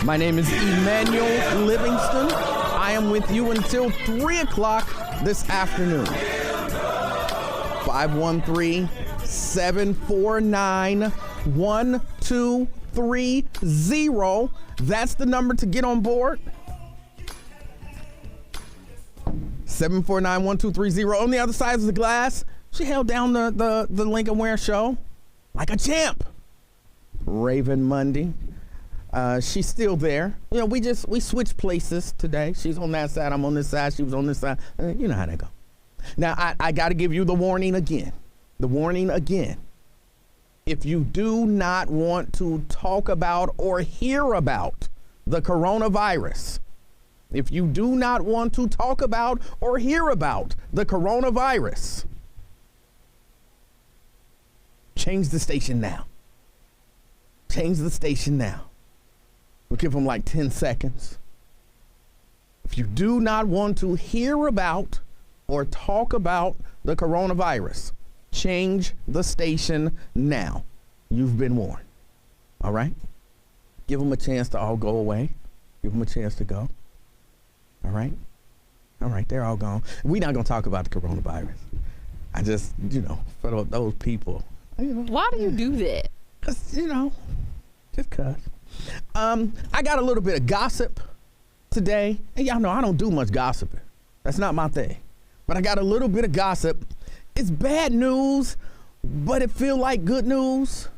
My name is Emanuel Livingston. I am with you until 3 o'clock this afternoon. 513-749-1230. That's the number to get on board. 749-1230. On the other side of the glass, she held down the Lincoln Ware show like a champ. Raven Monday. She's still there. You know, we switched places today. She's on that side, I'm on this side, she was on this side. You know how that go. Now, I got to give you the warning again. The warning again. If you do not want to talk about or hear about the coronavirus, if you do not want to talk about or hear about the coronavirus, change the station now. Change the station now. We'll give them like 10 seconds. If you do not want to hear about or talk about the coronavirus, change the station now. You've been warned. All right? Give them a chance to all go away. Give them a chance to go. All right? All right, they're all gone. We're not going to talk about the coronavirus. I just, for those people. Why do you do that? Because, just because. I got a little bit of gossip today. And y'all know I don't do much gossiping. That's not my thing. But I got a little bit of gossip. It's bad news, but it feel like good news.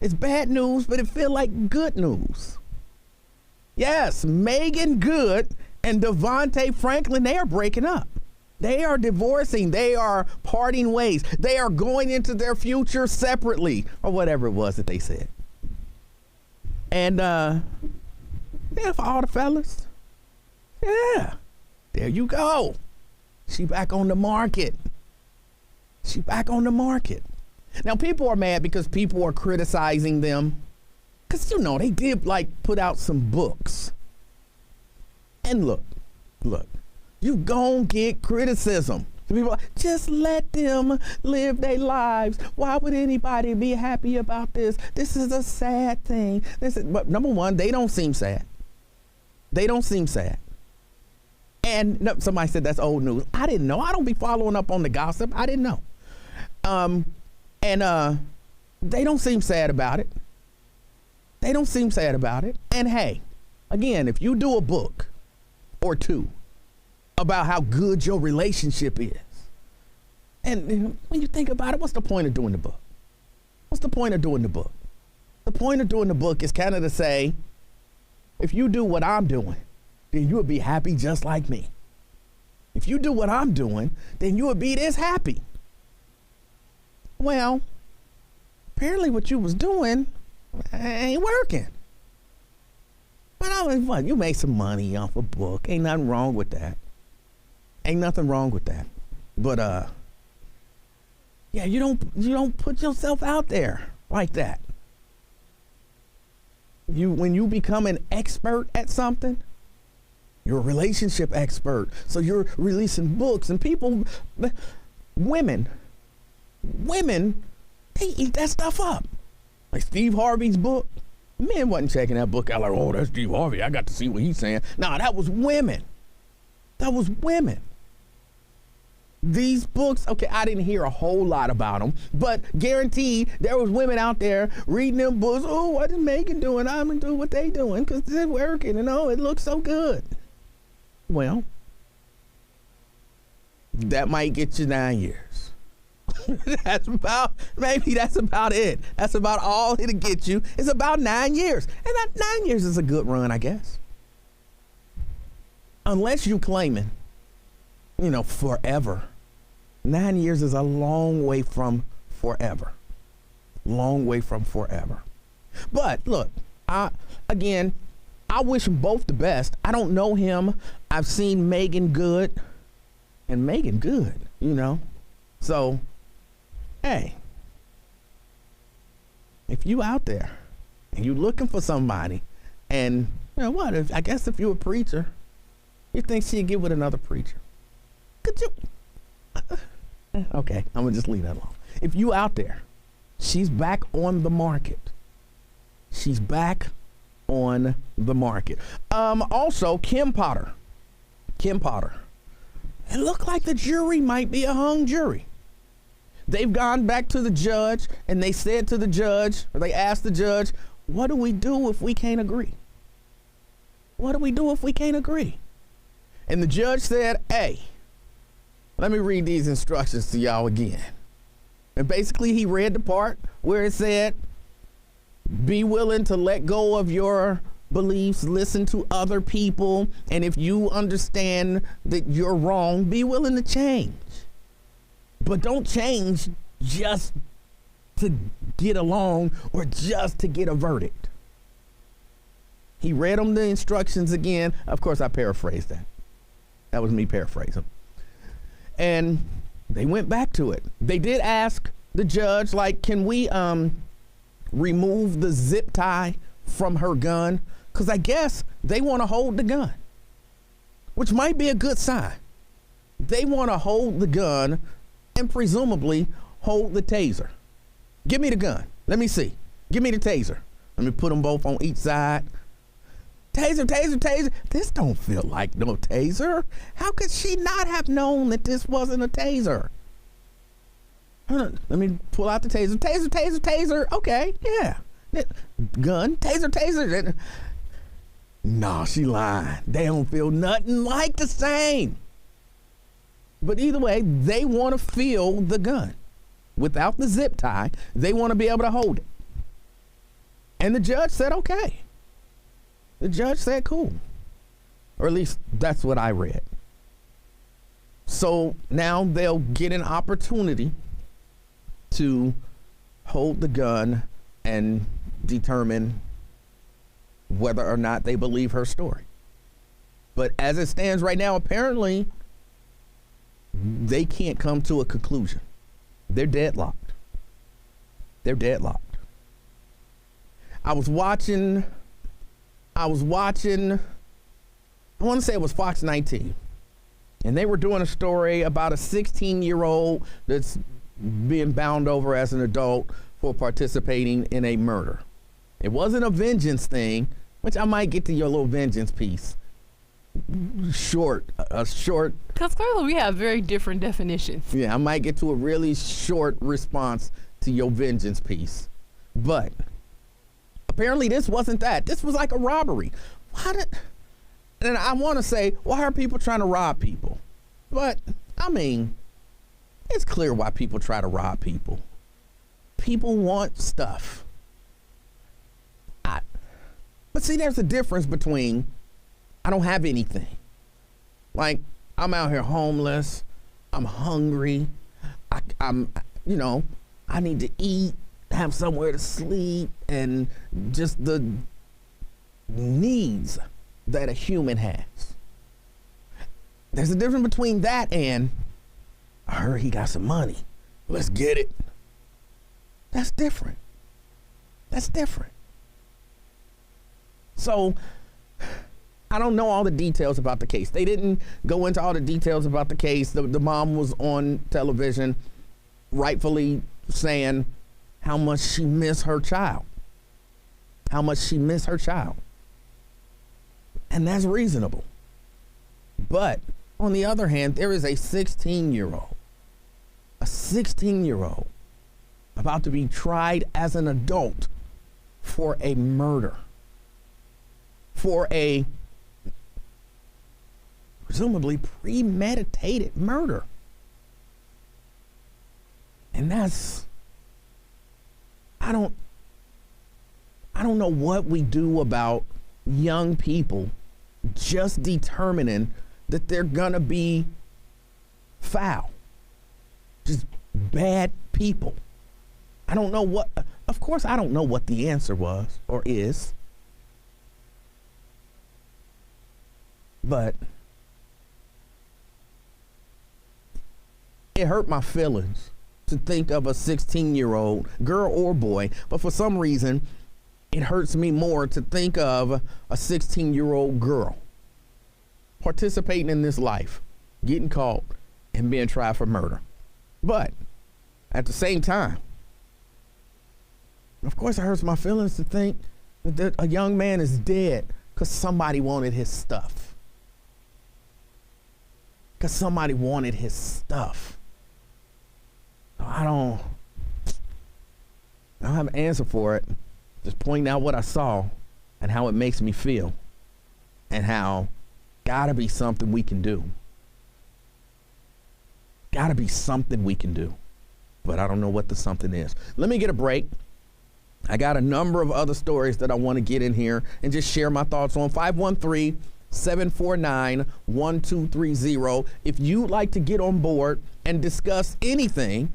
It's bad news, but it feel like good news. Yes, Megan Good and Devontae Franklin, they are breaking up. They are divorcing. They are parting ways. They are going into their future separately, or whatever it was that they said. And yeah, for all the fellas, yeah, there you go. She back on the market. She back on the market. Now, people are mad because people are criticizing them. Because, they did, put out some books. And look, you gon' get criticism. People are like, just let them live their lives. Why would anybody be happy about this? This is a sad thing. But number one, they don't seem sad. They don't seem sad. And somebody said that's old news. I didn't know. I don't be following up on the gossip. I didn't know. And they don't seem sad about it. They don't seem sad about it. And hey, again, if you do a book or two about how good your relationship is, and when you think about it, what's the point of doing the book? What's the point of doing the book? The point of doing the book is kind of to say, if you do what I'm doing, then you would be happy just like me. If you do what I'm doing, then you would be this happy. Well, apparently what you was doing ain't working. But you made some money off a book. Ain't nothing wrong with that. Ain't nothing wrong with that. But yeah, you don't put yourself out there like that. When you become an expert at something, you're a relationship expert. So you're releasing books, and women, they eat that stuff up. Like Steve Harvey's book. Men wasn't checking that book out like, oh, that's Steve Harvey. I got to see what he's saying. Nah, that was women. That was women. These books, okay, I didn't hear a whole lot about them, but guaranteed there was women out there reading them books. Oh, what is Megan doing? I'm going to do what they doing because they're working, and it looks so good. Well, that might get you 9 years. That's about it. That's about all it'll get you. It's about 9 years. And that 9 years is a good run, I guess. Unless you claiming, forever. 9 years is a long way from forever. Long way from forever. But look, I wish them both the best. I don't know him. I've seen Megan Good. And Megan Good, So, hey, if you out there and you looking for somebody, and I guess if you're a preacher, you think she'd get with another preacher. Could you? Okay, I'm gonna just leave that alone. If you out there, she's back on the market. She's back on the market. Also, Kim Potter. It looked like the jury might be a hung jury. They've gone back to the judge and they said to the judge, or they asked the judge, what do we do if we can't agree? What do we do if we can't agree? And the judge said, hey, let me read these instructions to y'all again. And basically he read the part where it said, be willing to let go of your beliefs, listen to other people, and if you understand that you're wrong, be willing to change. But don't change just to get along or just to get a verdict. He read them the instructions again. Of course, I paraphrased that. That was me paraphrasing. And they went back to it. They did ask the judge, like, can we remove the zip tie from her gun? Because I guess they want to hold the gun, which might be a good sign. They want to hold the gun and presumably hold the taser. Give me the gun. Let me see. Give me the taser. Let me put them both on each side. Taser, taser, taser. This don't feel like no taser. How could she not have known that this wasn't a taser? Let me pull out the taser. Taser, taser, taser. Okay, yeah. Gun, taser, taser. No, she lying. They don't feel nothing like the same. But either way, they want to feel the gun. Without the zip tie, they want to be able to hold it. And the judge said, okay. The judge said, cool. Or at least that's what I read. So now they'll get an opportunity to hold the gun and determine whether or not they believe her story. But as it stands right now, apparently they can't come to a conclusion. They're deadlocked. They're deadlocked. I want to say it was Fox 19. And they were doing a story about a 16-year-old that's being bound over as an adult for participating in a murder. It wasn't a vengeance thing, which I might get to your little vengeance piece. A short. Because clearly we have very different definitions. Yeah, I might get to a really short response to your vengeance piece. But apparently this wasn't that. This was like a robbery. And I want to say, why are people trying to rob people? But, I mean, it's clear why people try to rob people. People want stuff. But see, there's a difference between I don't have anything. Like, I'm out here homeless. I'm hungry. I need to eat, have somewhere to sleep, and just the needs that a human has. There's a difference between that and I heard he got some money. Let's get it. That's different. That's different. So I don't know all the details about the case. They didn't go into all the details about the case. The mom was on television rightfully saying how much she missed her child. How much she missed her child. And that's reasonable. But on the other hand, there is a 16-year-old about to be tried as an adult for a murder. For a presumably premeditated murder. And that's, I don't know what we do about young people just determining that they're gonna be foul, just bad people. Of course I don't know what the answer was or is, but it hurt my feelings to think of a 16-year-old girl or boy, but for some reason it hurts me more to think of a 16-year-old girl participating in this life, getting caught and being tried for murder. But at the same time, of course it hurts my feelings to think A young man is dead because somebody wanted his stuff. Because somebody wanted his stuff. I don't have an answer for it. Just pointing out what I saw and how it makes me feel. And how gotta be something we can do. Gotta be something we can do. But I don't know what the something is. Let me get a break. I got a number of other stories that I want to get in here and just share my thoughts on. 513-749-1230. If you'd like to get on board and discuss anything,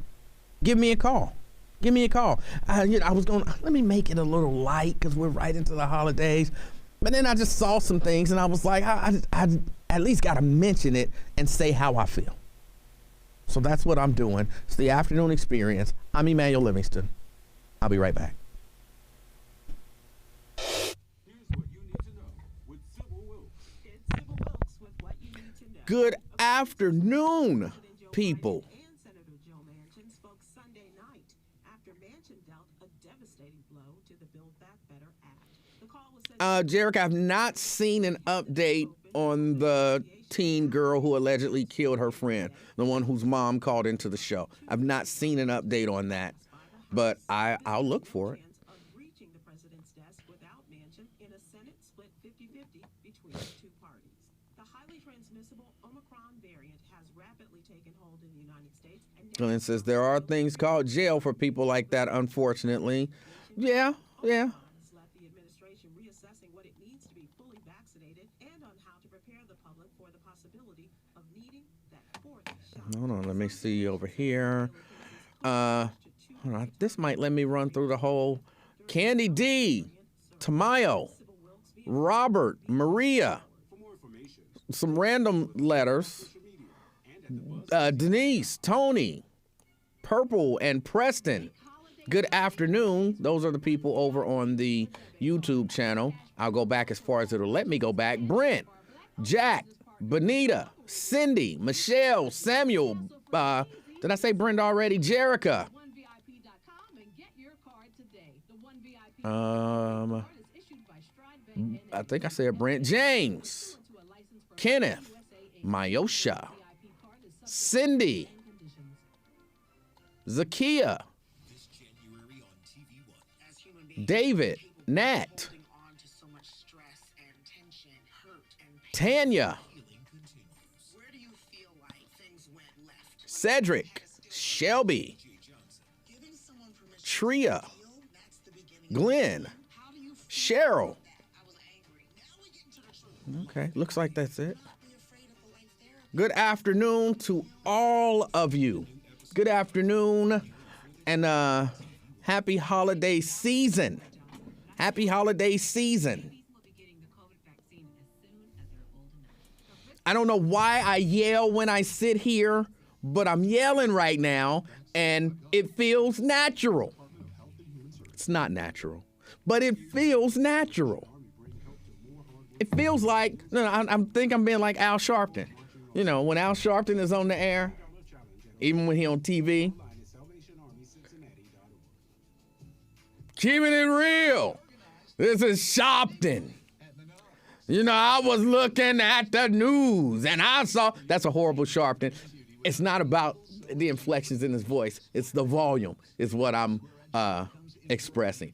give me a call. Give me a call. I was going, let me make it a little light because we're right into the holidays. But then I just saw some things and I was like, I at least got to mention it and say how I feel. So that's what I'm doing. It's the afternoon experience. I'm Emanuel Livingston. I'll be right back. Good afternoon, people. Jarek, I've not seen an update on the teen girl who allegedly killed her friend, the one whose mom called into the show. I've not seen an update on that, but I'll look for it. Glenn says there are things called jail for people like that, unfortunately. Yeah. Hold on, let me see over here. Hold on, this might let me run through the whole. Candy D, Tamayo, Robert, Maria, some random letters. Denise, Tony, Purple, and Preston. Good afternoon. Those are the people over on the YouTube channel. I'll go back as far as it'll let me go back. Brent, Jack, Benita, Cindy, Michelle, Samuel, did I say Brenda already? Jerica. I think I said Brent. James, Kenneth, Myosha, Cindy, Zakia, David, Nat, Tanya, Cedric, Shelby, Tria, Glenn, Cheryl. Okay, looks like that's it. Good afternoon to all of you. Good afternoon and happy holiday season. Happy holiday season. I don't know why I yell when I sit here, but I'm yelling right now and it feels natural. It's not natural, but it feels natural. It feels like, I think I'm being like Al Sharpton. You know, when Al Sharpton is on the air, even when he on TV, keeping it real. This is Sharpton. You know, I was looking at the news and I saw, that's a horrible Sharpton. It's not about the inflections in his voice. It's the volume is what I'm expressing.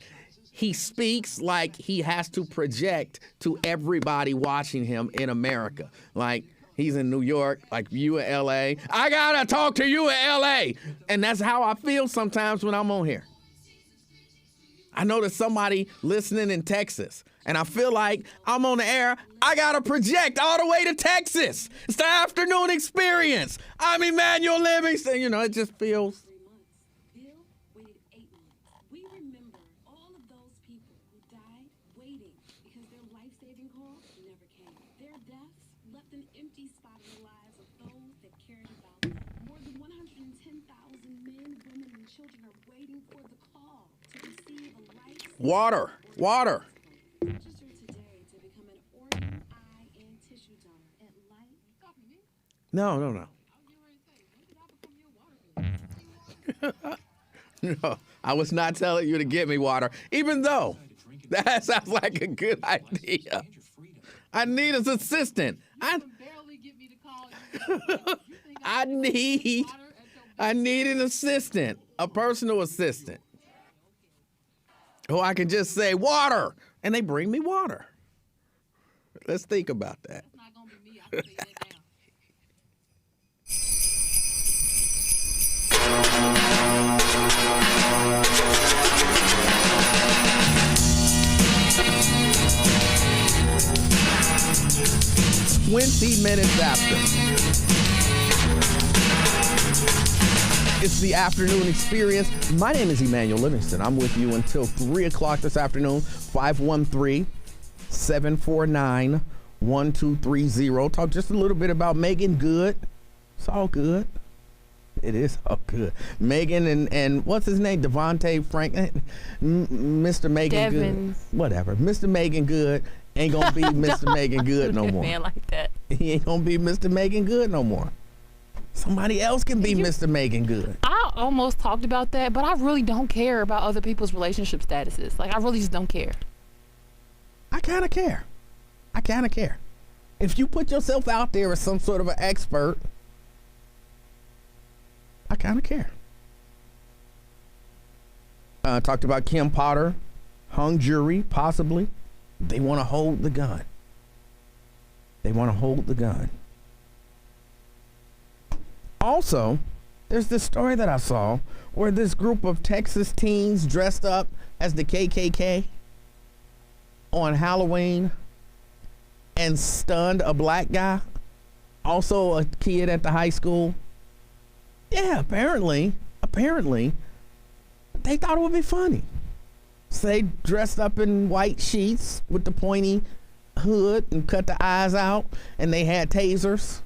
He speaks like he has to project to everybody watching him in America. Like, he's in New York, like you in LA. I gotta talk to you in LA. And that's how I feel sometimes when I'm on here. I know there's somebody listening in Texas, and I feel like I'm on the air. I gotta project all the way to Texas. It's the afternoon experience. I'm Emanuel Livingston. You know, it just feels. Water. No. No, I was not telling you to get me water, even though That sounds like a good idea. I need an assistant. I need an assistant, a personal assistant. Oh, I can just say water, and they bring me water. Let's think about that. That's not gonna be me. I'm gonna say that down. Minutes after. It's the afternoon experience. My name is Emanuel Livingston. I'm with you until 3 o'clock this afternoon. 513-749-1230. Talk just a little bit about Megan Good. It's all good. It is all good. Megan and what's his name? Devontae Frank. Mr. Megan Devins. Good. Whatever. Mr. Megan Good ain't gonna be Mr. Megan Good no more. Man like that. He ain't gonna be Mr. Megan Good no more. Somebody else can be Mr. Megan Good. I almost talked about that, but I really don't care about other people's relationship statuses. Like, I really just don't care. I kind of care. If you put yourself out there as some sort of an expert, I kind of care. Talked about Kim Potter, hung jury, possibly. They want to hold the gun. Also, there's this story that I saw where this group of Texas teens dressed up as the KKK on Halloween and stunned a black guy, also a kid at the high school. Yeah, apparently, they thought it would be funny. So they dressed up in white sheets with the pointy hood and cut the eyes out, and they had tasers.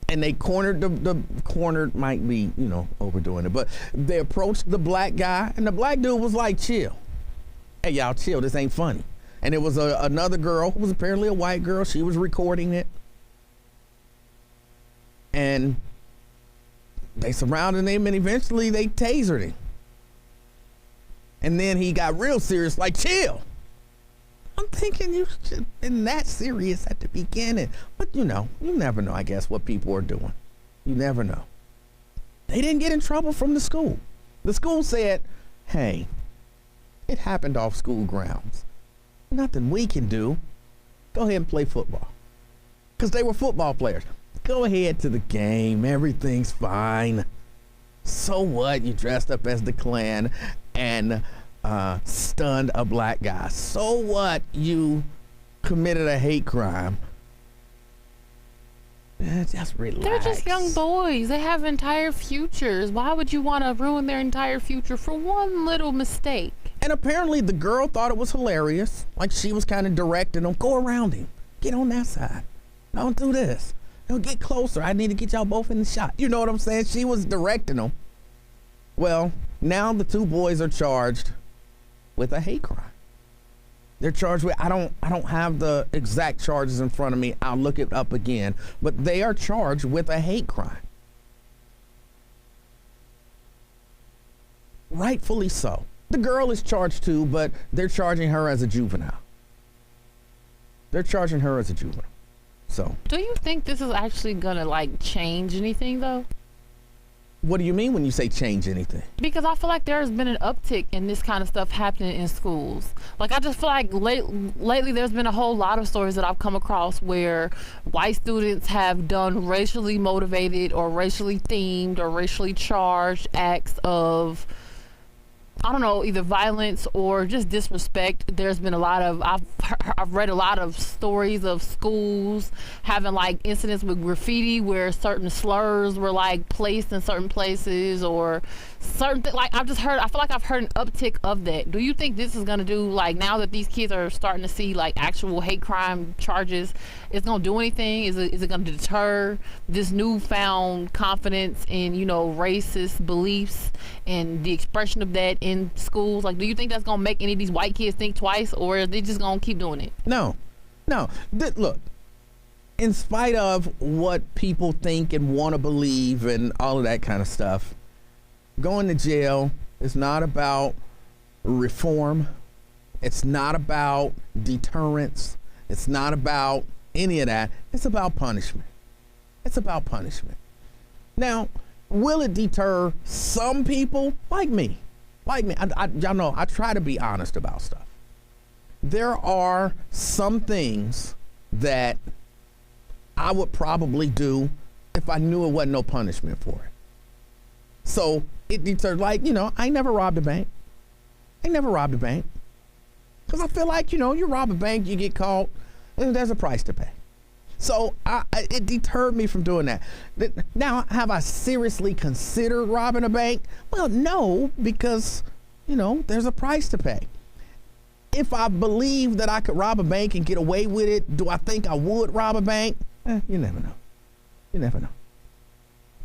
And they cornered cornered might be, overdoing it, but they approached the black guy, and the black dude was like, chill. Hey, y'all chill, this ain't funny. And it was another girl who was apparently a white girl. She was recording it. And they surrounded him, and eventually they tasered him. And then he got real serious, like, chill. I'm thinking you should have been that serious at the beginning. But, you never know, I guess, what people are doing. You never know. They didn't get in trouble from the school. The school said, hey, it happened off school grounds. Nothing we can do. Go ahead and play football. Because they were football players. Go ahead to the game. Everything's fine. So what? You dressed up as the Klan and stunned a black guy. So what? You committed a hate crime. Just relax. They're just young boys. They have entire futures. Why would you want to ruin their entire future for one little mistake? And apparently the girl thought it was hilarious. Like, she was kind of directing them. Go around him. Get on that side. Don't do this. Don't get closer. I need to get y'all both in the shot. You know what I'm saying? She was directing them. Well, now the two boys are charged with a hate crime. They're charged with, I don't have the exact charges in front of me. I'll look it up again. But they are charged with a hate crime. Rightfully so. The girl is charged too, but they're charging her as a juvenile. So. Do you think this is actually gonna change anything though? What do you mean when you say change anything? Because I feel like there's been an uptick in this kind of stuff happening in schools. Like, I just feel like lately there's been a whole lot of stories that I've come across where white students have done racially motivated or racially themed or racially charged acts of, I don't know, either violence or just disrespect. There's been a lot of, I've read a lot of stories of schools having incidents with graffiti where certain slurs were placed in certain places or certain I feel like I've heard an uptick of that. Do you think this is gonna do, now that these kids are starting to see actual hate crime charges, it's gonna do anything? Is it gonna deter this newfound confidence in, racist beliefs and the expression of that in schools? Do you think that's gonna make any of these white kids think twice, or are they just gonna keep doing it? No. Look, in spite of what people think and want to believe and all of that kind of stuff, going to jail is not about reform. It's not about deterrence. It's not about any of that. It's about punishment. It's about punishment. Now, will it deter some people like me? Y'all know I try to be honest about stuff. There are some things that I would probably do if I knew it wasn't no punishment for it. So it deters, like, I ain't never robbed a bank. Because I feel like, you rob a bank, you get caught, and there's a price to pay. So it deterred me from doing that. Now, have I seriously considered robbing a bank? Well, no, because, there's a price to pay. If I believe that I could rob a bank and get away with it, do I think I would rob a bank? You never know.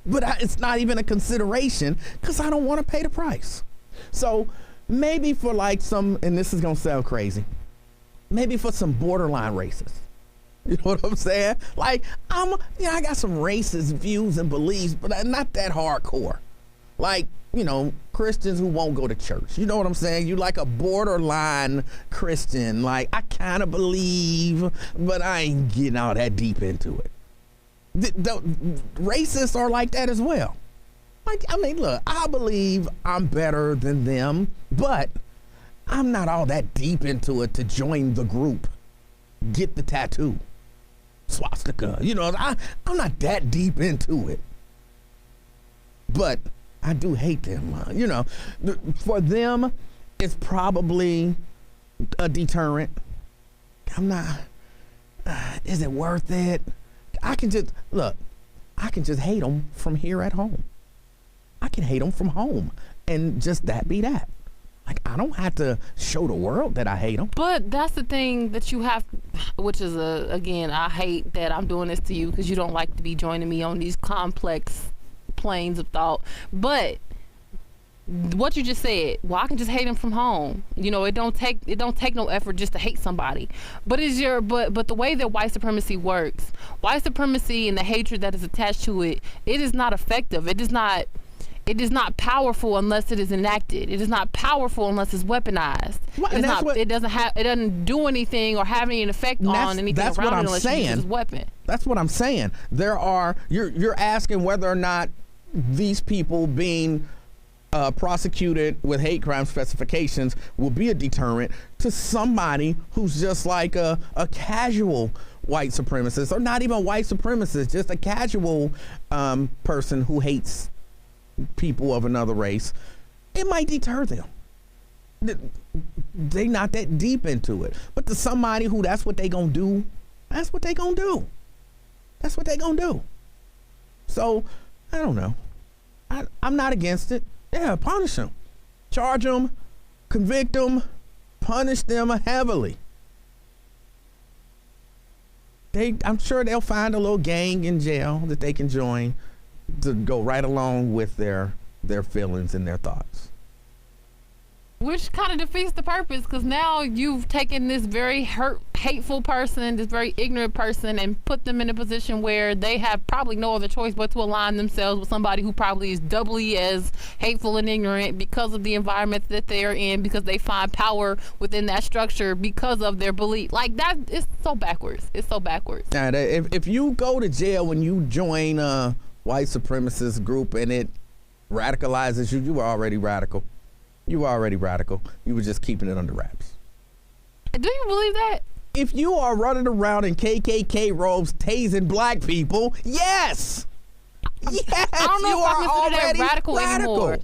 But it's not even a consideration because I don't want to pay the price. So maybe for like some, and this is going to sound crazy, maybe for some borderline racists. You know what I'm saying? Like, I got some racist views and beliefs, but I'm not that hardcore. Like, Christians who won't go to church. You know what I'm saying? You like a borderline Christian. Like, I kind of believe, but I ain't getting all that deep into it. The racists are like that as well. Like, look, I believe I'm better than them, but I'm not all that deep into it to join the group, get the tattoo, swastika. I'm not that deep into it. But I do hate them. For them, it's probably a deterrent. I'm not. Is it worth it? I can just hate them from here at home. I can hate them from home, and just that be that. Like, I don't have to show the world that I hate them. But that's the thing that you have, which is again, I hate that I'm doing this to you because you don't like to be joining me on these complex planes of thought. But what you just said, well, I can just hate them from home. It don't take no effort just to hate somebody. But but the way that white supremacy works, white supremacy and the hatred that is attached to it, it is not effective. It is not powerful unless it is enacted. It is not powerful unless it's weaponized. Well, it doesn't do anything or have any effect on anything around it unless you use it as a weapon. That's what I'm saying. You're asking whether or not these people being prosecuted with hate crime specifications will be a deterrent to somebody who's just like a casual white supremacist, or not even white supremacist, just a casual person who hates people of another race. It might deter them. They not that deep into it. But to somebody who that's what they gonna do. So I don't know. I'm not against it. Yeah, punish them. Charge them, convict them, punish them heavily. I'm sure they'll find a little gang in jail that they can join to go right along with their feelings and their thoughts. Which kind of defeats the purpose, because now you've taken this very hateful person, this very ignorant person, and put them in a position where they have probably no other choice but to align themselves with somebody who probably is doubly as hateful and ignorant because of the environment that they're in, because they find power within that structure because of their belief. Like, that is so backwards. It's so backwards. Now, if you go to jail when you join a white supremacist group and it radicalizes you, you were already radical. You were already radical. You were just keeping it under wraps. Do you believe that? If you are running around in KKK robes tasing black people, yes! Yes, I don't know you if I are consider already that radical anymore.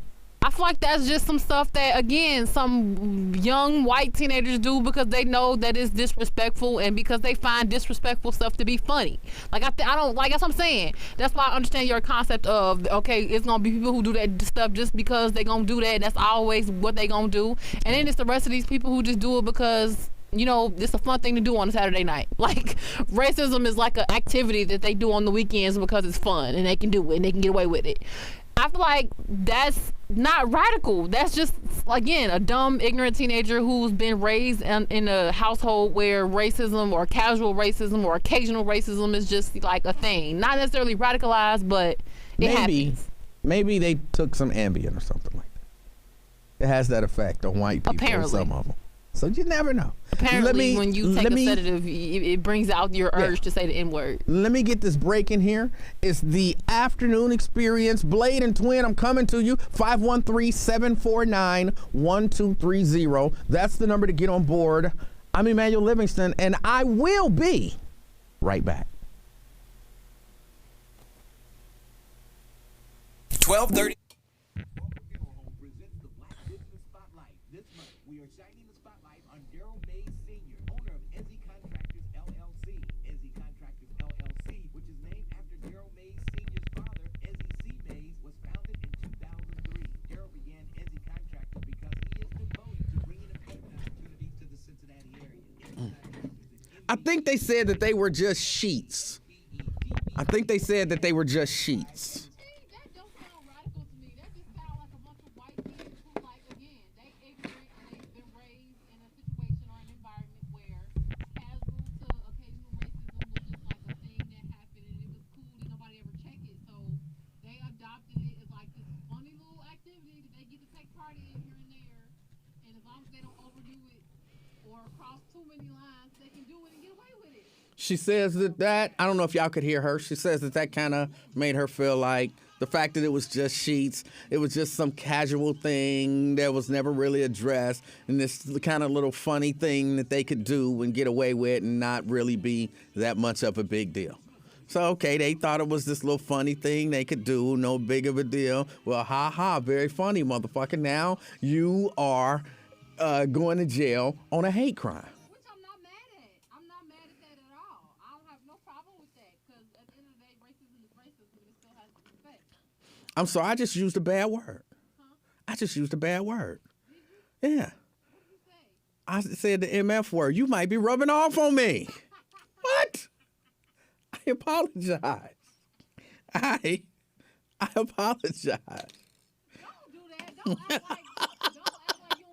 I feel like that's just some stuff that, again, some young white teenagers do because they know that it's disrespectful and because they find disrespectful stuff to be funny. Like, I don't, like, that's what I'm saying. That's why I understand your concept of, okay, it's going to be people who do that stuff just because they going to do that. That's always what they going to do. And then it's the rest of these people who just do it because, it's a fun thing to do on a Saturday night. Like, racism is like an activity that they do on the weekends because it's fun and they can do it and they can get away with it. I feel like that's not radical. That's just, again, a dumb, ignorant teenager who's been raised in a household where racism or casual racism or occasional racism is just like a thing. Not necessarily radicalized, but it happens. Maybe they took some Ambien or something like that. It has that effect on white people. Apparently. Some of them. So you never know. Apparently, when you take a sedative, it brings out your urge to say the N-word. Let me get this break in here. It's the afternoon experience. Blade and Twin, I'm coming to you. 513-749-1230. That's the number to get on board. I'm Emanuel Livingston, and I will be right back. 12:30. I think they said that they were just sheets. I think they said that they were just sheets. That don't sound radical to me. That just sounds like a bunch of white kids who, like, again, they ignorant and they've been raised in a situation or an environment where casual to occasional racism was just like a thing that happened and it was cool and nobody ever checked it. So they adopted it as like this funny little activity that they get to take part in here and there. And as long as they don't overdo it or cross too many lines, they can do it and get away with it. She says that I don't know if y'all could hear her. She says that kind of made her feel like the fact that it was just sheets, it was just some casual thing that was never really addressed, and this kind of little funny thing that they could do and get away with and not really be that much of a big deal. So, okay, they thought it was this little funny thing they could do, no big of a deal. Well, very funny, motherfucker. Now you are going to jail on a hate crime. I'm sorry, I just used a bad word. I just used a bad word. Yeah. I said the MF word. You might be rubbing off on me. What? I apologize. I apologize. Don't do that. Don't act like you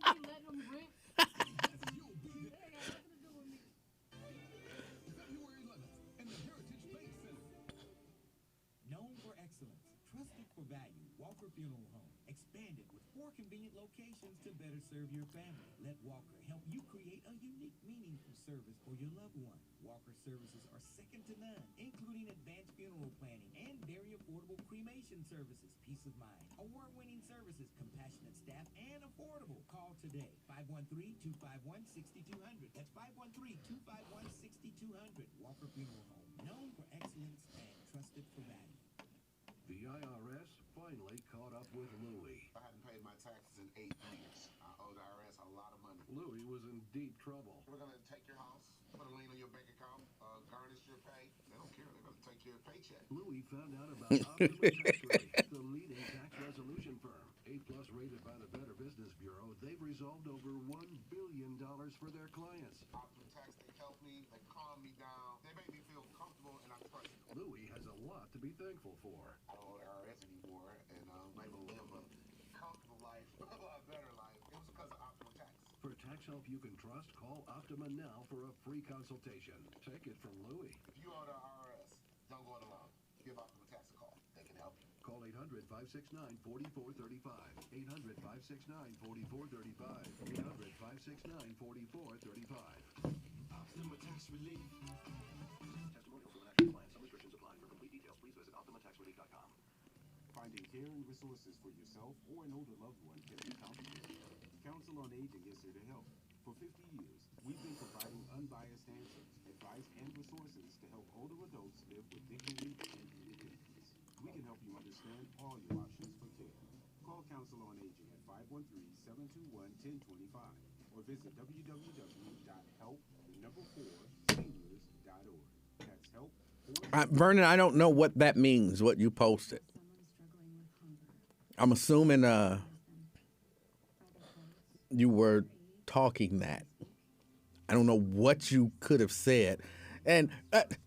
don't be letting them rip. That ain't got nothing to do with me. February 11th in the Heritage Bank Center. Known for excellence, trusted for value, Walker Funeral Home. Expanded with 4 convenient locations to better serve your family. Let Walker help you create a unique, meaningful service for your loved one. Walker services are second to none, including advanced funeral planning and very affordable cremation services. Peace of mind, award-winning services, compassionate staff, and affordable. Call today, 513-251-6200. That's 513-251-6200. Walker Funeral Home, known for excellence and trusted for value. The IRS finally caught up with Louie. I hadn't paid my taxes in 8 years. I owe the IRS a lot of money. Louie was in deep trouble. We're going to take your house, put a lien on your bank account, garnish your pay. They don't care. They're going to take your paycheck. Louie found out about Optima Tax Relief, the leading tax resolution firm. A-plus rated by the Better Business Bureau, they've resolved over $1 billion for their clients. Optima Tax, they help me, they calm me down. They make me feel comfortable and I trust them. Louie has a lot to be thankful for. I don't owe the IRS anymore and I'm able to live a comfortable life, a lot better life. It was because of Optima Tax. For tax help you can trust, call Optima now for a free consultation. Take it from Louie. If you owe the IRS, don't go it alone. Give Optima Tax a call. They can help you. Call 800-569-4435. 800-569-4435. 800-569-4435. Optima Tax Relief. Testimonial from an actual client. Some restrictions apply. For complete details, please visit OptimaTaxRelief.com. Finding care and resources for yourself or an older loved one can be complicated. Council on Aging is here to help. For 50 years, we've been providing unbiased answers, advice, and resources to help older adults live with dignity and independence. We can help you understand all your options for care. Call Council on Aging at 513-721-1025 or visit www.help4seniors.org. That's help. Vernon, I don't know what that means, what you posted. I'm assuming you were talking that. I don't know what you could have said. And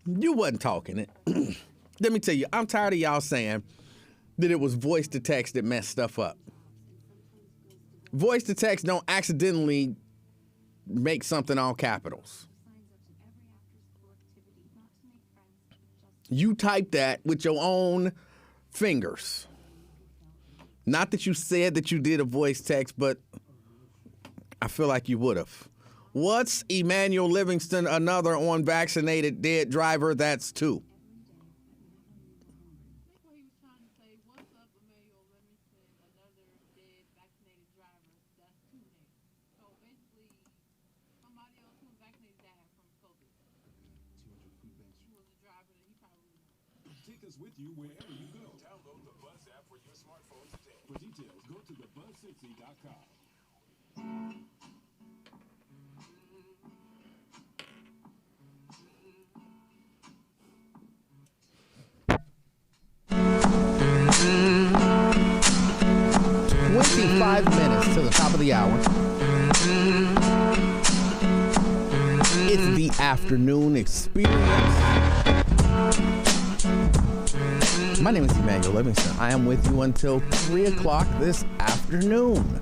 you wasn't talking it. Let me tell you, I'm tired of y'all saying that it was voice to text that messed stuff up. Voice to text don't accidentally make something all capitals. You typed that with your own fingers. Not that you said that you did a voice text, but I feel like you would have. What's Emanuel Livingston, another unvaccinated dead driver? That's 2. He was trying to say, what's up, Emanuel Livingston, another dead vaccinated driver? That's 2 names. So basically, somebody else who was vaccinated died from COVID. 200 food banks. Who was a driver that he probably knows. Take us with you wherever you go. Download the Buzz app for your smartphone today. For details, go to thebuzzcity.com. Five minutes to the top of the hour. It's the afternoon experience. My name is Emanuel Livingston. I am with you until 3 o'clock this afternoon.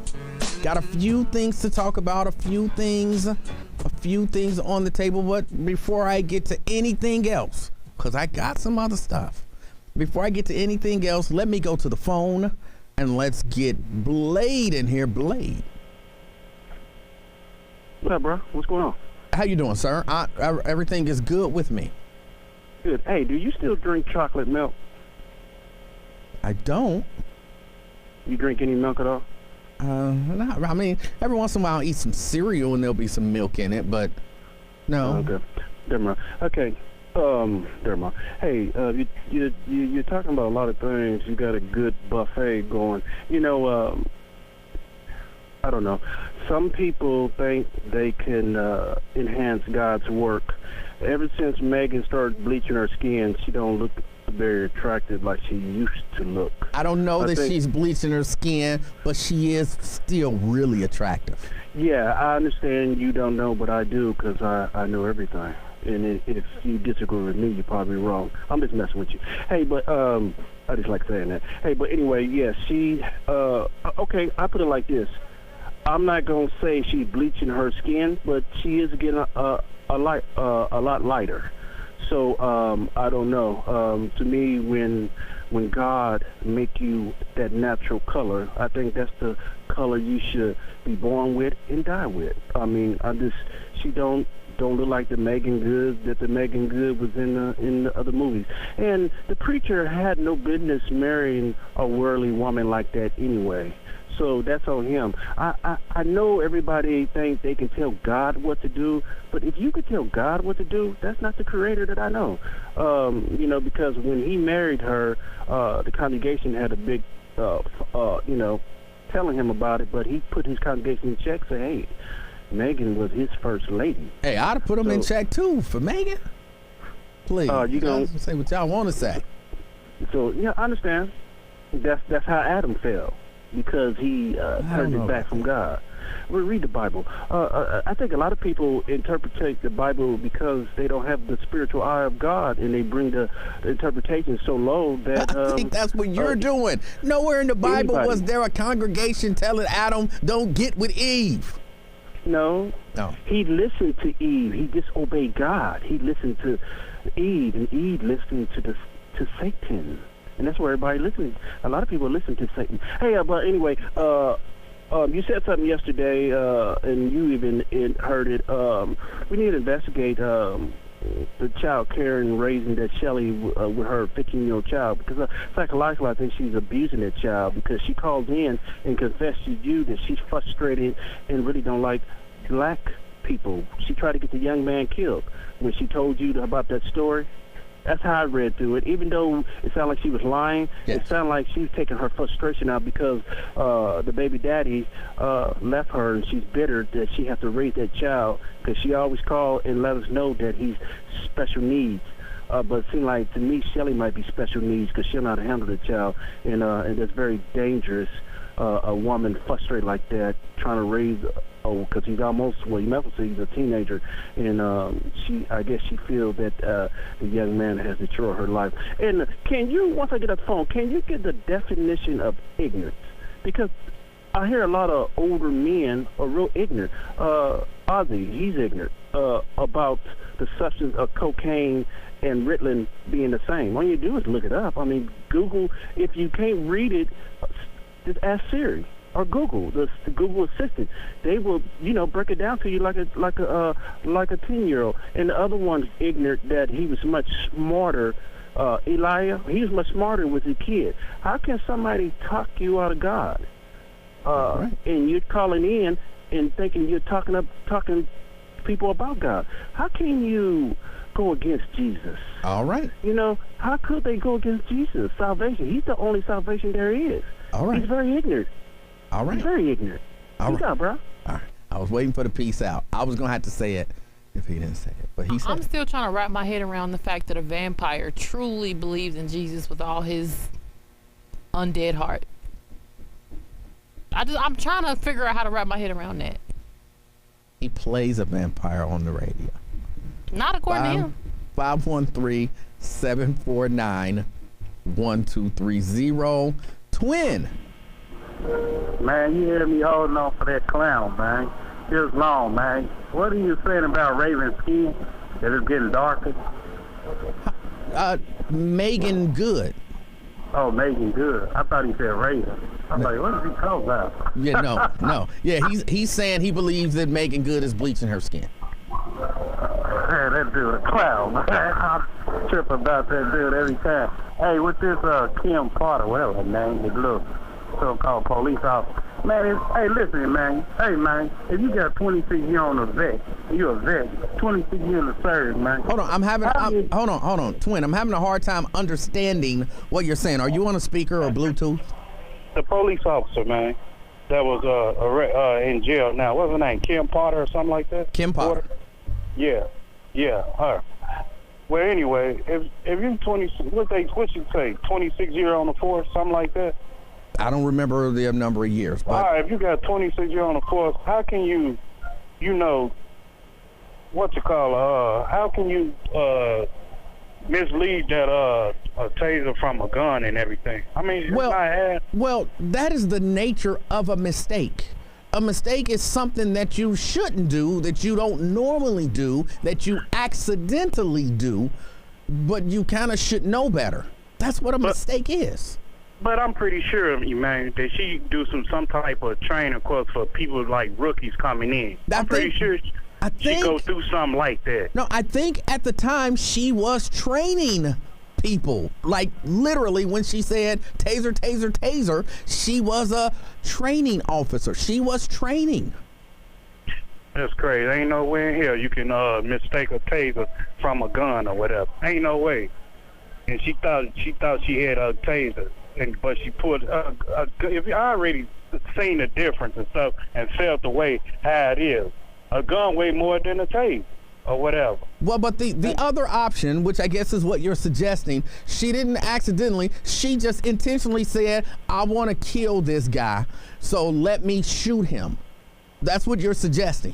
Got a few things to talk about, a few things on the table, but before I get to anything else, because I got some other stuff, before I get to anything else, let me go to the phone. And let's get Blade in here. Blade. What up, bro? What's going on? How you doing, sir? Everything is good with me. Good. Hey, do you still drink chocolate milk? I don't. You drink any milk at all? Not, I mean, every once in a while I'll eat some cereal and there'll be some milk in it, but no. Okay. Never mind. Okay. Never mind. Hey, you're talking about a lot of things. You got a good buffet going. You know, I don't know. Some people think they can enhance God's work. Ever since Megan started bleaching her skin, she don't look very attractive like she used to look. I don't know that she's bleaching her skin, but she is still really attractive. Yeah, I understand you don't know, but I do, because I know everything. And if you disagree with me, you're probably wrong. I'm just messing with you. Hey, but I just like saying that. Hey, but anyway, yeah, she. Okay, I put it like this. I'm not gonna say she's bleaching her skin, but she is getting a lot lighter. So I don't know. To me, when God make you that natural color, I think that's the color you should be born with and die with. I mean, she don't look like the Megan Good that the Megan Good was in the other movies. And the preacher had no business marrying a worldly woman like that anyway. So that's on him. I know everybody thinks they can tell God what to do, but if you could tell God what to do, that's not the creator that I know. You know, because when he married her, the congregation had a big, you know, telling him about it, but he put his congregation in check, say, hey, Megan was his first lady. Hey, I'd have put him in check too for Megan. Please, you gonna say what y'all want to say. So yeah, I understand. That's how Adam fell, because he turned his back from God. Well, read the Bible. I think a lot of people interpret the Bible because they don't have the spiritual eye of God, and they bring the interpretation so low that I think that's what you're doing. Nowhere in the Bible was there a congregation telling Adam, "Don't get with Eve." No. He listened to Eve. He disobeyed God. He listened to Eve, and Eve listened to Satan. And that's where everybody listens. A lot of people listen to Satan. Hey, but anyway, you said something yesterday, and you even heard it. We need to investigate the child care and raising that Shelly with her 15-year-old child, because psychologically I think she's abusing that child, because she called in and confessed to you that she's frustrated and really don't like black people. She tried to get the young man killed when she told you about that story. That's how I read through it. Even though it sounded like she was lying, It sounded like she was taking her frustration out because the baby daddy left her, and she's bitter that she has to raise that child, because she always called and let us know that he's special needs. But it seemed like to me Shelly might be special needs, because she'll not handle the child, and that's very dangerous. A woman frustrated like that trying to raise, because he's almost, well, you might say he's a teenager, and I guess she feels that the young man has destroyed her life. And can you, once I get off the phone, can you get the definition of ignorance? Because I hear a lot of older men are real ignorant. Ozzy, he's ignorant about the substance of cocaine and Ritalin being the same. All you do is look it up. I mean, Google. If you can't read it, just ask Siri. or Google, the Google Assistant. They will, break it down to you like a 10-year-old. And the other one's ignorant that he was much smarter. Elijah, he was much smarter with his kid. How can somebody talk you out of God? And you're calling in and thinking you're talking people about God. How can you go against Jesus? All right. How could they go against Jesus? Salvation. He's the only salvation there is. All right. He's very ignorant. All right. He's very ignorant. All right. Out, bro. All right. I was waiting for the peace out. I was going to have to say it if he didn't say it, but he said I'm still trying to wrap my head around the fact that a vampire truly believes in Jesus with all his undead heart. I'm trying to figure out how to wrap my head around that. He plays a vampire on the radio. Not according to him. 513-749-1230. Twin. Man, you hear me holding on for that clown, man. It's long, man. What are you saying about Raven's skin? That it's getting darker? Megan Good. Oh, Megan Good. I thought he said Raven. I'm like, what is he talking about? Yeah, no. Yeah, he's saying he believes that Megan Good is bleaching her skin. Man, that dude a clown, man. I trip about that dude every time. Hey, with this Kim Carter, whatever her name, this little so-called police officer. Man, hey, listen, man. Hey, man, if you got 26 years on a vet, you're a vet. 26 years in the service, man. Hold on, hold on, Twin. I'm having a hard time understanding what you're saying. Are you on a speaker or Bluetooth? The police officer, man, that was in jail now. What's her name? Kim Potter or something like that? Kim Potter. Yeah, her. Well, anyway, if you 26, what you say? 26 years on the force, something like that. I don't remember the number of years. But all right, if you got 26 years on the force, how can you, how can you mislead that a taser from a gun and everything? I mean, well, that is the nature of a mistake. A mistake is something that you shouldn't do, that you don't normally do, that you accidentally do, but you kind of should know better. That's what a mistake is. But I'm pretty sure, man, that she do some type of training course for people like rookies coming in. I'm pretty sure she go through something like that. No, I think at the time she was training people. Like literally when she said taser, taser, taser, she was a training officer. She was training. That's crazy. Ain't no way in hell you can mistake a taser from a gun or whatever. Ain't no way. And she thought she had a taser. But she put if I already seen the difference and stuff and felt the way how it is, a gun weigh more than a taser or whatever. Well, but the other option, which I guess is what you're suggesting, she didn't accidentally, she just intentionally said, I want to kill this guy, so let me shoot him. That's what you're suggesting.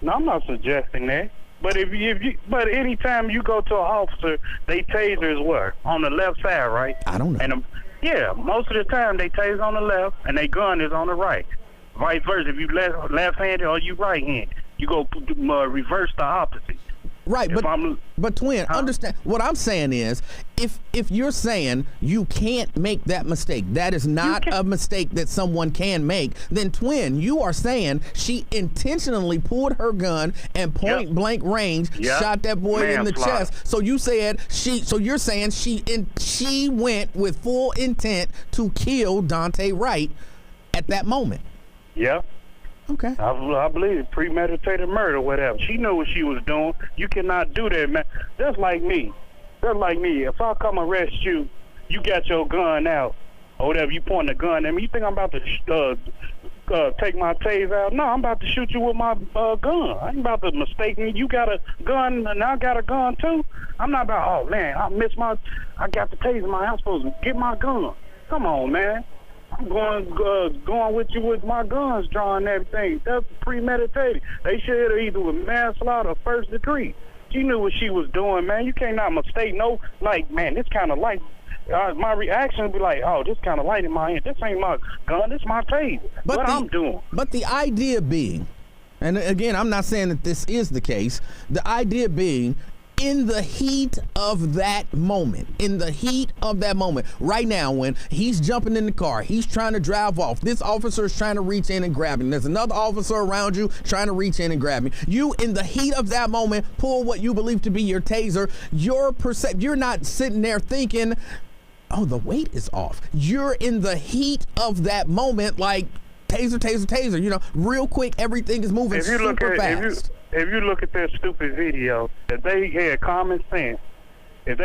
No, I'm not suggesting that. But but anytime you go to an officer, they tasers what? On the left side, right? I don't know. And most of the time they taser on the left and their gun is on the right. Vice versa. If you left-handed or you right-handed, you go reverse the opposite. Right, but Twin, understand what I'm saying is, if you're saying you can't make that mistake, that is not a mistake that someone can make, then Twin, you are saying she intentionally pulled her gun and point blank range shot that boy in the chest. So you said so you're saying she went with full intent to kill Dante Wright at that moment. Yeah. Okay. I believe premeditated murder, whatever. She knew what she was doing. You cannot do that, man. That's like me. If I come arrest you, you got your gun out or whatever. You point the gun at me. You think I'm about to take my taser out? No, I'm about to shoot you with my gun. I ain't about to mistake me. You got a gun and I got a gun too. I'm not about, oh man, I got the taser. I'm supposed to get my gun. Come on, man. I'm going with you with my guns drawn and everything. That's premeditated. They should have either with manslaughter or first degree. She knew what she was doing, man. You cannot mistake man, this kind of light. My reaction would be like, oh, this kind of light in my hand. This ain't my gun. This my taser. I'm doing. But the idea being, and again, I'm not saying that this is the case. The idea being, in the heat of that moment, right now, when he's jumping in the car, he's trying to drive off, this officer is trying to reach in and grab him, there's another officer around you trying to reach in and grab him, you in the heat of that moment pull what you believe to be your taser. You're not sitting there thinking, oh, the weight is off. You're in the heat of that moment, like taser, taser, taser, you know, real quick, everything is moving super fast. If you look at that stupid video, if they had common sense, if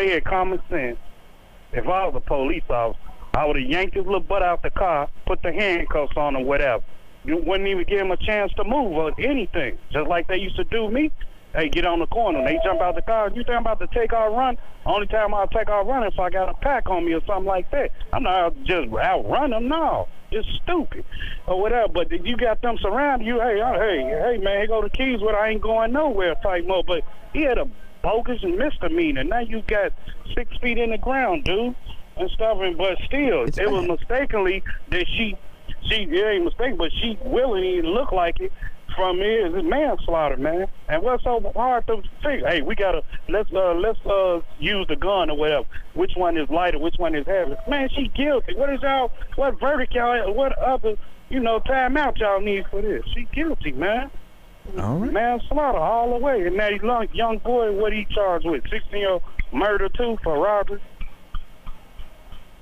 I was a police officer, I would have yanked his little butt out the car, put the handcuffs on or whatever. You wouldn't even give him a chance to move or anything, just like they used to do me. Hey, get on the corner. They jump out the car. You think I'm about to take off run? Only time I'll take off running if I got a pack on me or something like that. I'm not just outrun them. No, it's stupid or whatever. But if you got them surrounding you, hey, man, here go the keys. What I ain't going nowhere type mode. But he had a bogus and misdemeanor. Now you got 6 feet in the ground, dude, and stuff. But still, it was mistakenly that she it ain't mistaken, but she willingly looked like it. From here is manslaughter, man. And what's so hard to figure? Hey, we gotta let's use the gun or whatever. Which one is lighter? Which one is heavier? Man, she guilty. What verdict y'all? What other timeout y'all need for this? She guilty, man. All right. Manslaughter all the way. And that young boy, what he charged with? 16-year-old murder too for robbery.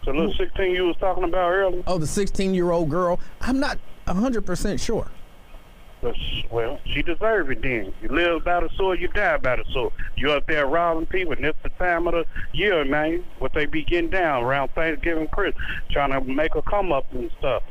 The little 16 you was talking about earlier. Oh, the 16-year-old girl. I'm not 100% sure. Well, she deserved it then. You live by the sword, you die by the sword. You up there robbing people, and that's the time of the year, man. What they be getting down around Thanksgiving, Christmas, trying to make a come up and stuff.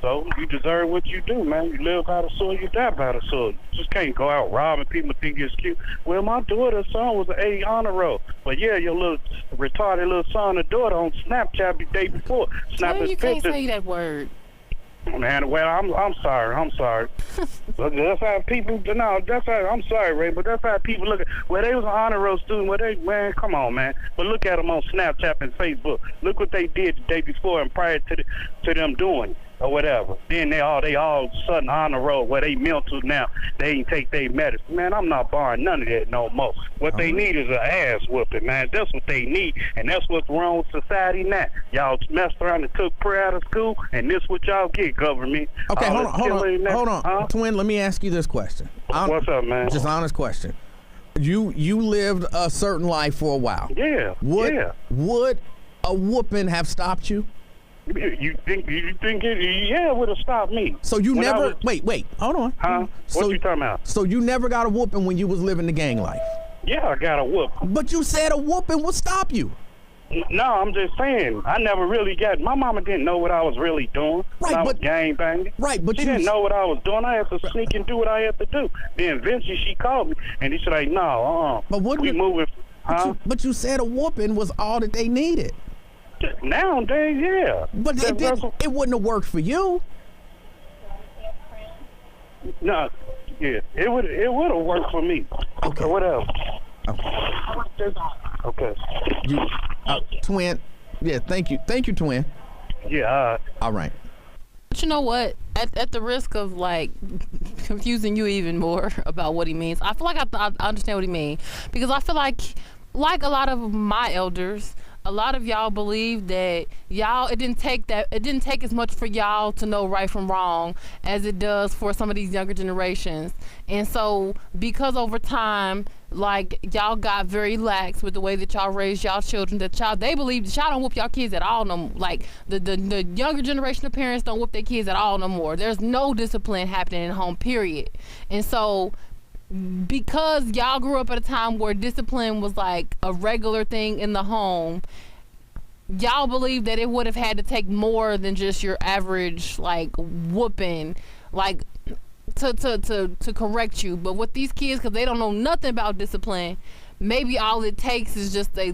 So you deserve what you do, man. You live by the sword, you die by the sword. You just can't go out robbing people and think it's cute. Well, my daughter's son was an A honor roll. But yeah, your little retarded little son or daughter on Snapchat the day before. Snap his you pictures. can't say that word. Man, well, I'm sorry. But that's how people, I'm sorry, Ray, but that's how people look at, well, they was an honor roll student, man, come on, man. But look at them on Snapchat and Facebook. Look what they did the day before and prior to them doing it, or whatever. Then they all of a sudden honor roll where they mental now. They ain't take their medicine. Man, I'm not borrowing none of that no more. What they need is an ass whooping, man. That's what they need, and that's what's wrong with society now. Y'all messed around and took prayer out of school, and this what y'all get, government. Okay, hold on. Huh? Twin, let me ask you this question. What's up, man? Just an honest question. You lived a certain life for a while. Yeah. Would a whooping have stopped you? You think it? Yeah, it would have stopped me. So you never wait, hold on. Huh? What you talking about? So you never got a whooping when you was living the gang life? Yeah, I got a whooping. But you said a whooping would stop you. No, I'm just saying. I never really got. My mama didn't know what I was really doing. Right, I was gang banging. Right, but she didn't know what I was doing. I had to sneak and do what I had to do. Then eventually she called me and she said, like, no, but we moving. But you said a whooping was all that they needed. Nowadays, yeah. But it wouldn't have worked for you. No, yeah, it would have worked for me. Okay. What else? Okay. You, Twin. Yeah, thank you, Twin. Yeah. All right. But you know what? At the risk of like confusing you even more about what he means, I feel like I understand what he means, because I feel like a lot of my elders, a lot of y'all believe that it didn't take as much for y'all to know right from wrong as it does for some of these younger generations. And so because over time, like, y'all got very lax with the way that y'all raised y'all children, they believe that y'all don't whoop y'all kids at all no more. Like the younger generation of parents don't whoop their kids at all no more. There's no discipline happening in home, period. And so because y'all grew up at a time where discipline was like a regular thing in the home, y'all believe that it would have had to take more than just your average like whooping, like to correct you. But with these kids, because they don't know nothing about discipline, maybe all it takes is just a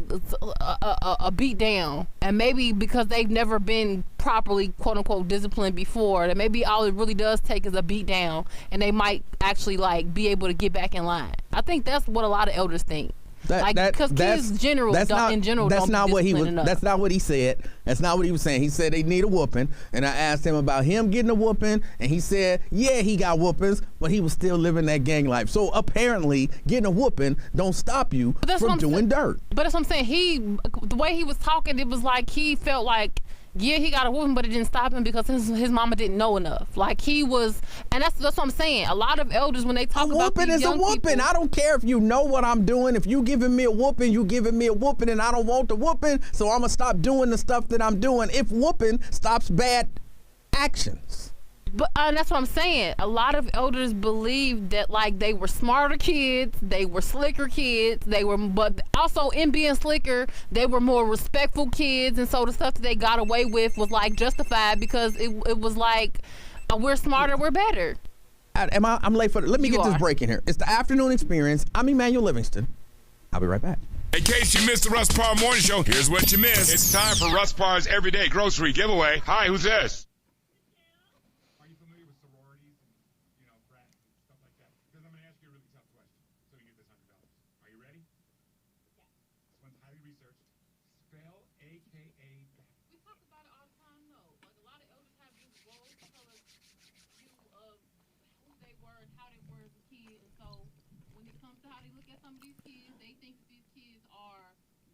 beat down. And maybe because they've never been properly quote unquote disciplined before, that maybe all it really does take is a beat down, and they might actually like be able to get back in line. I think that's what a lot of elders think. Because kids in general That's not what he was. enough. That's not what he said. That's not what he was saying. He said they need a whooping, and I asked him about him getting a whooping, and he said, yeah, he got whoopings, but he was still living that gang life. So apparently, getting a whooping don't stop you from doing dirt. But that's what I'm saying. The way he was talking, it was like he felt like, yeah, he got a whooping, but it didn't stop him because his mama didn't know enough. Like he was, and that's what I'm saying. A lot of elders, when they talk about these young people, a whooping. I don't care if you know what I'm doing. If you giving me a whooping, you giving me a whooping, and I don't want the whooping, so I'm gonna stop doing the stuff that I'm doing. If whooping stops bad actions. But that's what I'm saying. A lot of elders believe that like they were smarter kids, they were slicker kids, but also in being slicker, they were more respectful kids, and so the stuff that they got away with was like justified because it was like we're smarter, we're better. I'm late for. Let me get this break in here. It's the afternoon experience. I'm Emanuel Livingston. I'll be right back. In case you missed the Russ Parr Morning Show, here's what you missed. It's time for Russ Parr's Everyday Grocery Giveaway. Hi, who's this?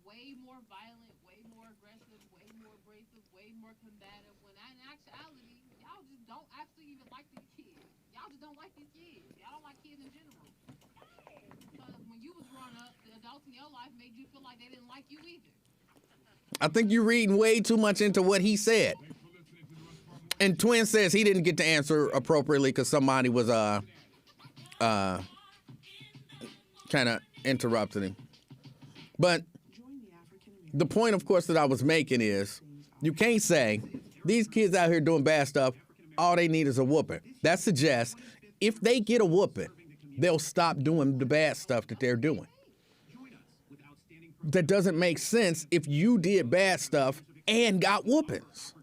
Way more violent, way more aggressive, way more abrasive, way more combative, when in actuality, y'all just don't actually even like these kids. Y'all just don't like these kids. Y'all don't like kids in general. Because when you was growing up, the adults in your life made you feel like they didn't like you either. I think you're reading way too much into what he said. And Twin says he didn't get to answer appropriately because somebody was kind of interrupted him. But the point, of course, that I was making is you can't say these kids out here doing bad stuff, all they need is a whooping. That suggests if they get a whooping, they'll stop doing the bad stuff that they're doing. That doesn't make sense if you did bad stuff and got whoopings.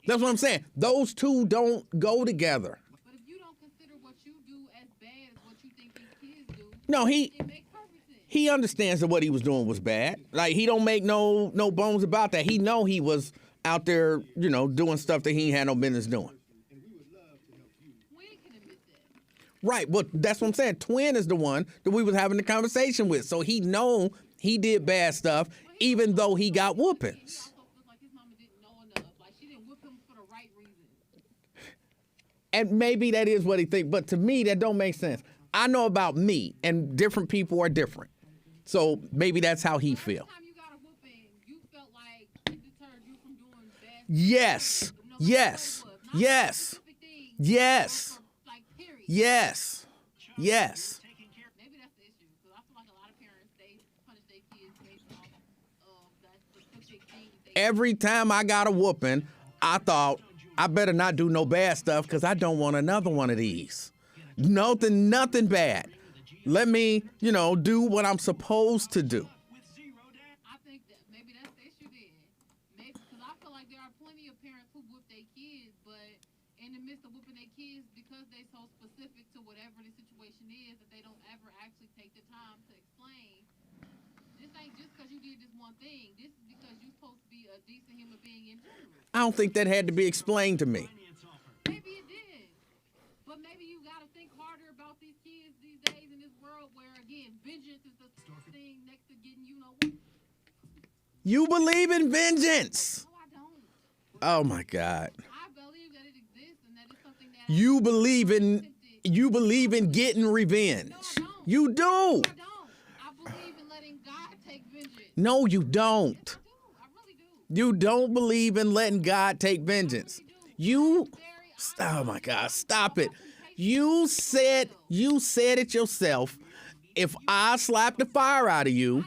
That's what I'm saying. Those two don't go together. But if you don't consider what you do as bad as what you think these kids do, no, he understands that what he was doing was bad. Like, he don't make no bones about that. He know he was out there, doing stuff that he ain't had no business doing. Right, but that's what I'm saying. Twin is the one that we was having the conversation with. So he know he did bad stuff, even though he got whoopings. And maybe that is what he thinks. But to me, that don't make sense. I know about me, and different people are different. So maybe that's how he feel. Yes. Yes. Yes. Yes. Yes. Yes. Maybe that's the issue, because I feel like a lot of parents, they punish their kids based off that specific thing. Every time I got a whooping, I thought I better not do no bad stuff because I don't want another one of these. Nothing bad. Let me, do what I'm supposed to do. I think that maybe that's the issue then. Maybe because I feel like there are plenty of parents who whoop their kids, but in the midst of whooping their kids, because they're so specific to whatever the situation is, that they don't ever actually take the time to explain. This ain't just because you did this one thing. This is because you're supposed to be a decent human being in general. I don't think that had to be explained to me. Maybe it did. But maybe you got to think harder about these kids these days in this world where, again, vengeance is the thing next to getting what. You believe in vengeance. No, I don't. Oh, my God. I believe that it exists and that it's something that... You believe in getting revenge. No, I don't. You do. No, I don't. I believe in letting God take vengeance. No, you don't. Yes, I do. I really do. You don't believe in letting God take vengeance. Oh my God, stop it. You said it yourself. If I slap the fire out of you,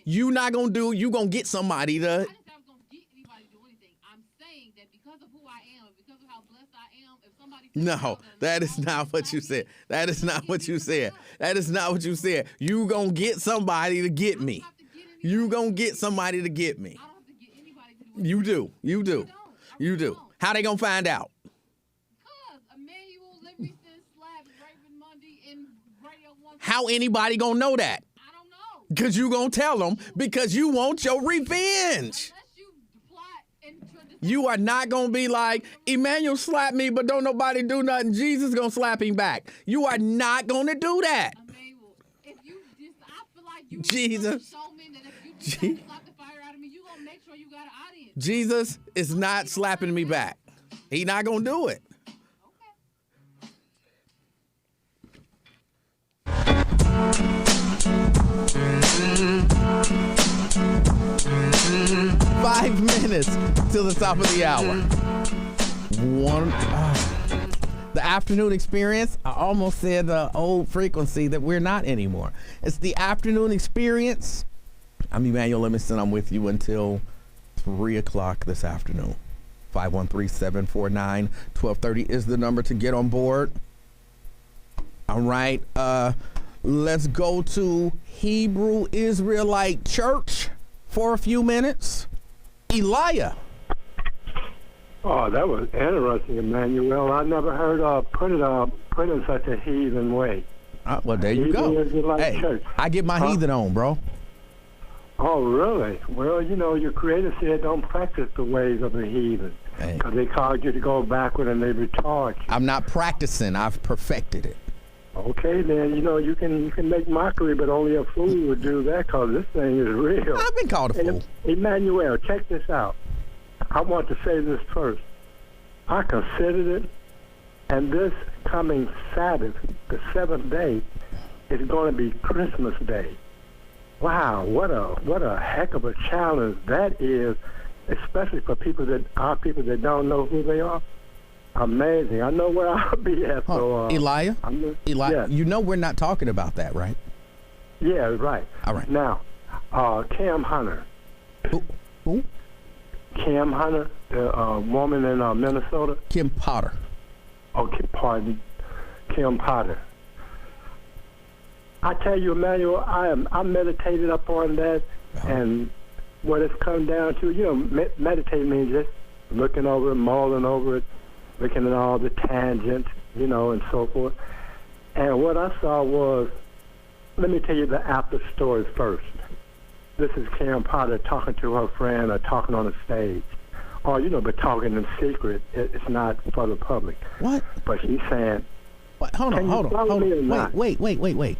you're going to get somebody to... I didn't say I was going to get anybody to do anything. I'm saying that because of who I am, because of how blessed I am, if somebody... No, that is not what you said. That is not what you said. That is not what you said. You going to get somebody to get me. You going to get somebody to get me. I don't have to get anybody to do You do. You do. You do. How they going to find out? Because Emanuel Livingston slapped Raven Monday in Radio 1. How anybody going to know that? I don't know. Because you gonna tell them because you want your revenge. You are not gonna be like, Emanuel slapped me, but don't nobody do nothing. Jesus gonna slap him back. You are not gonna do that. If you just, I feel like you Jesus. show me that if you slap the fire out of me, you gonna make sure you got an audience. Jesus is not slapping me back. He not gonna do it. 5 minutes till the top of the hour. The afternoon experience. I almost said the old frequency that we're not anymore. It's the afternoon experience. I'm Emanuel Livingston. I'm with you until 3 o'clock this afternoon. 513-749-1230 is the number to get on board. All right. Let's go to Hebrew Israelite Church for a few minutes. Elijah. Oh, that was interesting, Emmanuel. I never heard put in such a heathen way. Well, there you go. Hey, Church. I get my heathen on, bro. Oh, really? Well, you know, your Creator said don't practice the ways of the heathen. Because they called you to go backward and they retard you. I'm not practicing. I've perfected it. Okay, then, you know, you can make mockery, but only a fool would do that because this thing is real. I've been called a fool. Emmanuel, check this out. I want to say this first. I considered it, and this coming Sabbath, the 7th day, is going to be Christmas Day. Wow, what a heck of a challenge that is, especially for people that don't know who they are. Amazing. I know where I'll be at. So, Elijah, yes. You know we're not talking about that, right? Yeah, right. All right. Now, Cam Hunter. Who? Cam Hunter, the woman in Minnesota. Kim Potter. Okay, pardon. Kim Potter. I tell you, Emmanuel, I meditated upon that, and what it's come down to, you know, meditate means just looking over it, mulling over it, looking at all the tangents, you know, and so forth. And what I saw was, let me tell you the after story first. This is Cam Potter talking to her friend or talking on a stage. Or, you know, but talking in secret. It's not for the public. What? But she's saying... What? Hold on. Wait.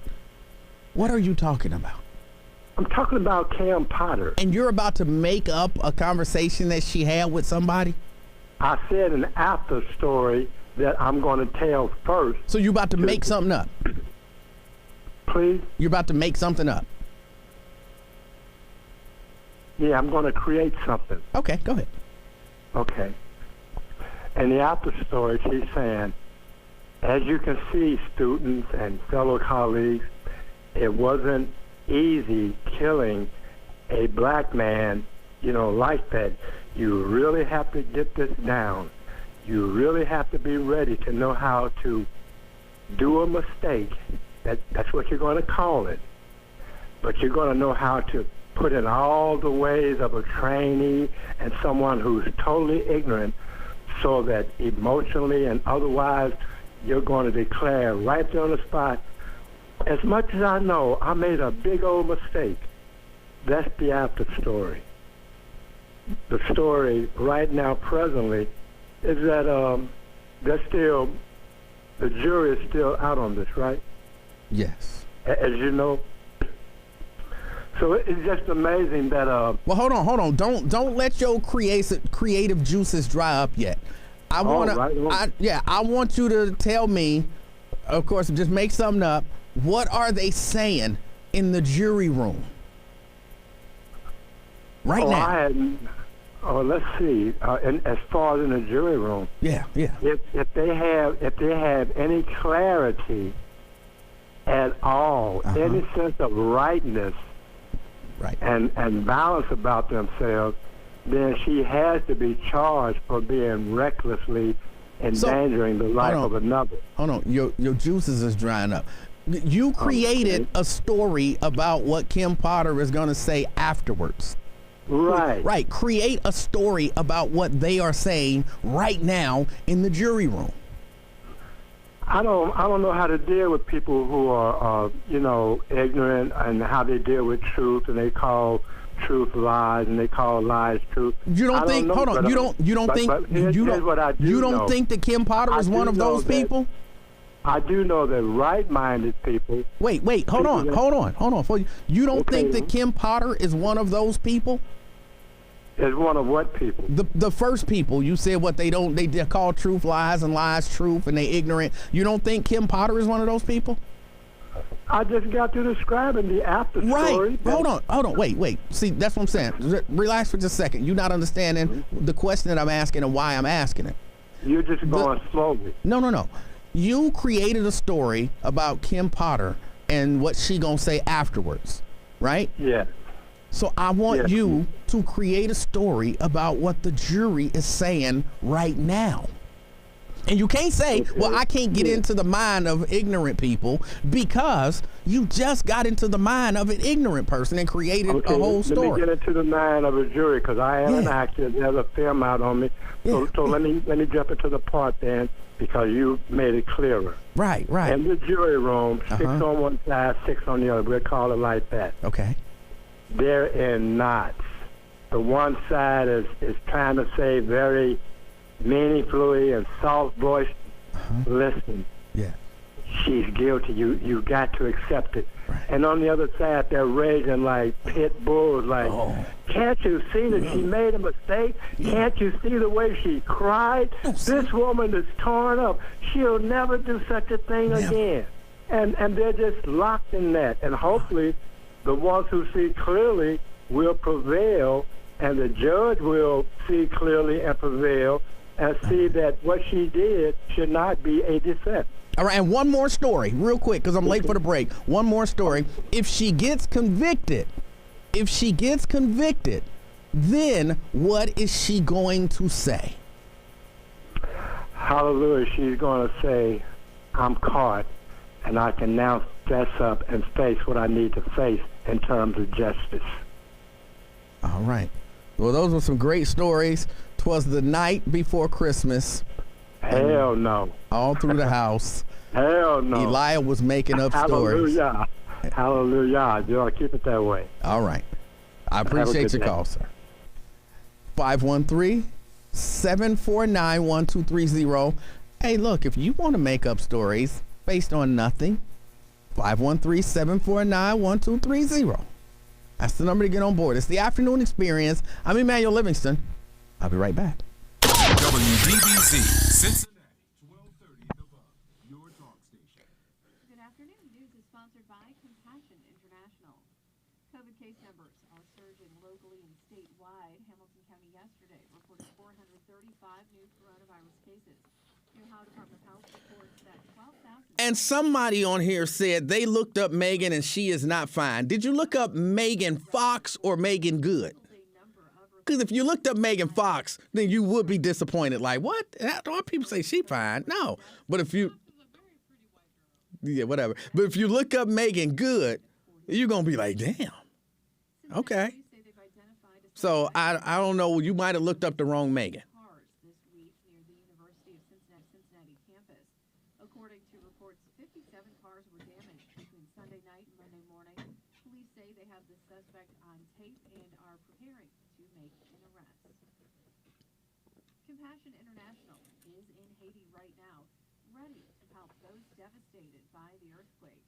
What are you talking about? I'm talking about Cam Potter. And you're about to make up a conversation that she had with somebody? I said an after story that I'm going to tell first. So you're about to make something up? Please? You're about to make something up? Yeah, I'm going to create something. Okay, go ahead. Okay. And the after story, she's saying, as you can see, students and fellow colleagues, it wasn't easy killing a black man, you know, like that. You really have to get this down. You really have to be ready to know how to do a mistake. That's what you're going to call it. But you're going to know how to put in all the ways of a trainee and someone who's totally ignorant so that emotionally and otherwise you're going to declare right there on the spot, as much as I know, I made a big old mistake. That's the after story. The story right now, presently, is that the jury is still out on this, right? Yes. As you know. So it's just amazing that. Well, hold on. Don't let your creative juices dry up yet. I want you to tell me. Of course, just make something up. What are they saying in the jury room right now? Let's see. And as far as in the jury room, yeah. If they have any clarity at all, any sense of rightness, right, and balance about themselves, then she has to be charged for being recklessly endangering the life of another. Hold on, your juices is drying up. You created a story about what Kim Potter is going to say afterwards. Right. Create a story about what they are saying right now in the jury room. I don't know how to deal with people who are ignorant, and how they deal with truth, and they call truth lies, and they call lies truth. You don't think? Hold on. You don't think? You don't think that Kim Potter is one of those people? I do know that right-minded people. Wait. Hold on. You don't think that Kim Potter is one of those people? Is one of what people? The first people. You said what they call truth lies and lies truth, and they ignorant. You don't think Kim Potter is one of those people? I just got to describing the after story. Right. Hold on. Wait. See, that's what I'm saying. Relax for just a second. You're not understanding the question that I'm asking and why I'm asking it. You're just going slowly. No. You created a story about Kim Potter and what she gonna say afterwards, right? Yeah. So I want you to create a story about what the jury is saying right now. And you can't say, well, I can't get into the mind of ignorant people, because you just got into the mind of an ignorant person and created a whole story. Let me get into the mind of a jury, because I am an actor. There's a fair amount on me. So let me jump into the part then, because you made it clearer. Right. In the jury room, 6 on one side, 6 on the other. We'll call it like that. Okay. They're in knots. The one side is trying to say very meaningfully and soft voice, listen. Yeah. She's guilty. You got to accept it. Right. And on the other side, they're raging like pit bulls. Like, can't you see that she made a mistake? Can't you see the way she cried? This woman is torn up. She'll never do such a thing again. And they're just locked in that. And hopefully, the ones who see clearly will prevail, and the judge will see clearly and prevail, and see that what she did should not be a defense. All right, and one more story, real quick, because I'm late for the break. One more story. If she gets convicted, then what is she going to say? Hallelujah. She's going to say, I'm caught, and I can now fess up and face what I need to face in terms of justice. All right. Well, those were some great stories. 'Twas the night before Christmas. Hell no. All through the house. Hell no. Elijah was making up stories. Hallelujah. You ought to keep it that way. All right. I appreciate your call, sir. 513-749-1230. Hey, look, if you want to make up stories based on nothing, 513-749-1230. That's the number to get on board. It's the Afternoon Experience. I'm Emanuel Livingston. I'll be right back. WBBZ, Cincinnati, 1230 The Bug, your talk station. Good afternoon. News is sponsored by Compassion International. COVID case numbers are surging locally and statewide. Hamilton County yesterday reported 435 new coronavirus cases. New Ohio Department of Health reports that 12,000. And somebody on here said they looked up Megan and she is not fine. Did you look up Megan Fox or Megan Good? Because if you looked up Megan Fox, then you would be disappointed. Like, what? Why people say she fine? No. But if you... Yeah, whatever. But if you look up Megan Good, you're going to be like, damn. Okay. So, I don't know. You might have looked up the wrong Megan. This week near the University of Cincinnati campus. According to reports, 57 cars were damaged between Sunday night and Monday morning. Police say they have the suspect on tape and are preparing to make an arrest. Compassion International is in Haiti right now, ready to help those devastated by the earthquake.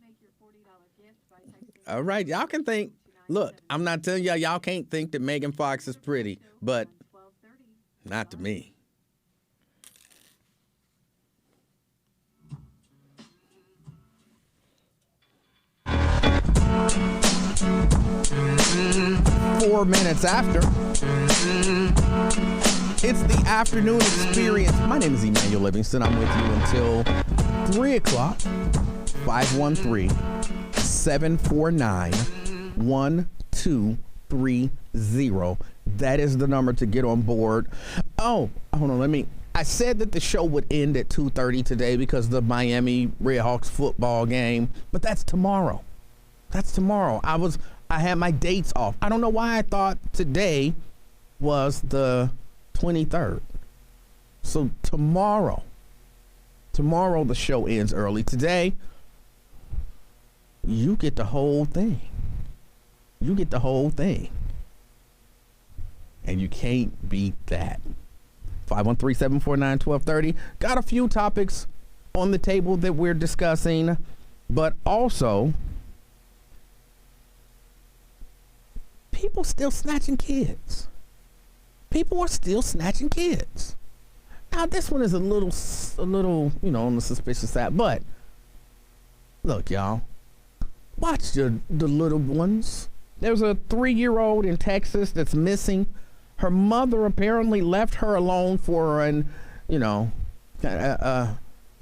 Make your $40 gift by texting. All right, y'all can think. Look, I'm not telling y'all can't think that Megan Fox is pretty, but not to me. Four minutes after. It's the Afternoon Experience. My name is Emanuel Livingston. I'm with you until 3 o'clock. 513-749-1230. That is the number to get on board. Oh, hold on. I said that the show would end at 2:30 today because of the Miami Redhawks football game, but that's tomorrow. That's tomorrow. I had my dates off. I don't know why I thought today was the 23rd. So tomorrow Tomorrow the show ends early. Today, you get the whole thing. You get the whole thing. And you can't beat that. 513-749-1230. Got a few topics on the table that we're discussing, but also people still snatching kids. People are still snatching kids. Now this one is a little, on the suspicious side, but look, y'all, watch the little ones. There's a 3-year-old in Texas that's missing. Her mother apparently left her alone for an,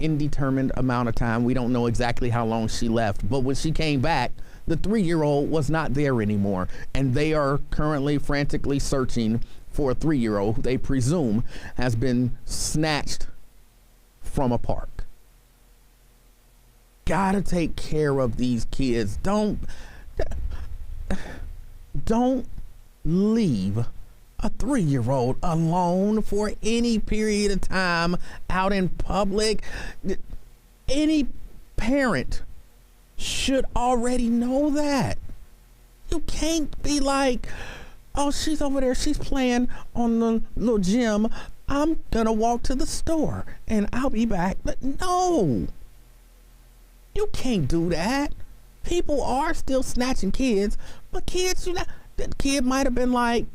indeterminate amount of time. We don't know exactly how long she left, but when she came back, the 3-year-old was not there anymore, and they are currently frantically searching for a 3-year-old who they presume has been snatched from a park. Gotta take care of these kids. Don't leave a 3-year-old alone for any period of time out in public. Any parent should already know that. You can't be like, oh, she's over there, she's playing on the little gym, I'm gonna walk to the store and I'll be back. But no, you can't do that. People are still snatching kids, but kids, the kid might have been like,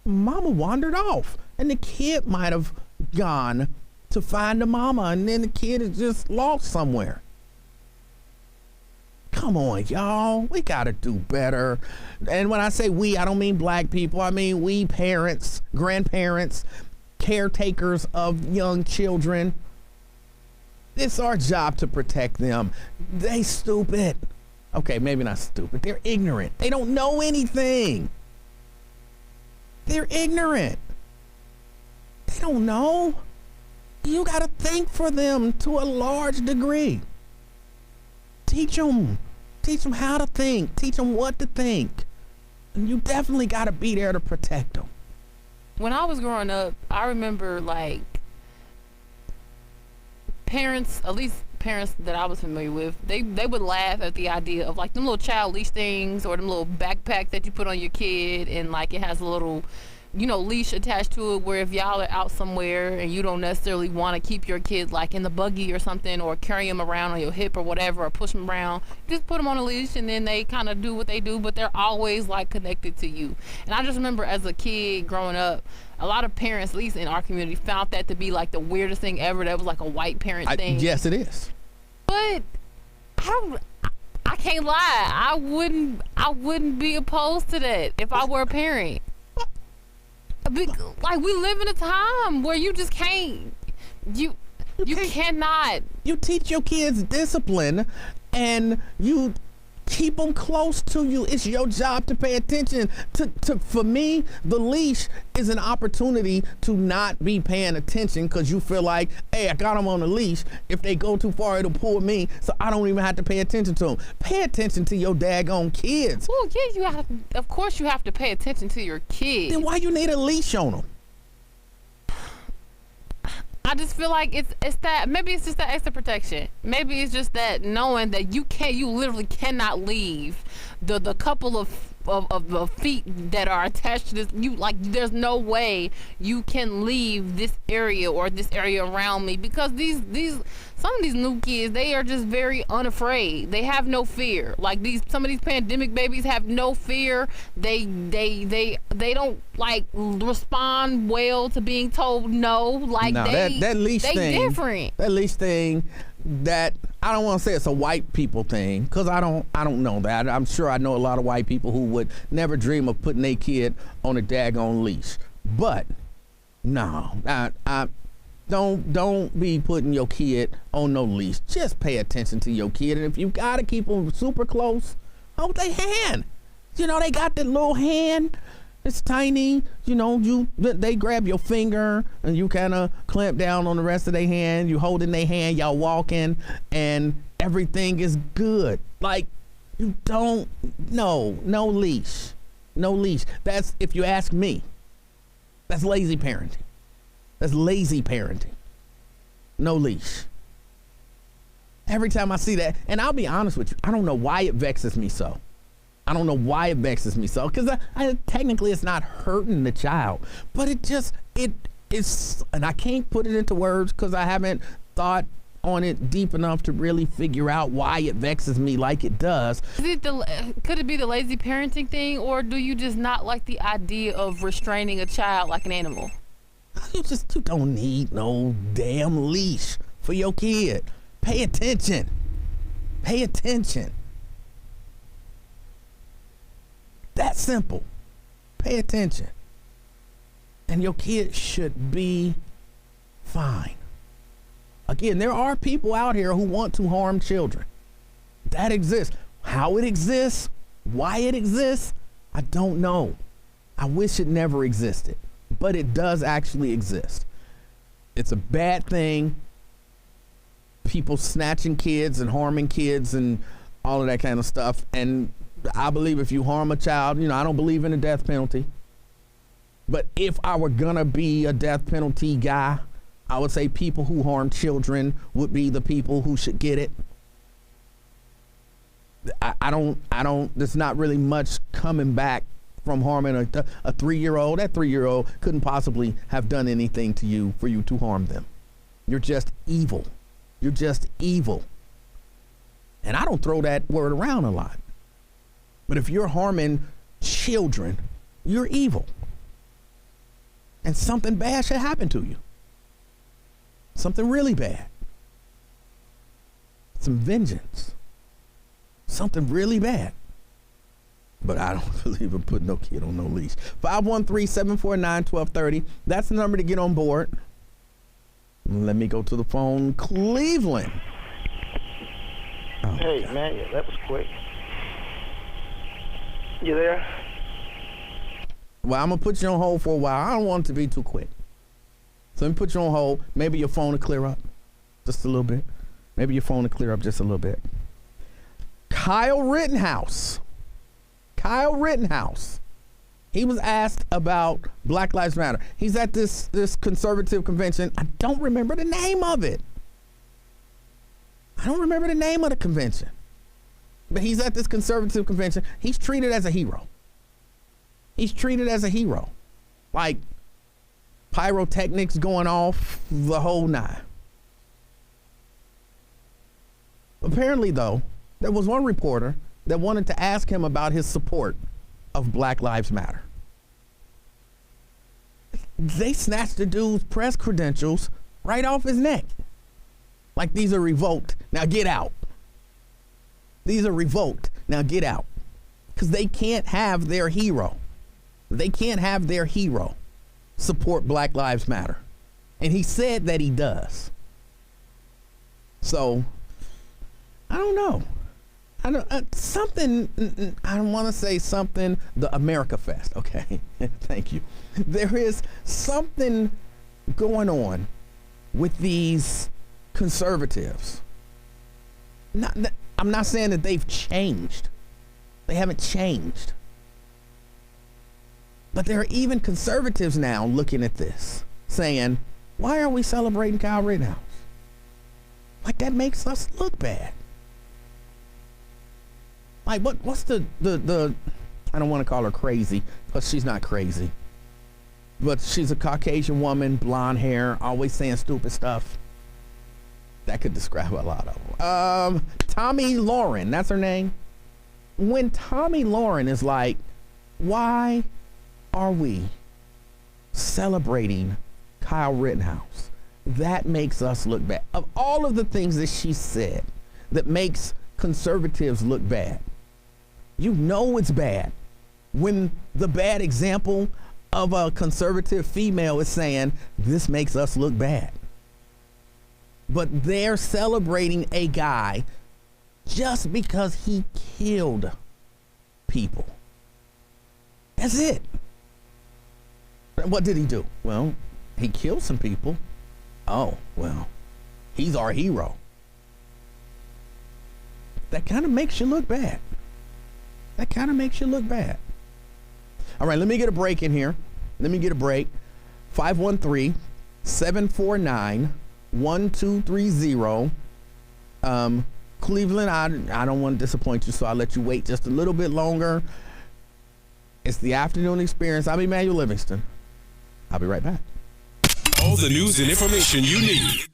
mama wandered off, and the kid might have gone to find the mama, and then the kid is just lost somewhere. Come on, y'all. We gotta do better. And when I say we, I don't mean black people. I mean we parents, grandparents, caretakers of young children. It's our job to protect them. They stupid. Okay, maybe not stupid. They're ignorant. They don't know anything. They're ignorant. They don't know. You gotta think for them to a large degree. Teach them how to think. Teach them what to think. And you definitely got to be there to protect them. When I was growing up, I remember parents, at least parents that I was familiar with, they would laugh at the idea of them little child leash things, or them little backpack that you put on your kid, and it has a little leash attached to it, where if y'all are out somewhere and you don't necessarily want to keep your kid in the buggy or something, or carry them around on your hip or whatever, or push them around, just put them on a leash, and then they kind of do what they do, but they're always connected to you. And I just remember as a kid growing up, a lot of parents, at least in our community, found that to be the weirdest thing ever. That was a white parent thing. Yes, it is. But I can't lie, I wouldn't be opposed to that if I were a parent. We live in a time where you just can't, you cannot. You teach your kids discipline, and you keep them close to you. It's your job to pay attention. For me, the leash is an opportunity to not be paying attention, because you feel like, hey, I got them on a leash. If they go too far, it'll pull me, so I don't even have to pay attention to them. Pay attention to your daggone kids. Well, yeah, of course you have to pay attention to your kids. Then why you need a leash on them? I just feel like it's that, maybe it's just that extra protection. Maybe it's just that knowing that you literally cannot leave the couple of feet that are attached to this. There's no way you can leave this area or this area around me, because some of these new kids, they are just very unafraid. They have no fear. Some of these pandemic babies have no fear. They don't respond well to being told no. That leash thing. Different. That leash thing. That I don't want to say it's a white people thing, because I don't know that. I'm sure I know a lot of white people who would never dream of putting their kid on a daggone leash. But no, don't be putting your kid on no leash. Just pay attention to your kid, and if you gotta keep them super close, hold their hand. They got that little hand. It's tiny, they grab your finger and you kind of clamp down on the rest of their hand. You holding their hand, y'all walking, and everything is good. You don't, no leash. No leash. That's, if you ask me, that's lazy parenting. That's lazy parenting. No leash. Every time I see that, and I'll be honest with you, I don't know why it vexes me so. I don't know why it vexes me so, because technically it's not hurting the child, but it's, and I can't put it into words because I haven't thought on it deep enough to really figure out why it vexes me like it does. Could it be the lazy parenting thing, or do you just not like the idea of restraining a child like an animal? You don't need no damn leash for your kid. Pay attention. Pay attention. That simple. Pay attention. And your kid should be fine. Again, there are people out here who want to harm children. That exists. How it exists, why it exists, I don't know. I wish it never existed, but it does actually exist. It's a bad thing. People snatching kids and harming kids and all of that kind of stuff. And I believe if you harm a child, I don't believe in the death penalty. But if I were gonna be a death penalty guy, I would say people who harm children would be the people who should get it. I don't, there's not really much coming back from harming a 3-year-old. That 3-year-old couldn't possibly have done anything to you for you to harm them. You're just evil. You're just evil. And I don't throw that word around a lot. But if you're harming children, you're evil. And something bad should happen to you. Something really bad. Some vengeance. Something really bad. But I don't believe in putting no kid on no leash. 513-749-1230. That's the number to get on board. Let me go to the phone. Cleveland. Oh, hey, God. Man, that was quick. You there? Well, I'm going to put you on hold for a while. I don't want it to be too quick. So let me put you on hold. Maybe your phone will clear up just a little bit. Maybe your phone will clear up just a little bit. Kyle Rittenhouse. He was asked about Black Lives Matter. He's at this conservative convention. I don't remember the name of it. I don't remember the name of the convention. But he's at this conservative convention. He's treated as a hero. Like pyrotechnics going off, the whole nine. Apparently, though, there was one reporter that wanted to ask him about his support of Black Lives Matter. They snatched the dude's press credentials right off his neck. Like, these are revoked. Now get out. These are revoked. Now get out. Because they can't have their hero. Support Black Lives Matter. And he said that he does. So, I don't know. I don't want to say something, the America Fest, okay? Thank you. There is something going on with these conservatives. I'm not saying that they've changed. They haven't changed. But there are even conservatives now looking at this, saying, why are we celebrating Kyle Rittenhouse? Like, that makes us look bad. Like, what's the I don't want to call her crazy, but she's not crazy. But she's a Caucasian woman, blonde hair, always saying stupid stuff. That could describe a lot of them. Tommy Lauren, that's her name. When Tommy Lauren is like, why are we celebrating Kyle Rittenhouse? That makes us look bad. Of all of the things that she said that makes conservatives look bad, you know it's bad when the bad example of a conservative female is saying, this makes us look bad. But they're celebrating a guy just because he killed people. That's it. What did he do? Well, he killed some people. Oh, well, he's our hero. That kind of makes you look bad. All right, let me get a break in here. 513-749-1230. Cleveland, I don't want to disappoint you, so I'll let you wait just a little bit longer. It's the afternoon experience. I'm Emanuel Livingston. I'll be right back. All the news and information you need.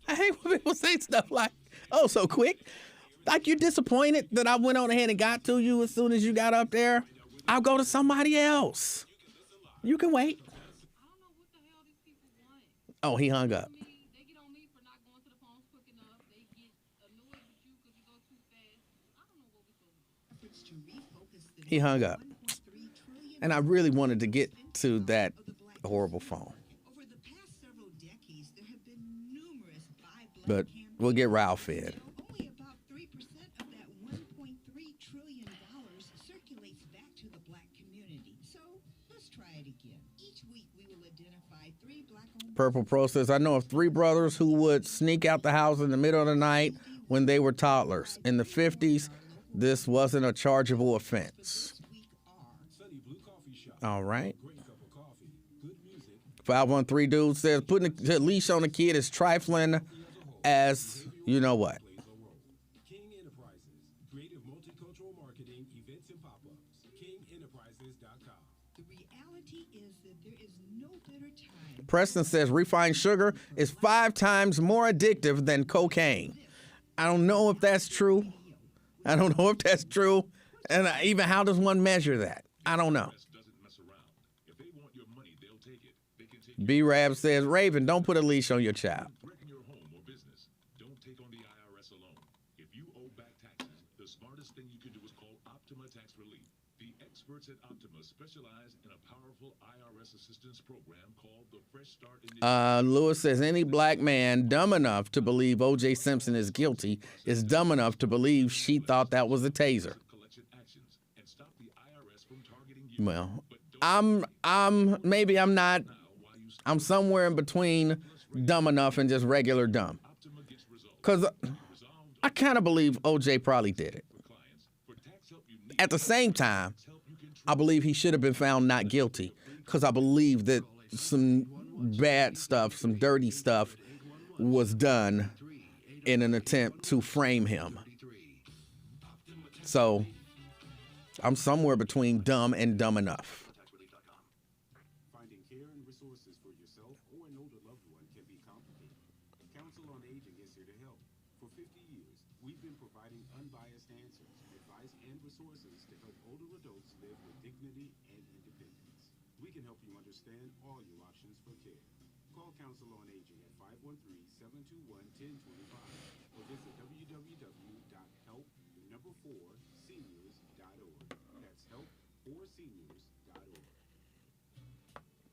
I hate when people say stuff like, oh, so quick. Like you're disappointed that I went on ahead and got to you as soon as you got up there. I'll go to somebody else. You can wait. Oh, he hung up. He hung up. And I really wanted to get to that horrible phone. But we'll get Ralph in. Only about 3% of that $1.3 trillion circulates back to the black community. So let's try it again. Each week we will identify 3 black-owned... Purple Pro says, I know of 3 brothers who would sneak out the house in the middle of the night when they were toddlers. In the 50s, this wasn't a chargeable offense. All right. 513 dude says, putting a leash on a kid is trifling as you know what. King Enterprises, creative multicultural marketing, events and pop-ups. KingEnterprises.com. The reality is that there is no better time. Preston says refined sugar is 5 times more addictive than cocaine. I don't know if that's true. And even how does one measure that? I don't know. B-Rab says, Raven, don't put a leash on your child. Experts at Optima specialize in a powerful IRS assistance program called the Fresh Start Initiative. Lewis says any black man dumb enough to believe O.J. Simpson is guilty is dumb enough to believe she thought that was a taser. Well, I'm somewhere in between dumb enough and just regular dumb. Because I kind of believe O.J. probably did it. At the same time, I believe he should have been found not guilty because I believe that some bad stuff, some dirty stuff was done in an attempt to frame him. So I'm somewhere between dumb and dumb enough. Finding care and resources for yourself or an older loved one can be complicated. Council on Aging is here to help. For 50 years, we've been providing unbiased answers, advice, and resources to help older adults live with dignity and independence. We can help you understand all your options for care. Call Council on Aging at 513-721-1025 or visit www.help4seniors.org. That's help4seniors.org.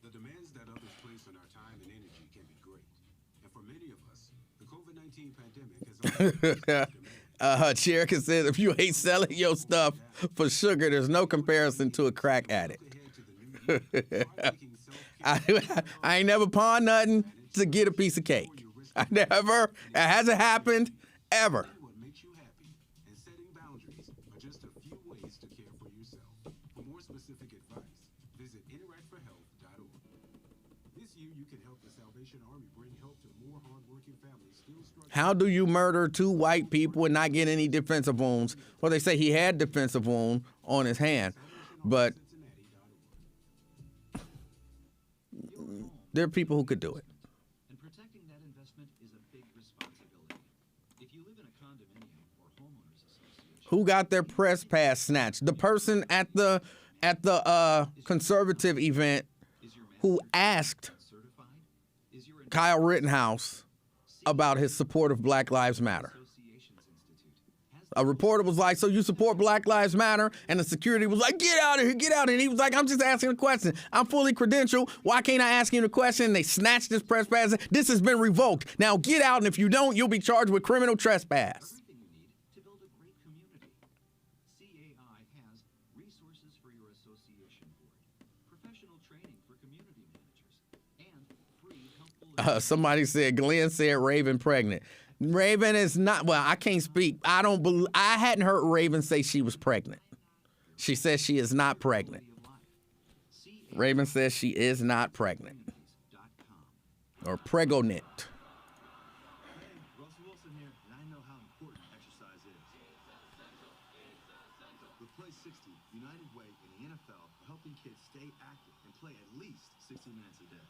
The demands that others place on our time and energy can be great. And for many of us, the COVID-19 pandemic has also Cherokee says, if you ain't selling your stuff for sugar, there's no comparison to a crack addict. I ain't never pawned nothing to get a piece of cake. It hasn't happened, ever. what makes you happy, and setting boundaries are just a few ways to care for yourself. For more specific advice, visit interactforhealth.org. This year, you can help the Salvation Army bring help to more hardworking families still struggling. How do you murder 2 white people and not get any defensive wounds? Well, they say he had defensive wound on his hand, but there are people who could do it. And protecting that investment is a big responsibility. If you live in a condominium or homeowners association, Who got their press pass snatched? The person at the conservative event who asked Kyle Rittenhouse about his support of Black Lives Matter. A reporter was like, so you support Black Lives Matter? And the security was like, get out of here, get out of here. And he was like, I'm just asking a question. I'm fully credentialed. Why can't I ask you a question? And they snatched his press pass. This has been revoked. Now get out, and if you don't, you'll be charged with criminal trespass. to build a great community. CAI has resources for your association board, professional training for community managers, and free helpful... Somebody said, Glenn said Raven pregnant. Raven is not, well, I can't speak. I hadn't heard Raven say she was pregnant. She says she is not pregnant. Raven says she is not pregnant. or Pregonet. Russell Wilson here, and I know how important exercise is. With Play 60, United Way and the NFL are helping kids stay active and play at least 60 minutes a day.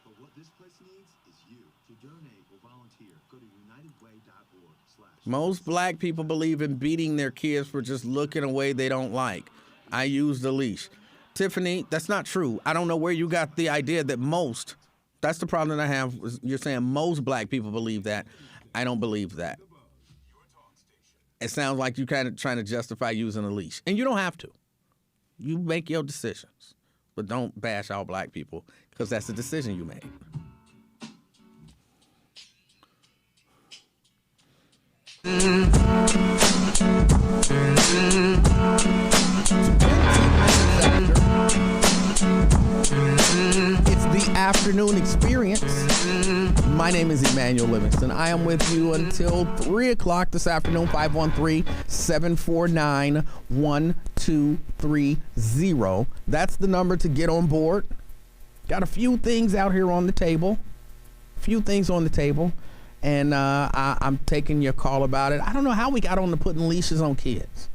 But what this place needs is you. To donate or volunteer, go to unitedway.org/. Most black people believe in beating their kids for just looking a way they don't like. I use the leash. Tiffany, that's not true. I don't know where you got the idea that most. That's the problem that I have. You're saying most black people believe that. I don't believe that. It sounds like you're kind of trying to justify using a leash. And you don't have to. You make your decisions. But don't bash all black people because that's the decision you made. It's the afternoon experience. My name is Emanuel Livingston. I am with you until 3 o'clock this afternoon, 513-749-1230. That's the number to get on board. Got a few things out here on the table. And I'm taking your call about it. I don't know how we got on to putting leashes on kids.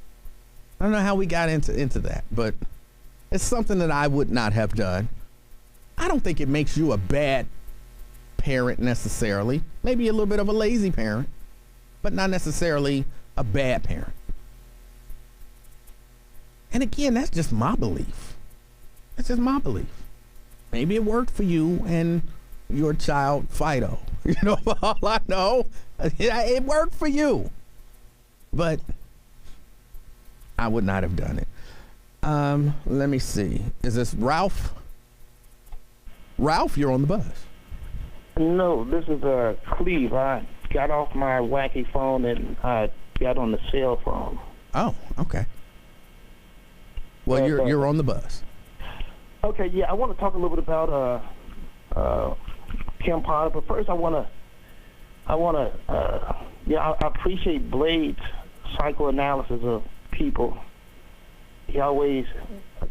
I don't know how we got into that, but it's something that I would not have done. I don't think it makes you a bad parent necessarily. Maybe a little bit of a lazy parent, but not necessarily a bad parent. And again, that's just my belief. Maybe it worked for you and your child, Fido. You know, all I know, it worked for you. But I would not have done it. Let me see. Is this Ralph? Ralph, you're on the bus. No, this is Cleve. I got off my wacky phone and I got on the cell phone. Oh, okay. Well, you're on the bus. Okay, yeah, I want to talk a little bit about Kim Potter, but first I appreciate Blade's psychoanalysis of people. He always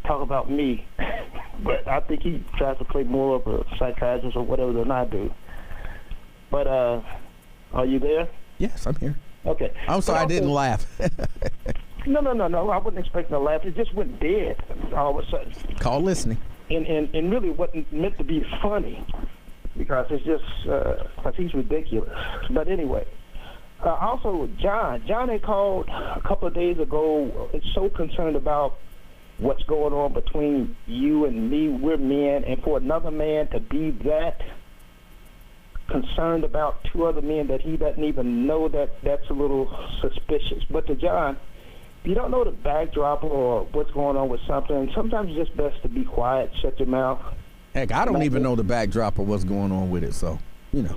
talk about me, but I think he tries to play more of a psychiatrist or whatever than I do. But are you there? Yes, I'm here. Okay. I'm sorry I didn't laugh. No. I wasn't expecting to laugh. It just went dead all of a sudden. Call listening. And really wasn't meant to be funny because it's just because he's ridiculous. But anyway, also John had called a couple of days ago. Is so concerned about what's going on between you and me. We're men, and for another man to be that concerned about two other men that he doesn't even know, that's a little suspicious. But to John, if you don't know the backdrop or what's going on with something, sometimes it's just best to be quiet, shut your mouth. Heck, I don't even know the backdrop of what's going on with it, so, you know.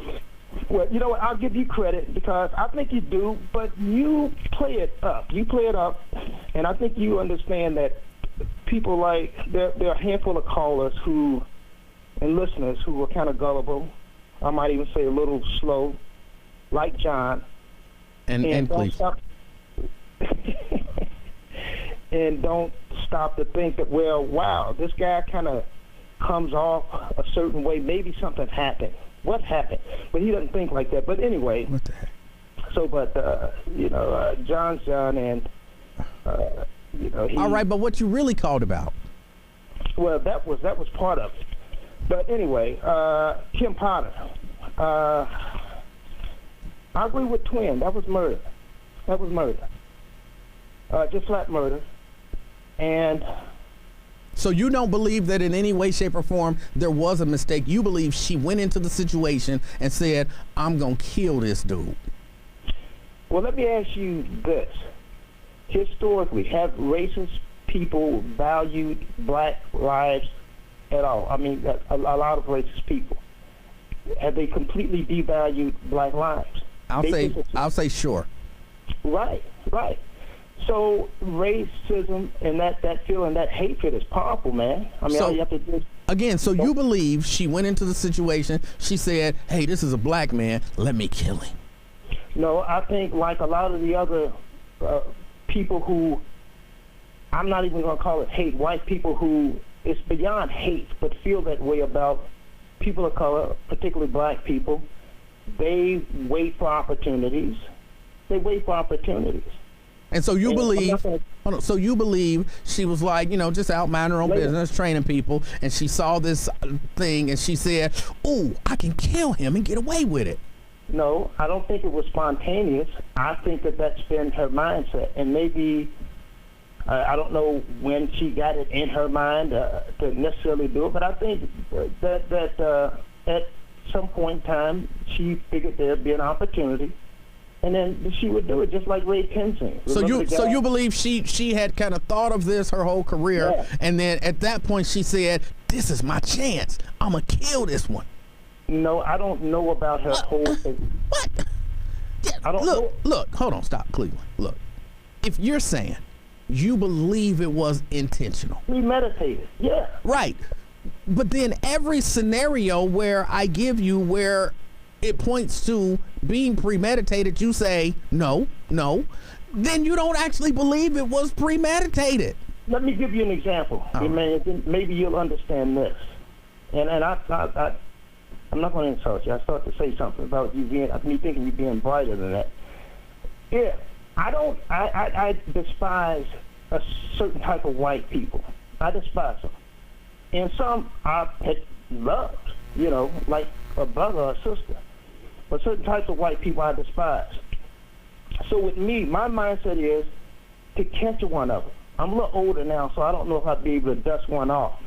Well, you know what, I'll give you credit because I think you do, but you play it up. And I think you understand that people like, there are a handful of callers and listeners who are kind of gullible. I might even say a little slow, like John. And please. And don't stop to think that, well, wow, this guy kind of comes off a certain way. Maybe something happened. What happened? But he doesn't think like that. But anyway. What the heck? So, but, John's John and, all right, but what you really called about? Well, that was part of it. But anyway, Kim Potter. I agree with Twin. That was murder. Just flat murder. And so you don't believe that in any way, shape, or form there was a mistake. You believe she went into the situation and said, I'm going to kill this dude. Well, let me ask you this. Historically, have racist people valued black lives at all? I mean, a lot of racist people. Have they completely devalued black lives? I'll say sure. Right. So racism and that feeling, that hatred is powerful, man. I mean, all you have to do. Again, so you believe she went into the situation, she said, hey, this is a black man, let me kill him. No, I think like a lot of the other people who, I'm not even going to call it hate, white people who, it's beyond hate, but feel that way about people of color, particularly black people, they wait for opportunities. They wait for opportunities. And so you believe she was like, just out minding her own business, training people, and she saw this thing and she said, "Ooh, I can kill him and get away with it." No, I don't think it was spontaneous. I think that's been her mindset, and maybe I don't know when she got it in her mind to necessarily do it, but I think that at some point in time she figured there'd be an opportunity, and then she would do it, just like Ray Tenzing. So you believe she had kind of thought of this her whole career, Yeah. and then at that point she said, "This is my chance. I'm gonna kill this one." No, I don't know about her whole thing. What? Yeah, I don't know. Look, hold on, stop, Cleveland. Look, if you're saying you believe it was intentional, premeditated, yeah, right, but then every scenario where I give you where it points to being premeditated, you say no, then you don't actually believe it was premeditated. Let me give you an example. Maybe you'll understand this. And I'm not going to insult you. I started to say something about me thinking you being brighter than that. Yeah, I despise a certain type of white people. I despise them. And some I love, like a brother or a sister. But certain types of white people I despise. So with me, my mindset is to catch one of them. I'm a little older now, so I don't know if I'd be able to dust one off.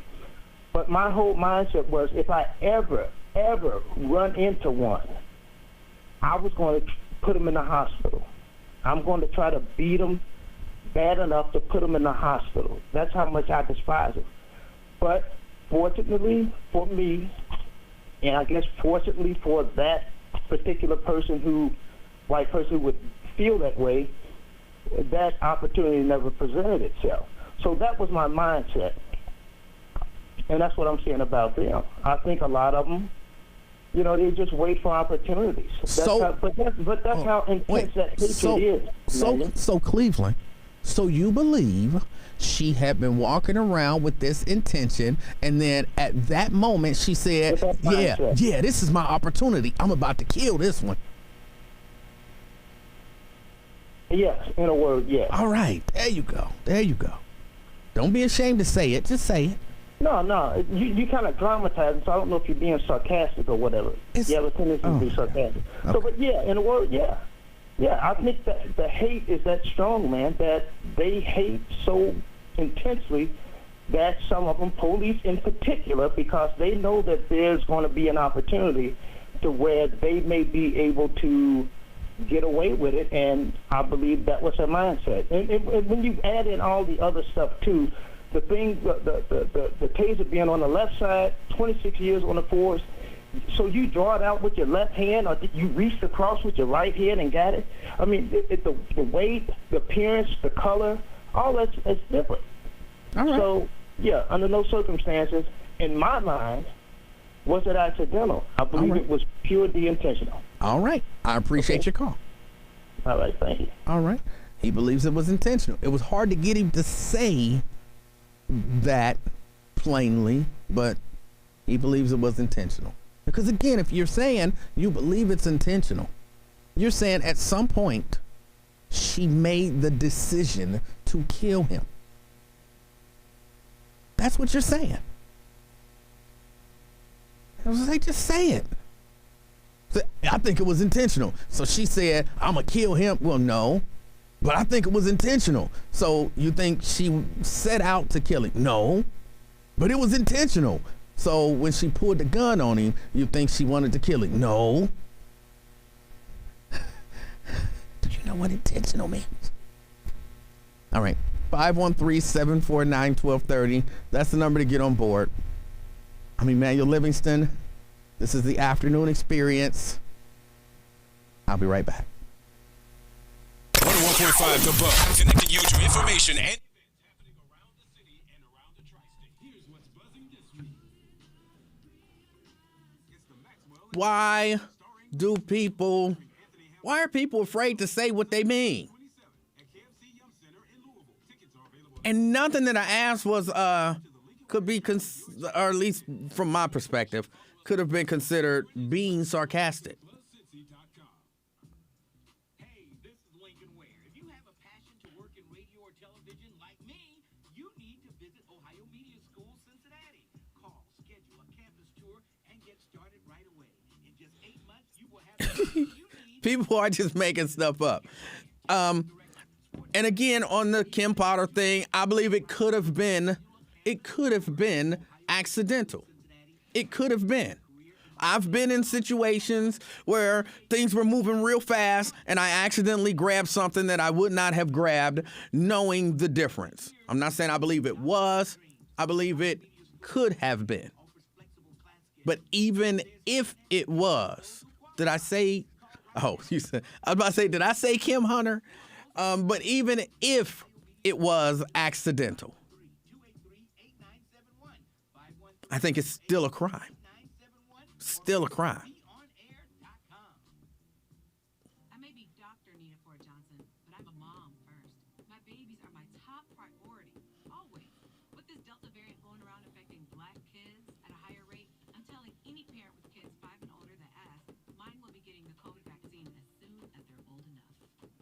But my whole mindset was if I ever run into one, I was going to put him in the hospital. I'm going to try to beat him bad enough to put him in the hospital. That's how much I despise him. But fortunately for me, and I guess fortunately for that particular white person who would feel that way, that opportunity never presented itself. So that was my mindset. And that's what I'm saying about them. I think a lot of them, they just wait for opportunities. That's how intense that hatred is. So Cleveland, so you believe she had been walking around with this intention, and then at that moment she said, yeah, this is my opportunity. I'm about to kill this one. Yes, in a word, yes. All right, there you go. Don't be ashamed to say it. Just say it. No, you kind of dramatize it, so I don't know if you're being sarcastic or whatever. You have a tendency to be sarcastic. Okay. So, but yeah, in a word, yeah. Yeah, I think that the hate is that strong, man, that they hate so intensely that some of them, police in particular, because they know that there's going to be an opportunity to where they may be able to get away with it, and I believe that was her mindset. And when you add in all the other stuff, too, the thing, the taser being on the left side, 26 years on the force, so you draw it out with your left hand, or did you reach across with your right hand and got it? I mean, the weight, the appearance, the color, all that's different. All right. So, yeah, under no circumstances, in my mind, was it accidental. I believe it was purely intentional. All right. I appreciate your call. All right, thank you. All right. He believes it was intentional. It was hard to get him to say that plainly, but he believes it was intentional. Because again, if you're saying you believe it's intentional, you're saying at some point she made the decision to kill him. That's what you're saying. I was like, just say it. So, I think it was intentional. So she said, I'm going to kill him. Well, no, but I think it was intentional. So you think she set out to kill him? No, but it was intentional. So when she pulled the gun on him, you think she wanted to kill him? No. Do you know what intentional means? All right. 513-749-1230. That's the number to get on board. I'm Emanuel Livingston. This is the afternoon experience. I'll be right back. 101.5 The Buzz, connecting you to information and why are people afraid to say what they mean? And nothing that I asked was, could be, or at least from my perspective, could have been considered being sarcastic. Hey, this is Lincoln Ware. If you have a passion to work in radio or television like me, you need to visit Ohio Media School, Cincinnati. Call, schedule a campus tour, and get started right away. In just 8 months, you will have everything you need. People are just making stuff up. And again, on the Kim Potter thing, I believe it could have been accidental. It could have been. I've been in situations where things were moving real fast and I accidentally grabbed something that I would not have grabbed, knowing the difference. I'm not saying I believe it was. I believe it could have been. But even if it was, did I say, you said, I was about to say, did I say Kim Hunter? But even if it was accidental, I think it's still a crime. Still a crime. I may be Dr. Nina Ford Johnson, but I'm a mom first. My babies are my top priority, always. With this Delta variant going around affecting Black kids at a higher rate, I'm telling any parent with kids 5 and older that asks, mine will be getting the COVID vaccine as soon as they're old enough.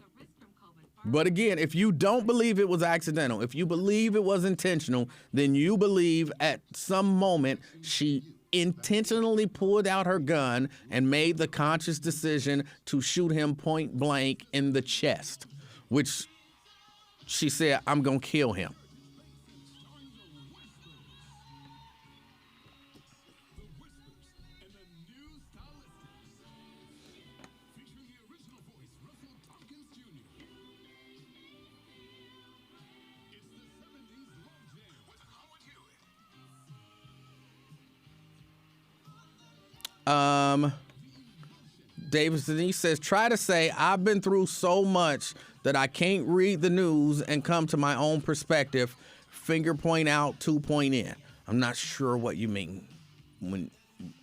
The risk from COVID. But again, if you don't believe it was accidental, if you believe it was intentional, then you believe at some moment she intentionally pulled out her gun and made the conscious decision to shoot him point blank in the chest, which she said, I'm going to kill him. Davis Denise says, try to say I've been through so much that I can't read the news and come to my own perspective. Finger point out, 2 point in. I'm not sure what you mean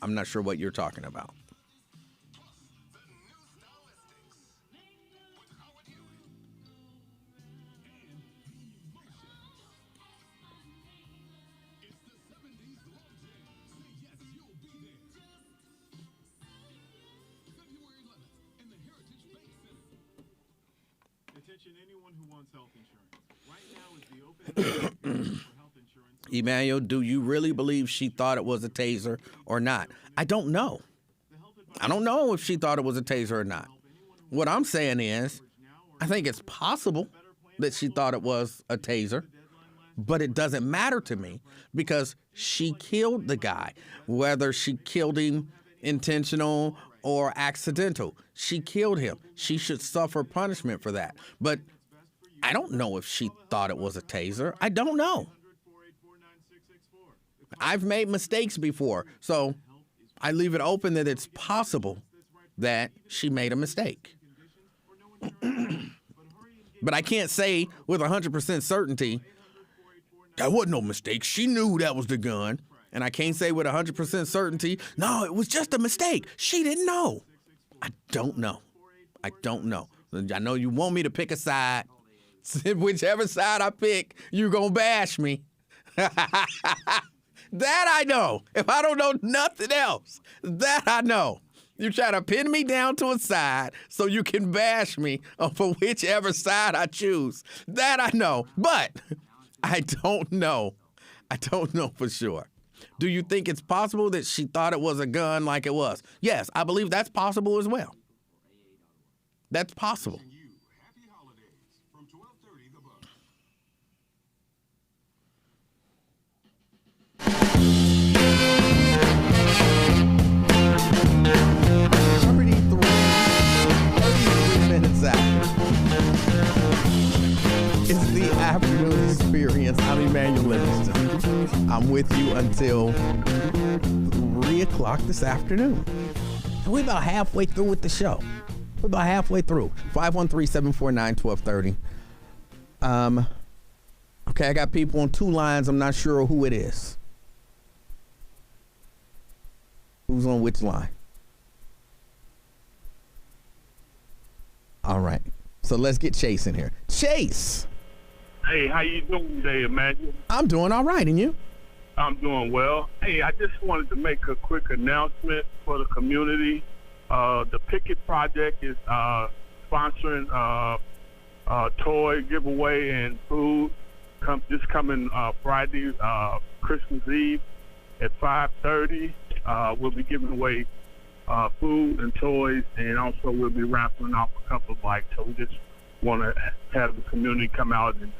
I'm not sure what you're talking about. Anyone who wants health insurance. Right now is the open for health insurance. Emanuel, do you really believe she thought it was a taser or not? I don't know. I don't know if she thought it was a taser or not. What I'm saying is, I think it's possible that she thought it was a taser, but it doesn't matter to me because she killed the guy, whether she killed him intentional or accidental. She killed him. She should suffer punishment for that. But I don't know if she thought it was a taser. I don't know. I've made mistakes before, so I leave it open that it's possible that she made a mistake. But I can't say with 100% certainty, that wasn't no mistake. She knew that was the gun. And I can't say with 100% certainty, no, it was just a mistake. She didn't know. I don't know. I don't know. I know you want me to pick a side. Whichever side I pick, you're going to bash me. That I know. If I don't know nothing else, that I know. You try to pin me down to a side so you can bash me for whichever side I choose. That I know. But I don't know. I don't know for sure. Do you think it's possible that she thought it was a gun like it was? Yes, I believe that's possible as well. That's possible. Happy holidays from 12:30 The Buck. Minutes after. It's the afternoon experience. I'm Emanuel Livingston. I'm with you until 3 o'clock this afternoon. And we're about halfway through with the show. We're about halfway through. 513-749-1230. Okay, I got people on 2 lines. I'm not sure who it is. Who's on which line? All right. So let's get Chase in here. Chase! Hey, how you doing today, Emmanuel? I'm doing all right, and you? I'm doing well. Hey, I just wanted to make a quick announcement for the community. The Picket Project is sponsoring toy giveaway and food. This coming Friday, Christmas Eve at 5:30. We'll be giving away food and toys, and also we'll be raffling off a couple of bikes. So we just want to have the community come out and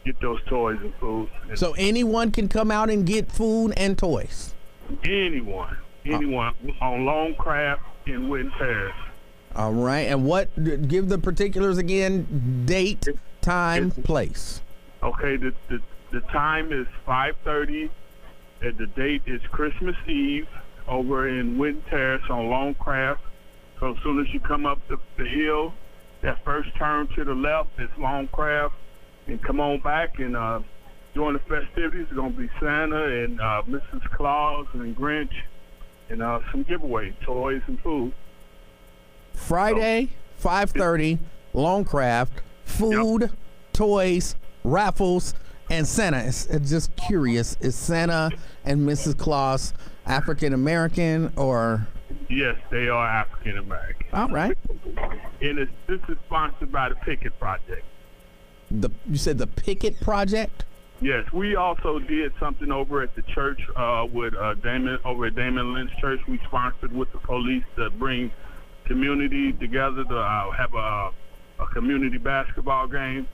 get those toys and food. So anyone can come out and get food and toys? Anyone on Longcraft in Winton Parish. All right. And give the particulars again, date, time, place. Okay, the time is 5:30, and the date is Christmas Eve over in Winton Terrace on Longcraft. So as soon as you come up the hill, that first turn to the left is Longcraft, and come on back. And during the festivities, it's going to be Santa and Mrs. Claus and Grinch, and some giveaway toys and food. Friday, 5:30, Longcraft, food, toys, raffles, and Santa. It's just curious. Is Santa and Mrs. Claus African American or? Yes, they are African American. All right. And this is sponsored by the Picket Project. You said the Picket Project? Yes, we also did something over at the church with Damon over at Damon Lynch Church. We sponsored with the police to bring community together to have a community basketball game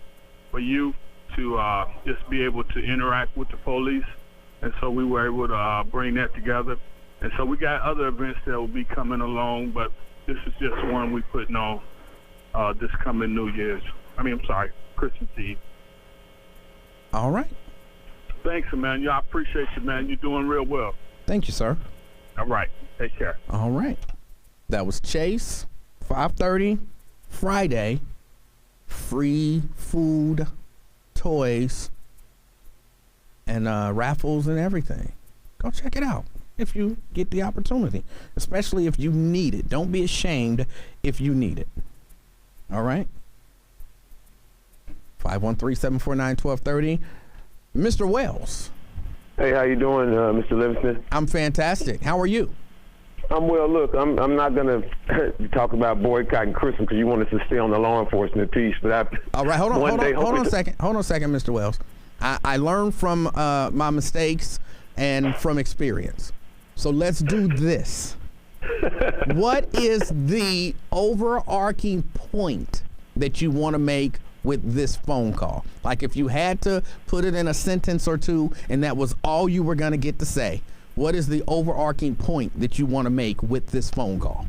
for youth to just be able to interact with the police. And so we were able to bring that together. And so we got other events that will be coming along, but this is just one we putting on this coming Christmas Eve. All right. Thanks, Emanuel. I appreciate you, man. You're doing real well. Thank you, sir. All right. Take care. All right. That was Chase, 5:30, Friday, free food, toys, and raffles and everything. Go check it out if you get the opportunity, especially if you need it. Don't be ashamed if you need it. All right? 513-749-1230. Mr. Wells. Hey, how you doing, Mr. Livingston? I'm fantastic. How are you? I'm well. Look, I'm not going to talk about boycotting Christmas because you want us to stay on the law enforcement piece. But all right, hold on a second. Hold on a second, Mr. Wells. I learned from my mistakes and from experience. So let's do this. What is the overarching point that you want to make with this phone call? Like if you had to put it in a sentence or two and that was all you were going to get to say, what is the overarching point that you want to make with this phone call?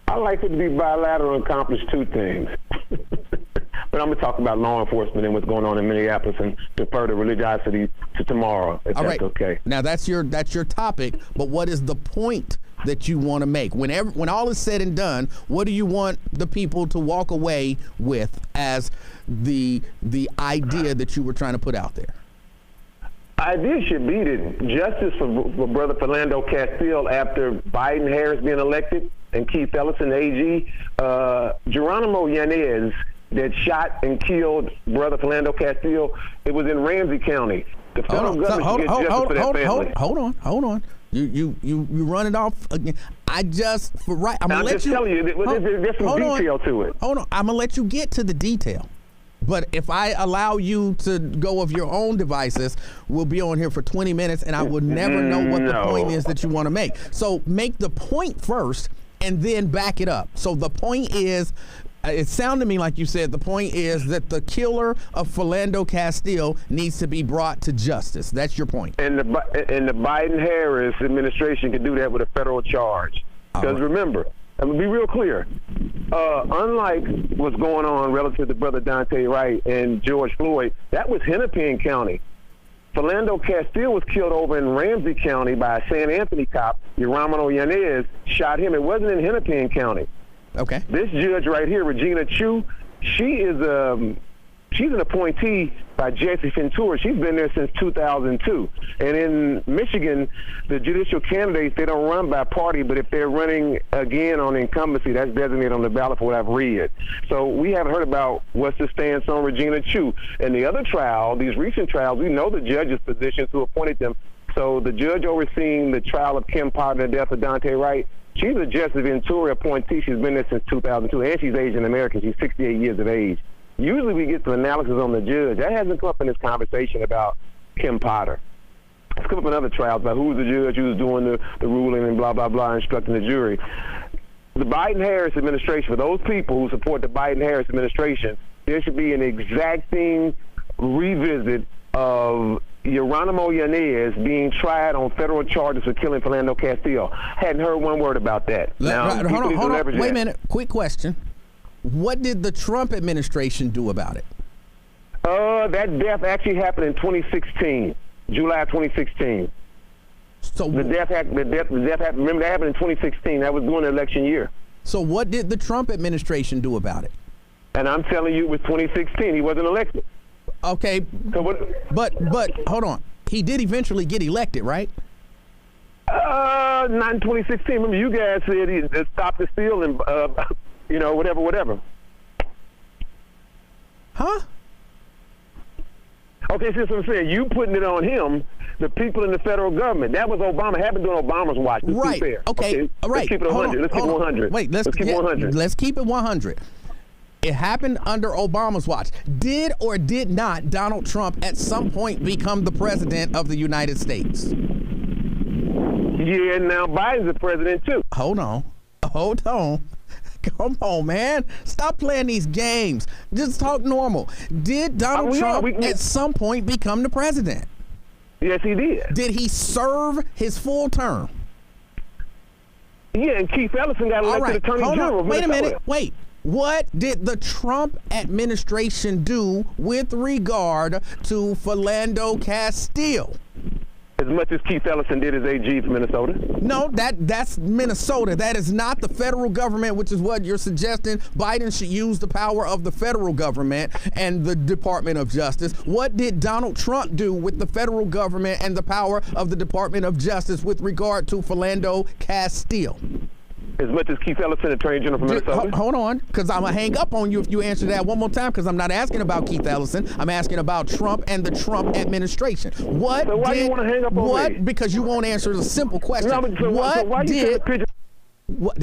I like it to be bilateral and accomplish two things. But I'm going to talk about law enforcement and what's going on in Minneapolis and defer the religiosity to tomorrow, if that's okay. Now that's your topic, but what is the point that you want to make? When all is said and done, what do you want the people to walk away with as the idea that you were trying to put out there? Idea should be that justice for Brother Philando Castile after Biden Harris being elected and Keith Ellison, AG, Geronimo Yanez that shot and killed Brother Philando Castile. It was in Ramsey County. The federal government should get justice for that family. Hold on. You run it off again. I'm just telling you, there's some detail to it. Hold on. I'm gonna let you get to the detail. But if I allow you to go of your own devices, we'll be on here for 20 minutes and I will never know what the point is that you want to make. So make the point first and then back it up. So the point is, it sounded to me like you said the point is that the killer of Philando Castile needs to be brought to justice. That's your point. And the Biden-Harris administration can do that with a federal charge. Because remember, I'm going to be real clear. Unlike what's going on relative to Brother Dante Wright and George Floyd, that was Hennepin County. Philando Castile was killed over in Ramsey County by a San Anthony cop. Geronimo Yanez shot him. It wasn't in Hennepin County. Okay. This judge right here, Regina Chu, she is she's an appointee by Jesse Ventura. She's been there since 2002. And in Michigan, the judicial candidates, they don't run by party, but if they're running again on incumbency, that's designated on the ballot for what I've read. So we haven't heard about what's the stance on Regina Chu. And the other trial, these recent trials, we know the judge's positions who appointed them. So the judge overseeing the trial of Kim Potter and the death of Dante Wright, she's a Jesse Ventura appointee. She's been there since 2002, and she's Asian American. She's 68 years of age. Usually we get the analysis on the judge. That hasn't come up in this conversation about Kim Potter. It's come up in other trials about who's the judge, who's doing the ruling and blah, blah, blah, instructing the jury. The Biden-Harris administration, for those people who support the Biden-Harris administration, there should be an exacting revisit of Geronimo Yanez being tried on federal charges for killing Philando Castillo. Hadn't heard one word about that. Hold on. Wait a minute. Quick question. What did the Trump administration do about it? That death actually happened in 2016, July 2016. So the death happened. Remember, that happened in 2016. That was during the election year. So what did the Trump administration do about it? And I'm telling you, it was 2016. He wasn't elected. Okay, so what, but hold on. He did eventually get elected, right? Not in 2016. Remember, you guys said he stopped the steal and whatever. Huh? Okay, so that's what I'm saying. You putting it on him, the people in the federal government. That was Obama. Happened during Obama's watch. Let's be fair. Okay. All right. Let's keep it 100. Let's keep it 100. Wait, let's keep it 100. Let's keep it 100. It happened under Obama's watch. Did or did not Donald Trump at some point become the president of the United States? Yeah, now Biden's the president too. Hold on. Come on, man. Stop playing these games. Just talk normal. Did Donald Trump at some point become the president? Yes, he did. Did he serve his full term? Yeah, and Keith Ellison got elected Attorney General. Wait a minute. Wait. What did the Trump administration do with regard to Philando Castile? As much as Keith Ellison did as AG from Minnesota. No, that's Minnesota. That is not the federal government, which is what you're suggesting. Biden should use the power of the federal government and the Department of Justice. What did Donald Trump do with the federal government and the power of the Department of Justice with regard to Philando Castile? As much as Keith Ellison, Attorney General from Minnesota? Hold on, because I'm going to hang up on you if you answer that one more time, because I'm not asking about Keith Ellison. I'm asking about Trump and the Trump administration. So why do you want to hang up on me? Because you won't answer the simple question.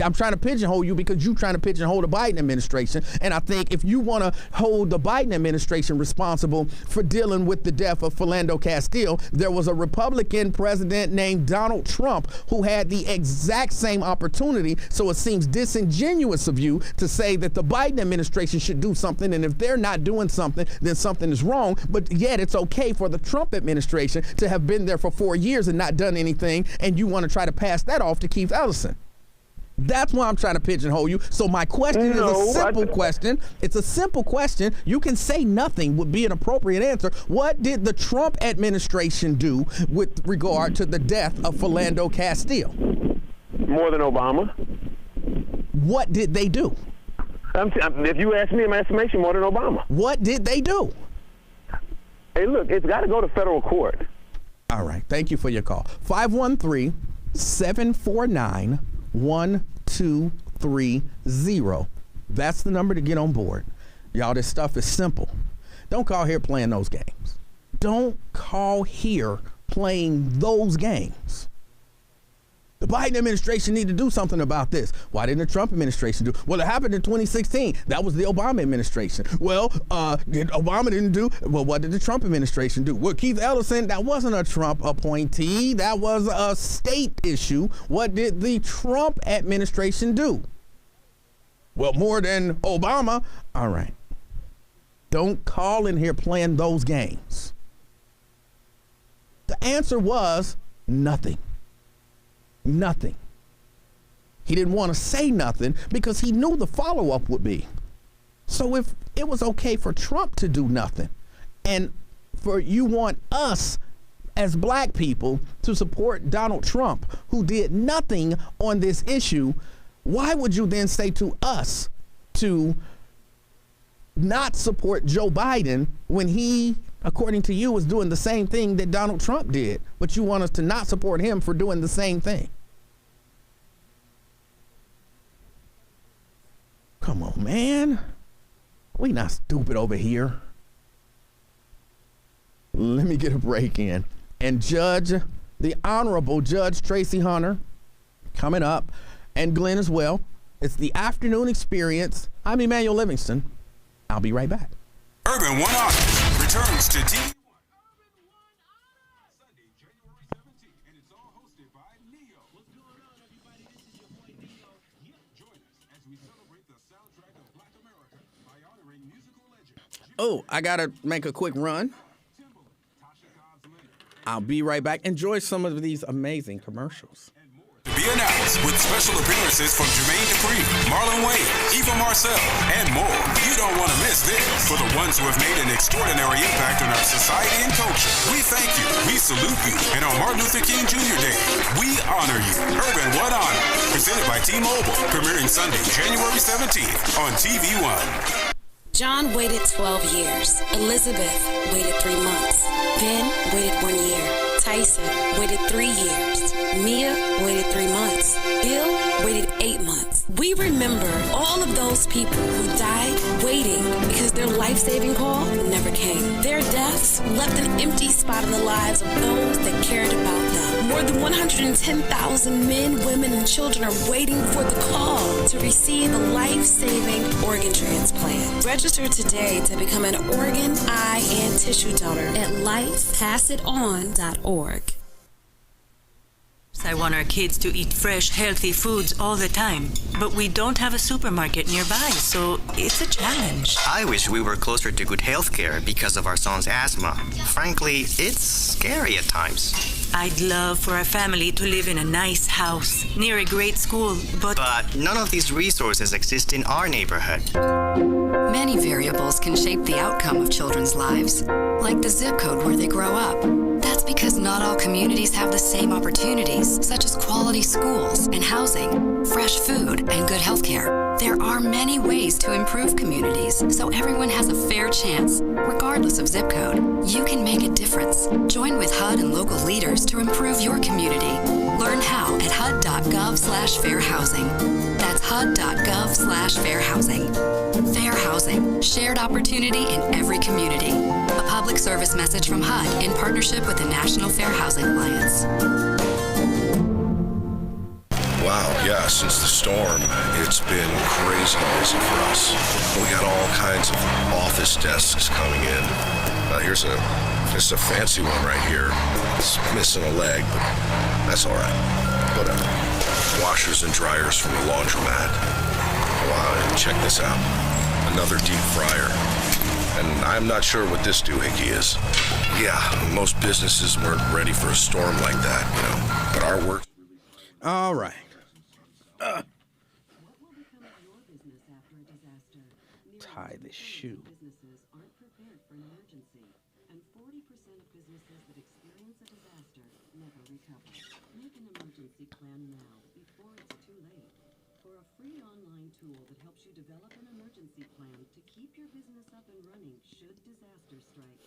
I'm trying to pigeonhole you because you're trying to pigeonhole the Biden administration. And I think if you want to hold the Biden administration responsible for dealing with the death of Philando Castile, there was a Republican president named Donald Trump who had the exact same opportunity. So it seems disingenuous of you to say that the Biden administration should do something. And if they're not doing something, then something is wrong. But yet it's okay for the Trump administration to have been there for 4 years and not done anything. And you want to try to pass that off to Keith Ellison. That's why I'm trying to pigeonhole you. So my question is a simple question. It's a simple question. You can say nothing would be an appropriate answer. What did the Trump administration do with regard to the death of Philando Castile? More than Obama. What did they do? If you ask me in my estimation, more than Obama. What did they do? Hey, look, it's got to go to federal court. All right. Thank you for your call. 513-749-1230. That's the number to get on board. Y'all, this stuff is simple. Don't call here playing those games. Don't call here playing those games. The Biden administration need to do something about this. Why didn't the Trump administration do? Well, it happened in 2016. That was the Obama administration. Well, Obama didn't do. Well, what did the Trump administration do? Well, Keith Ellison, that wasn't a Trump appointee. That was a state issue. What did the Trump administration do? Well, more than Obama. All right. Don't call in here playing those games. The answer was nothing. Nothing. He didn't want to say nothing because he knew the follow-up would be. So if it was okay for Trump to do nothing, and for you want us as black people to support Donald Trump, who did nothing on this issue, why would you then say to us to not support Joe Biden when he, according to you, was doing the same thing that Donald Trump did, but you want us to not support him for doing the same thing? Come on, man. We not stupid over here. Let me get a break in. And the Honorable Judge Tracy Hunter coming up, and Glenn as well. It's the Afternoon Experience. I'm Emanuel Livingston. I'll be right back. Urban One Auto returns to TV. Oh, I got to make a quick run. I'll be right back. Enjoy some of these amazing commercials. Be announced with special appearances from Jermaine Dupri, Marlon Wayne, Eva Marcel, and more. You don't want to miss this. For the ones who have made an extraordinary impact on our society and culture, we thank you, we salute you, and on Martin Luther King Jr. Day, we honor you. Urban One Honor, presented by T-Mobile, premiering Sunday, January 17th on TV One. John waited 12 years. Elizabeth waited 3 months. Ben waited 1 year. Tyson waited 3 years. Mia waited 3 months. Bill waited 8 months. We remember all of those people who died waiting because their life-saving call never came. Their deaths left an empty spot in the lives of those that cared about them. More than 110,000 men, women, and children are waiting for the call to receive a life-saving organ transplant. Register today to become an organ, eye, and tissue donor at lifepassiton.org. I want our kids to eat fresh, healthy foods all the time, but we don't have a supermarket nearby, so it's a challenge. I wish we were closer to good health care because of our son's asthma. Frankly, it's scary at times. I'd love for our family to live in a nice house, near a great school, but none of these resources exist in our neighborhood. Many variables can shape the outcome of children's lives, like the zip code where they grow up. That's because not all communities have the same opportunities, such as quality schools and housing, fresh food, and good health care. There are many ways to improve communities, so everyone has a fair chance, regardless of zip code. You can make a difference. Join with HUD and local leaders to improve your community. Learn how at HUD.gov/fairhousing. That's HUD.gov/fairhousing. Fair housing, shared opportunity in every community. A public service message from HUD in partnership with the National Fair Housing Alliance. Wow, yeah, since the storm, it's been crazy busy for us. We got all kinds of office desks coming in. Here's a fancy one right here. It's missing a leg, but that's all right. Whatever. Washers and dryers from the laundromat. Wow, and check this out. Another deep fryer. And I'm not sure what this doohickey is. Yeah, most businesses weren't ready for a storm like that, you know. But our work... All right. Tie the shoe. Businesses aren't prepared for an emergency, and 40% of businesses that experience a disaster never recover. Make an emergency plan now before it's too late. For a free online tool that helps you develop an emergency plan to keep your business up and running should disaster strike.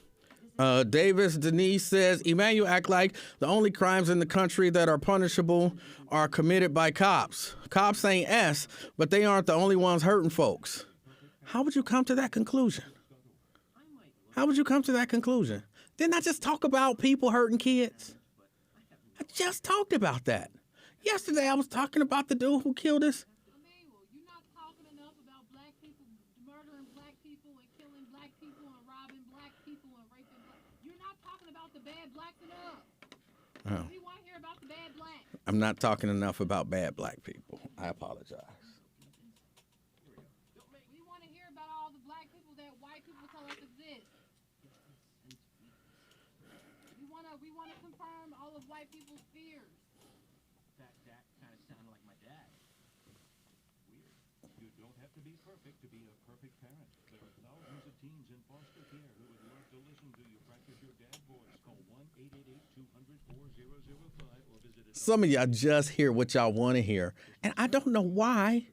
Davis Denise says, Emanuel act like the only crimes in the country that are punishable are committed by cops. Cops ain't S, but they aren't the only ones hurting folks. How would you come to that conclusion? How would you come to that conclusion? Didn't I just talk about people hurting kids? I just talked about that. Yesterday I was talking about the dude who killed us. You're not talking enough about black people murdering black people and killing black people and robbing black people and raping black. You're not talking about the bad blacks enough. Oh. We want to hear about the bad blacks. I'm not talking enough about bad black people. I apologize. We want to hear about all the black people that white people tell us exist. We want to confirm all of white people's fears. That kind of sounded like my dad. Weird. You don't have to be perfect to be a perfect parent. There are thousands of teens in foster care who would love to listen to you practice your dad voice. Call 1-888-200-4005 or visit Some of y'all just hear what y'all want to hear. And I don't know why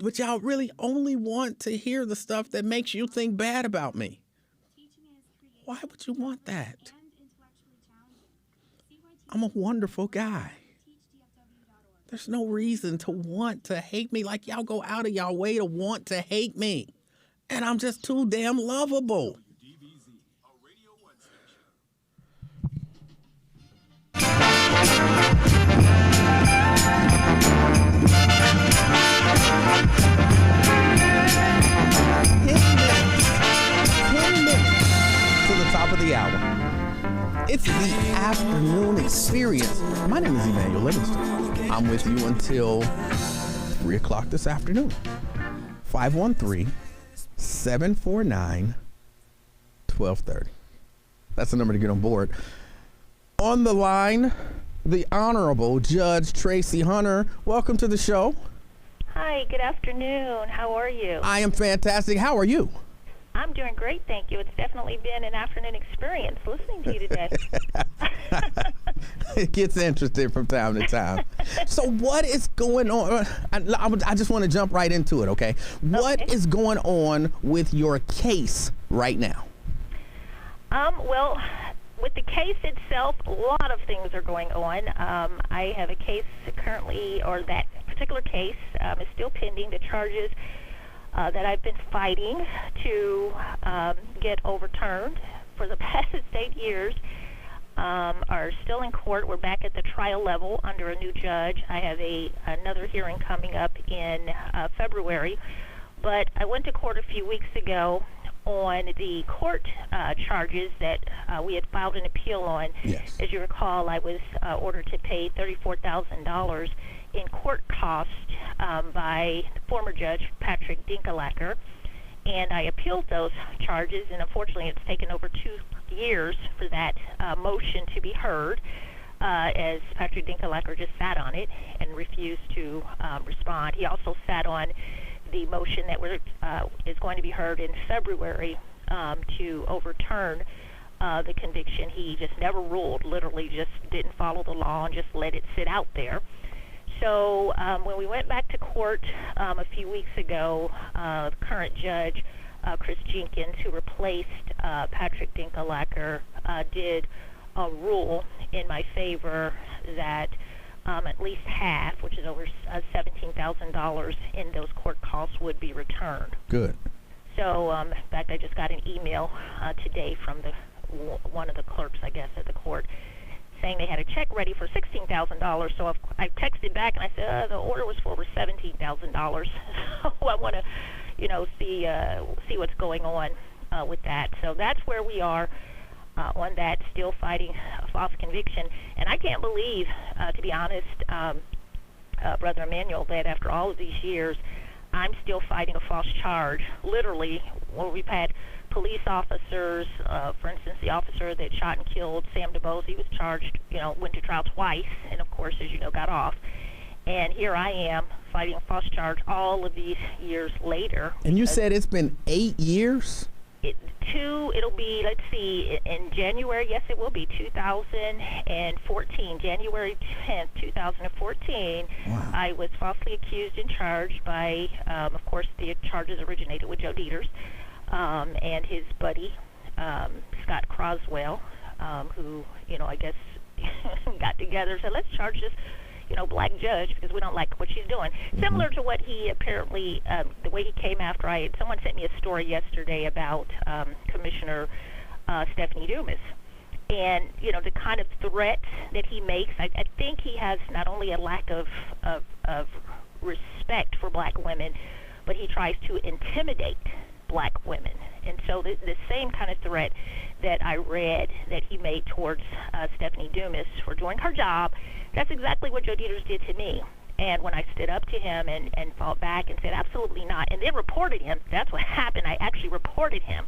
But y'all really only want to hear the stuff that makes you think bad about me. Why would you want that? I'm a wonderful guy. There's no reason to want to hate me. Like, y'all go out of y'all way to want to hate me. And I'm just too damn lovable. To the top of the hour. It's the afternoon experience. My name is Emanuel Livingston. I'm with you until 3 o'clock this afternoon. 513-749-1230. That's the number to get on board. On the line, the Honorable Judge Tracy Hunter. Welcome to the show. Hi, good afternoon. How are you? I am fantastic. How are you? I'm doing great, thank you. It's definitely been an afternoon experience listening to you today. It gets interesting from time to time. So what is going on? I just want to jump right into it, okay? What is going on with your case right now? Well, with the case itself, a lot of things are going on. I have a case currently, or that particular case is still pending. The charges that I've been fighting to get overturned for the past 8 years are still in court. We're back at the trial level under a new judge. I have another hearing coming up in February. But I went to court a few weeks ago on the court charges that we had filed an appeal on. Yes. As you recall, I was ordered to pay $34,000 in court costs by former Judge Patrick Dinkelacker, and I appealed those charges, and unfortunately it's taken over 2 years for that motion to be heard, as Patrick Dinkelacker just sat on it and refused to respond. He also sat on the motion that is going to be heard in February to overturn the conviction. He just never ruled, literally just didn't follow the law and just let it sit out there. So when we went back to court a few weeks ago, the current judge, Chris Jenkins, who replaced Patrick Dinkelacker, did rule in my favor that at least half, which is over $17,000 in those court costs, would be returned. Good. So, in fact, I just got an email today from one of the clerks, I guess, at the court, saying they had a check ready for $16,000. So I texted back and I said, the order was for over $17,000. So I want to, see what's going on with that. So that's where we are on that, still fighting a false conviction. And I can't believe, to be honest, Brother Emanuel, that after all of these years, I'm still fighting a false charge. Literally, where we've had police officers, for instance, the officer that shot and killed Sam DuBose, he was charged, went to trial twice, and of course, as you know, got off. And here I am fighting a false charge all of these years later. And you said it's been 8 years? It'll be, let's see, in January, yes, it will be 2014, January 10th, 2014. Wow. I was falsely accused and charged by, of course, the charges originated with Joe Dieters and his buddy, Scott Croswell, who, I guess got together and said, let's charge this, black judge because we don't like what she's doing. Mm-hmm. Similar to what he apparently, the way he came after someone sent me a story yesterday about Commissioner Stephanie Dumas. And, the kind of threat that he makes, I think he has not only a lack of respect for black women, but he tries to intimidate black women. And so the same kind of threat that I read that he made towards Stephanie Dumas for doing her job, that's exactly what Joe Dieters did to me. And when I stood up to him and fought back and said, absolutely not, and then reported him, that's what happened. I actually reported him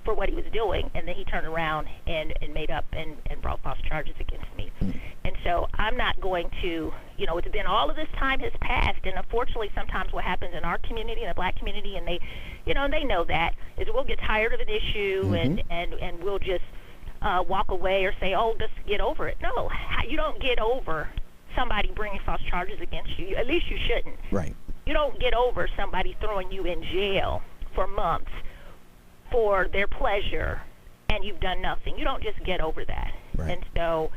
for what he was doing, and then he turned around and made up and brought false charges against me. And so I'm not going to, it's been all of this time has passed, and unfortunately sometimes what happens in our community, in the black community, and they, they know that, is we'll get tired of an issue Mm-hmm. and we'll just walk away or say, oh, just get over it. No, you don't get over somebody bringing false charges against you. At least you shouldn't. Right. You don't get over somebody throwing you in jail for months for their pleasure, and you've done nothing. You don't just get over that. Right. And so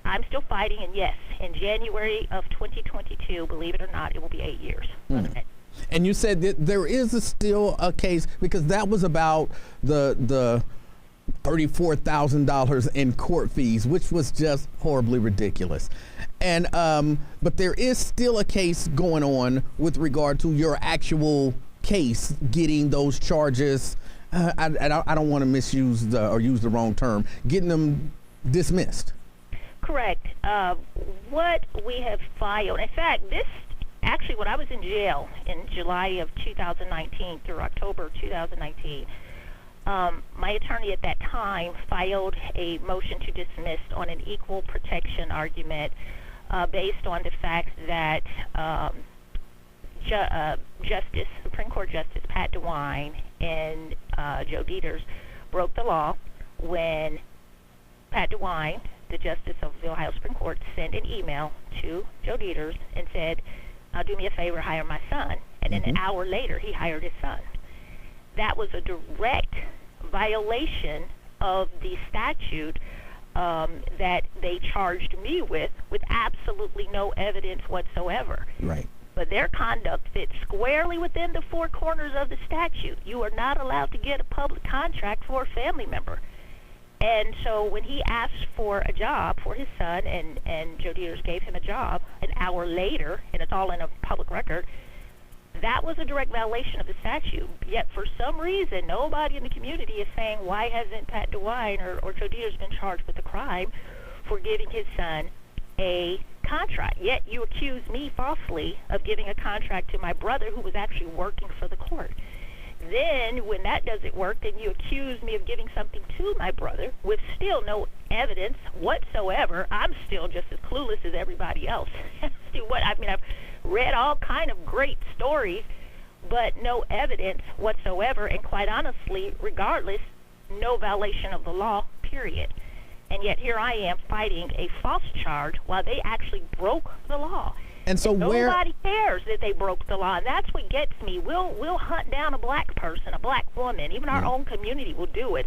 I'm still fighting, and yes, in January of 2022, believe it or not, it will be 8 years. And you said that there is still a case, because that was about the $34,000 in court fees, which was just horribly ridiculous. And but there is still a case going on with regard to your actual case getting those charges. I don't want to misuse or use the wrong term, getting them dismissed. Correct. What we have filed, in fact, actually, when I was in jail in July of 2019 through October 2019, my attorney at that time filed a motion to dismiss on an equal protection argument based on the fact that Supreme Court Justice Pat DeWine and Joe Deters broke the law when Pat DeWine, the Justice of the Ohio Supreme Court, sent an email to Joe Deters and said, do me a favor, hire my son. And then an hour later, he hired his son. That was a direct violation of the statute that they charged me with absolutely no evidence whatsoever. Right. But their conduct fits squarely within the four corners of the statute. You are not allowed to get a public contract for a family member. And so when he asked for a job for his son, and Joe Deters gave him a job an hour later, and it's all in a public record, that was a direct violation of the statute. Yet for some reason, nobody in the community is saying, why hasn't Pat DeWine or Joe Deters been charged with the crime for giving his son a contract? Yet you accuse me falsely of giving a contract to my brother who was actually working for the court. Then when that doesn't work, then you accuse me of giving something to my brother with still no evidence whatsoever. I'm still just as clueless as everybody else. I've read all kind of great stories, but no evidence whatsoever, and quite honestly, regardless, no violation of the law, period. And yet here I am fighting a false charge while they actually broke the law. And so nobody cares that they broke the law. And that's what gets me. We'll hunt down a black person, a black woman. Even our own community will do it.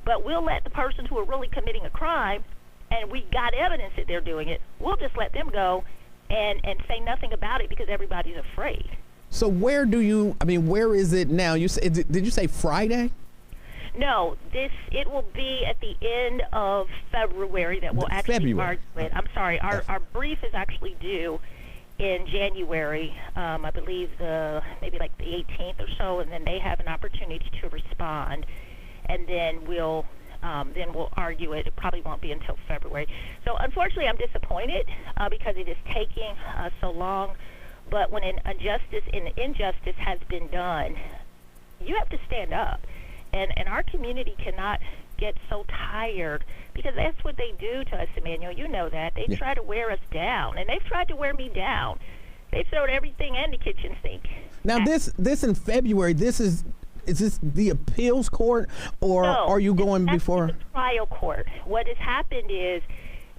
But we'll let the persons who are really committing a crime, and we got evidence that they're doing it, we'll just let them go and say nothing about it because everybody's afraid. So where is it now? Did you say Friday? No, it will be at the end of February that we'll actually argue it. I'm sorry, our brief is actually due in January, I believe maybe like the 18th or so, and then they have an opportunity to respond, and then we'll argue it. It probably won't be until February. So unfortunately, I'm disappointed because it is taking so long. But when an injustice has been done, you have to stand up. And our community cannot get so tired, because that's what they do to us, Emanuel. You know that. They try to wear us down, and they've tried to wear me down. They've thrown everything in the kitchen sink. Now, this in February, is this the appeals court, or are you going before? The trial court. What has happened is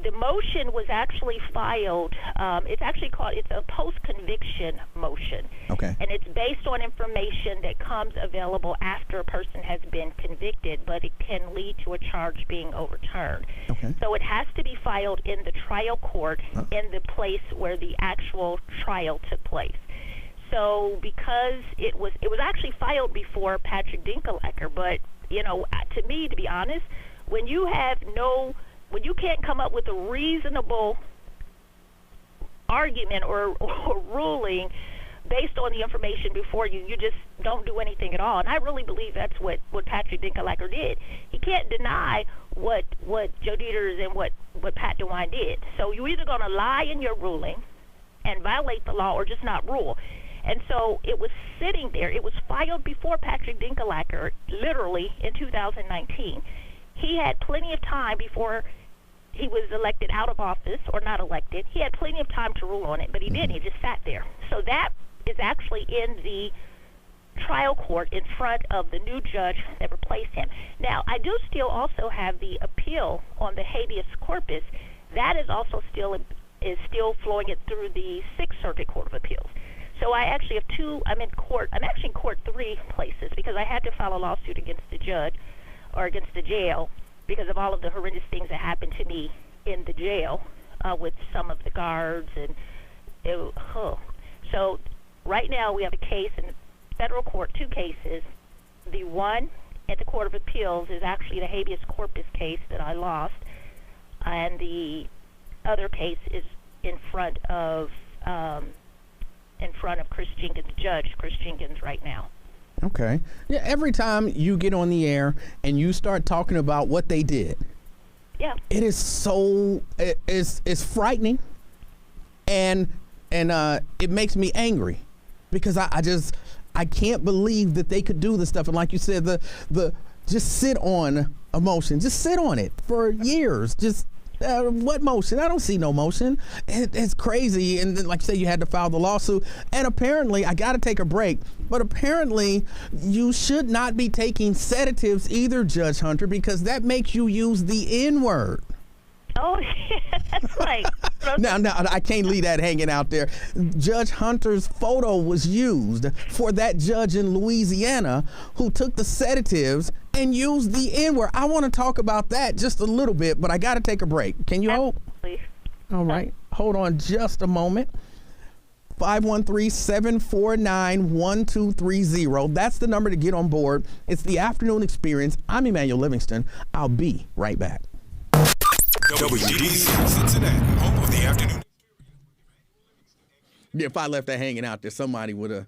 the motion was actually filed. It's a post-conviction motion. Okay. And it's based on information that comes available after a person has been convicted, but it can lead to a charge being overturned. Okay. So it has to be filed in the trial court in the place where the actual trial took place. So because it was actually filed before Patrick Dinkelacker, but to me, to be honest, when you can't come up with a reasonable argument or ruling based on the information before you, you just don't do anything at all. And I really believe that's what Patrick Dinkelacker did. He can't deny what Joe Deters and what Pat DeWine did. So you're either going to lie in your ruling and violate the law or just not rule. And so it was sitting there. It was filed before Patrick Dinkelacker, literally in 2019. He had plenty of time before he was elected out of office, or not elected. He had plenty of time to rule on it, but he didn't. He just sat there. So that is actually in the trial court in front of the new judge that replaced him. Now, I do still also have the appeal on the habeas corpus. That is also still flowing it through the Sixth Circuit Court of Appeals. So I actually have two. I'm in court. I'm actually in court 3 places because I had to file a lawsuit against the judge or against the jail because of all of the horrendous things that happened to me in the jail with some of the guards. And so right now we have a case in federal court, 2 cases. The one at the Court of Appeals is actually the habeas corpus case that I lost, and the other case is in front of Judge Chris Jenkins right now. Okay. Yeah. Every time you get on the air and you start talking about what they did, yeah, it is so it's frightening, and it makes me angry because I can't believe that they could do this stuff. And like you said, the just sit on emotion, just sit on it for years. Just what motion? I don't see no motion. It's crazy. And then, like you said, you had to file the lawsuit. And apparently, I got to take a break, but apparently you should not be taking sedatives either, Judge Hunter, because that makes you use the N-word. Oh, yeah, that's right. Now, I can't leave that hanging out there. Judge Hunter's photo was used for that judge in Louisiana who took the sedatives and used the N-word. I want to talk about that just a little bit, but I got to take a break. Can you hold? Please. All right. Hold on just a moment. 513-749-1230. That's the number to get on board. It's the Afternoon Experience. I'm Emanuel Livingston. I'll be right back. WDC Cincinnati, home of the afternoon. If I left that hanging out there, somebody would have,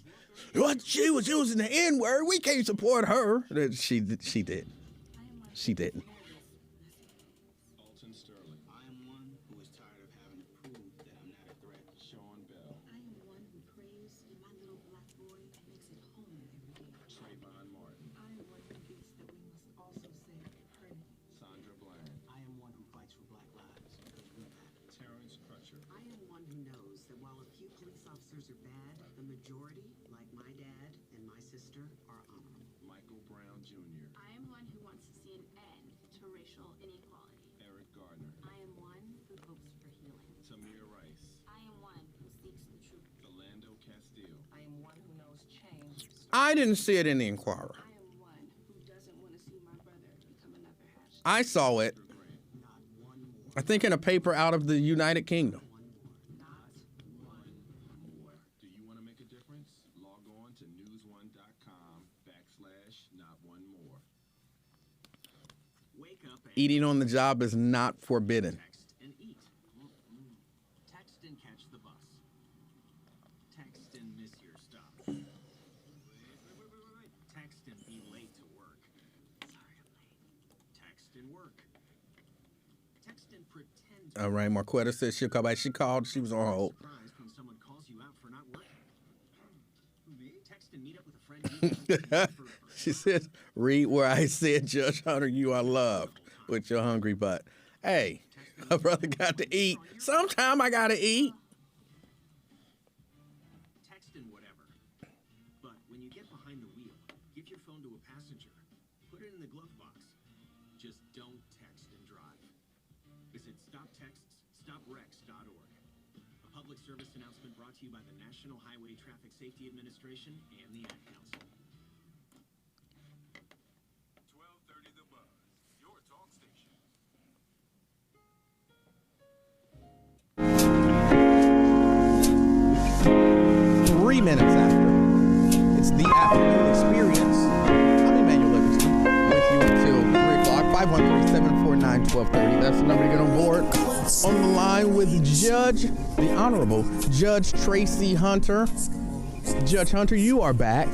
what, she was using the N-word. We can't support her. She did. She didn't. Alton Sterling. I am one who is tired of having to prove that I'm not a threat. Sean Bell. I am one who prays and my little black boy makes it home every day. Trayvon Martin. I am one who thinks that we must also save eternity. Sandra Bland. I am one who fights for black lives because we matter. Terrence Crutcher. I am one who knows that while a few police officers are bad, the majority, like my dad and my sister, are honorable. Michael Brown Jr. I am one who wants to see an end to racial inequality. Eric Gardner. I am one who hopes for healing. Tamir Rice. I am one who seeks the truth. Philando Castile. I am one who knows change. I didn't see it in the Inquirer. I am one who doesn't want to see my brother become another hashtag. I saw it, I think, in a paper out of the United Kingdom. Do you want to make a difference? Log on to news1.com/not1more. Wake up and Eating on the job is not forbidden. text and eat. Text and catch the bus. Text and miss your stop. Wait. Text and be late to work. Sorry, I'm late. Text and work. Text and pretend. All right, Marquetta says she'll call back. She called. She was on hold. Surprised when someone calls you out for not working. Me? Text and meet up with a friend you haven't seen forever. She says, read where I said, Judge Hunter, you are loved with your hungry butt. Hey, my brother got to eat. Sometime I got to eat. Text and whatever. But when you get behind the wheel, give your phone to a passenger. Put it in the glove box. Just don't text and drive. Visit StopTextsStopWrecks.org. A public service announcement brought to you by the National Highway Traffic Safety Administration and the Ad Council. 1230 The Buzz, your talk station. 3 minutes after. It's the Afternoon Experience. I'm Emanuel Livingston with you until 3 o'clock. 513-749-1230. That's the number to get on board. On the line with Judge, the Honorable Judge Tracy Hunter. Judge Hunter, you are back.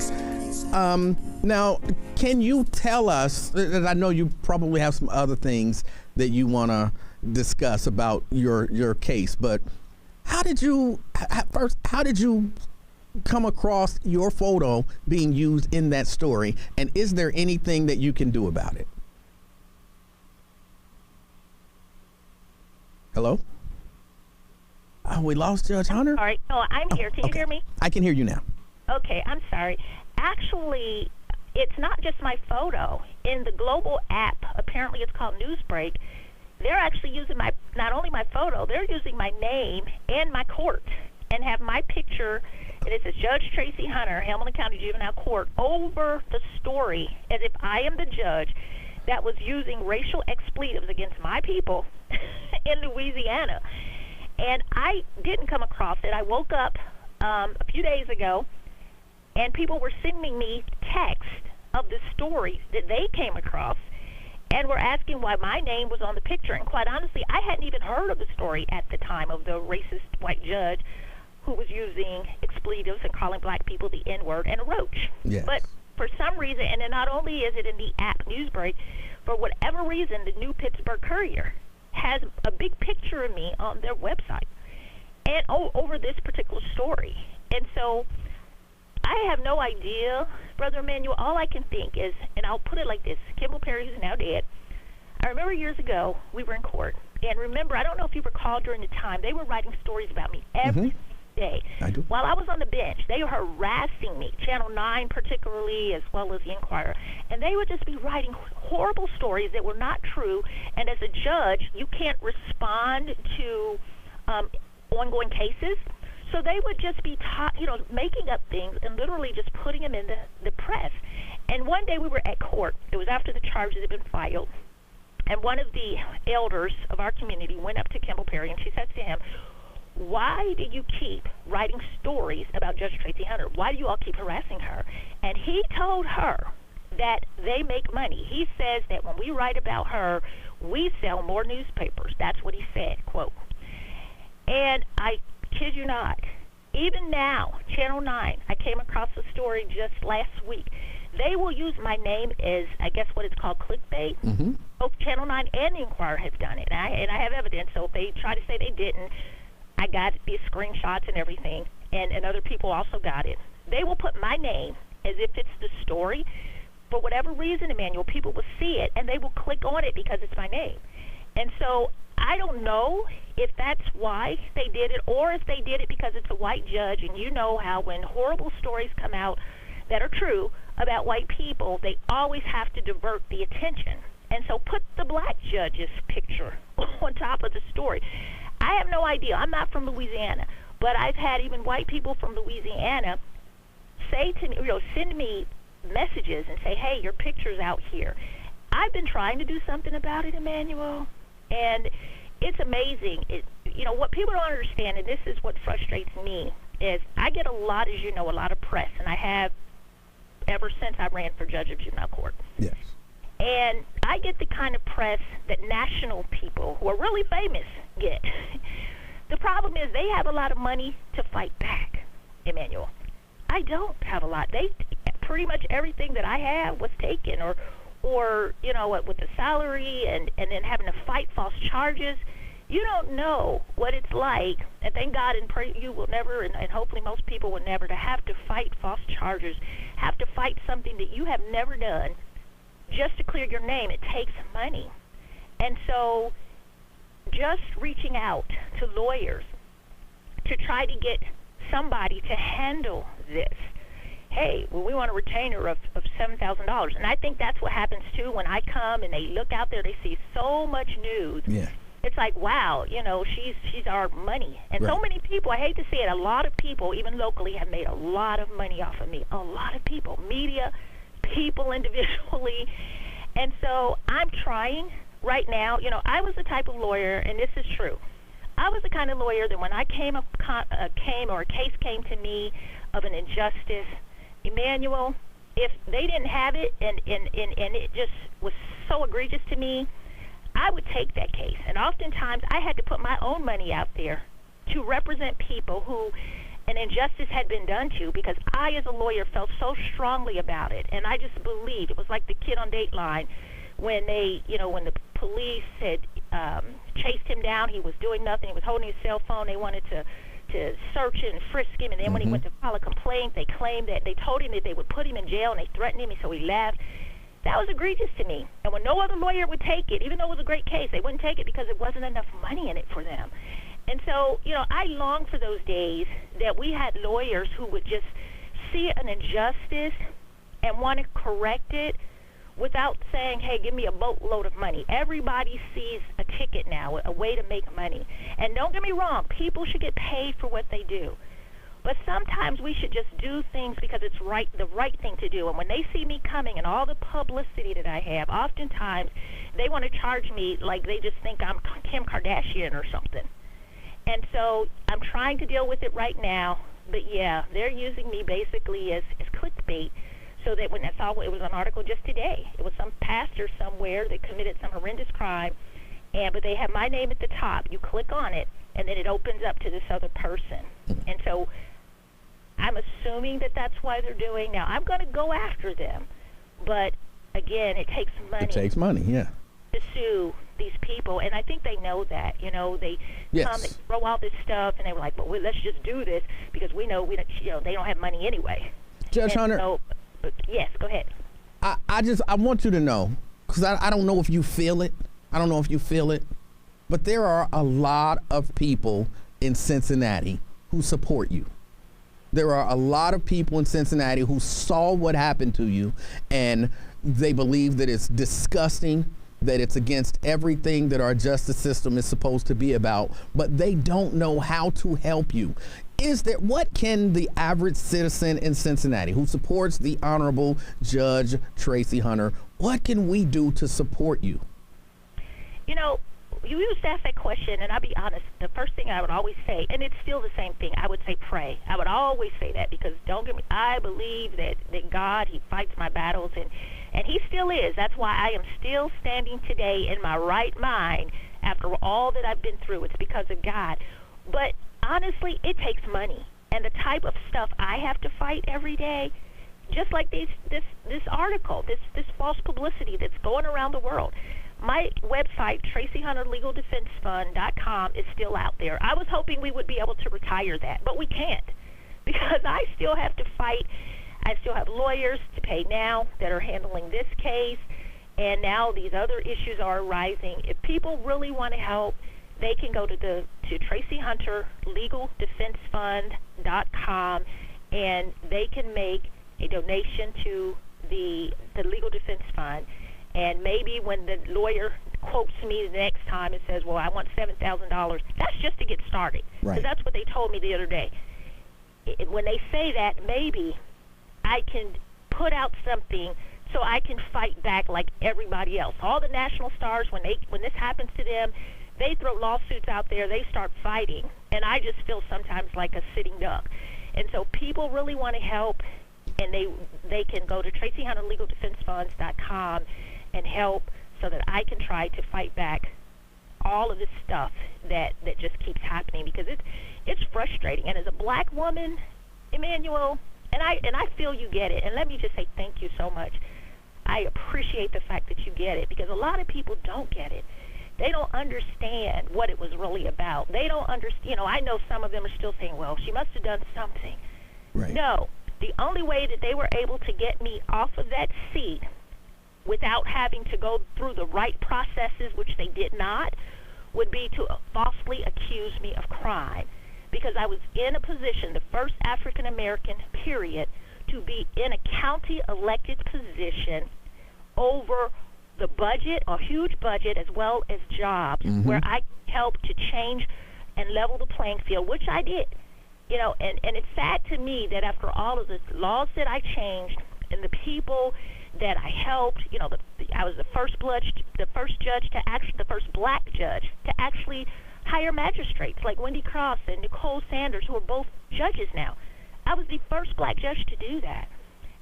Now, can you tell us, and I know you probably have some other things that you want to discuss about your case, but how did you come across your photo being used in that story, and is there anything that you can do about it? Hello? Oh, we lost Judge Hunter? All right. No, I'm here. Can you hear me? I can hear you now. Okay, I'm sorry. Actually, it's not just my photo. In the global app, apparently it's called Newsbreak, they're actually using not only my photo, they're using my name and my court and have my picture And it says, Judge Tracy Hunter, Hamilton County Juvenile Court, over the story as if I am the judge that was using racial expletives against my people in Louisiana. And I didn't come across it. I woke up a few days ago, and people were sending me text of the stories that they came across and were asking why my name was on the picture. And quite honestly, I hadn't even heard of the story at the time of the racist white judge who was using expletives and calling black people the N-word and a roach. Yes. But for some reason, and then not only is it in the app Newsbreak, for whatever reason, the New Pittsburgh Courier has a big picture of me on their website and over this particular story. And so I have no idea, Brother Emanuel. All I can think is, and I'll put it like this, Kimball Perry, who's now dead, I remember years ago we were in court, and remember, I don't know if you recall during the time, they were writing stories about me every day. I do. While I was on the bench, they were harassing me, Channel 9 particularly, as well as the Inquirer, and they would just be writing horrible stories that were not true, and as a judge, you can't respond to ongoing cases. So they would just be making up things and literally just putting them in the press. And one day we were at court. It was after the charges had been filed. And one of the elders of our community went up to Kimball Perry, and she said to him, why do you keep writing stories about Judge Tracy Hunter? Why do you all keep harassing her? And he told her that they make money. He says that when we write about her, we sell more newspapers. That's what he said, quote. And I kid you not, even now, Channel 9, I came across a story just last week. They will use my name as, I guess what it's called, clickbait. Mm-hmm. Both Channel 9 and the Inquirer have done it. And I have evidence, so if they try to say they didn't, I got these screenshots and everything, and other people also got it. They will put my name as if it's the story. For whatever reason, Emanuel, people will see it, and they will click on it because it's my name. And so I don't know if that's why they did it, or if they did it because it's a white judge, and you know how when horrible stories come out that are true about white people, they always have to divert the attention. And so put the black judge's picture on top of the story. I have no idea. I'm not from Louisiana, but I've had even white people from Louisiana say to me, send me messages and say, hey, your picture's out here. I've been trying to do something about it, Emanuel, and it's amazing. What people don't understand, and this is what frustrates me, is I get a lot of press, and I have ever since I ran for judge of juvenile court. Yes. And I get the kind of press that national people who are really famous get. The problem is they have a lot of money to fight back, Emanuel. I don't have a lot. Pretty much everything that I have was taken, or with the salary and then having to fight false charges. You don't know what it's like, and thank God and pray you will never, and hopefully most people will never, to have to fight false charges, have to fight something that you have never done just to clear your name. It takes money. And so just reaching out to lawyers to try to get somebody to handle this. Hey, well, we want a retainer of $7,000. And I think that's what happens, too, when I come and they look out there, they see so much news. Yeah. It's like, wow, she's our money. And Right. so many people, I hate to say it, a lot of people, even locally, have made a lot of money off of me. A lot of people, media, people individually. And so I'm trying right now. I was the type of lawyer, and this is true. I was the kind of lawyer that when I or a case came to me of an injustice, Emanuel, if they didn't have it and it just was so egregious to me, I would take that case. And oftentimes I had to put my own money out there to represent people who an injustice had been done to, because I, as a lawyer, felt so strongly about it. And I just believed. It was like the kid on Dateline when when the police had chased him down. He was doing nothing. He was holding his cell phone. They wanted to search him and frisk him, and then when he went to file a complaint, they claimed that they told him that they would put him in jail, and they threatened him, and so he left. That was egregious to me. And when no other lawyer would take it, even though it was a great case, they wouldn't take it because there wasn't enough money in it for them. And so, I long for those days that we had lawyers who would just see an injustice and want to correct it without saying, hey, give me a boatload of money. Everybody sees a ticket now, a way to make money. And don't get me wrong, people should get paid for what they do. But sometimes we should just do things because it's the right thing to do. And when they see me coming and all the publicity that I have, oftentimes they want to charge me like they just think I'm Kim Kardashian or something. And so I'm trying to deal with it right now. But yeah, they're using me basically as clickbait, so that when that's all, it was an article just today. It was some pastor somewhere that committed some horrendous crime, but they have my name at the top. You click on it, and then it opens up to this other person. And so I'm assuming that that's why they're doing. Now I'm going to go after them, but again, it takes money. It takes money, yeah. To sue these people, and I think they know that. You know, they come and throw all this stuff, and they were like, "Well, let's just do this because we know they don't have money anyway." Judge Hunter. So, yes, go ahead. I want you to know, because I don't know if you feel it. I don't know if you feel it, but there are a lot of people in Cincinnati who support you. There are a lot of people in Cincinnati who saw what happened to you, and they believe that it's disgusting, that it's against everything that our justice system is supposed to be about, but they don't know how to help you. What can the average citizen in Cincinnati who supports the Honorable Judge Tracy Hunter, what can we do to support you? You know, you used to ask that question, and I'll be honest, the first thing I would always say, and it's still the same thing, I would say pray. I would always say that because, don't get me, I believe that God, he fights my battles, and he still is. That's why I am still standing today in my right mind after all that I've been through. It's because of God. But honestly, it takes money. And the type of stuff I have to fight every day, just like this article, this false publicity that's going around the world. My website, TracyHunterLegalDefenseFund.com, is still out there. I was hoping we would be able to retire that, but we can't because I still have to fight. I still have lawyers to pay now that are handling this case, and now these other issues are arising. If people really want to help, they can go to TracyHunterLegalDefenseFund.com, and they can make a donation to the Legal Defense Fund. And maybe when the lawyer quotes me the next time and says, well, I want $7,000, that's just to get started. Because that's what they told me the other day. When they say that, maybe I can put out something so I can fight back like everybody else. All the national stars, when this happens to them, they throw lawsuits out there, they start fighting. And I just feel sometimes like a sitting duck. And so people really want to help, and they can go to TracyHunterLegalDefenseFunds.com and help so that I can try to fight back all of this stuff that just keeps happening, because it's frustrating. And as a black woman, Emanuel, and I feel you get it. And let me just say thank you so much. I appreciate the fact that you get it, because a lot of people don't get it. They don't understand what it was really about. They don't understand. I know some of them are still saying, well, she must have done something. Right. No, the only way that they were able to get me off of that seat without having to go through the right processes, which they did not, would be to falsely accuse me of crime. Because I was in a position, the first African-American, period, to be in a county elected position over the budget, a huge budget, as well as jobs, where I helped to change and level the playing field, which I did. And it's sad to me that after all of the laws that I changed and the people that I helped, I was the first black judge to actually hire magistrates like Wendy Cross and Nicole Sanders, who are both judges now. I was the first black judge to do that.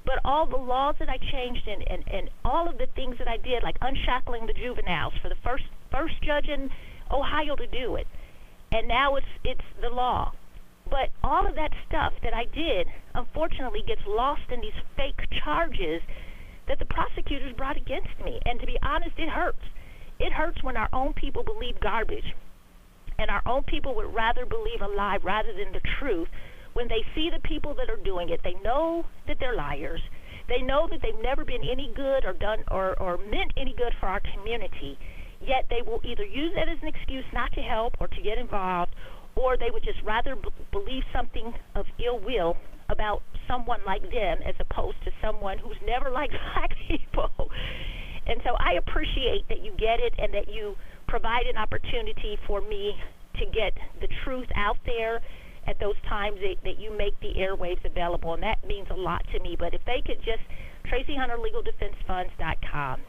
But all the laws that I changed and all of the things that I did, like unshackling the juveniles, for the first judge in Ohio to do it, and now it's the law. But all of that stuff that I did, unfortunately, gets lost in these fake charges that the prosecutors brought against me. And to be honest, it hurts. It hurts when our own people believe garbage, and our own people would rather believe a lie rather than the truth. When they see the people that are doing it, they know that they're liars. They know that they've never been any good or done or meant any good for our community. Yet they will either use that as an excuse not to help or to get involved, or they would just rather believe something of ill will about someone like them as opposed to someone who's never liked black people. And so I appreciate that you get it and that you provide an opportunity for me to get the truth out there at those times that you make the airwaves available, and that means a lot to me. But if they could just, TracyHunterLegalDefenseFunds.com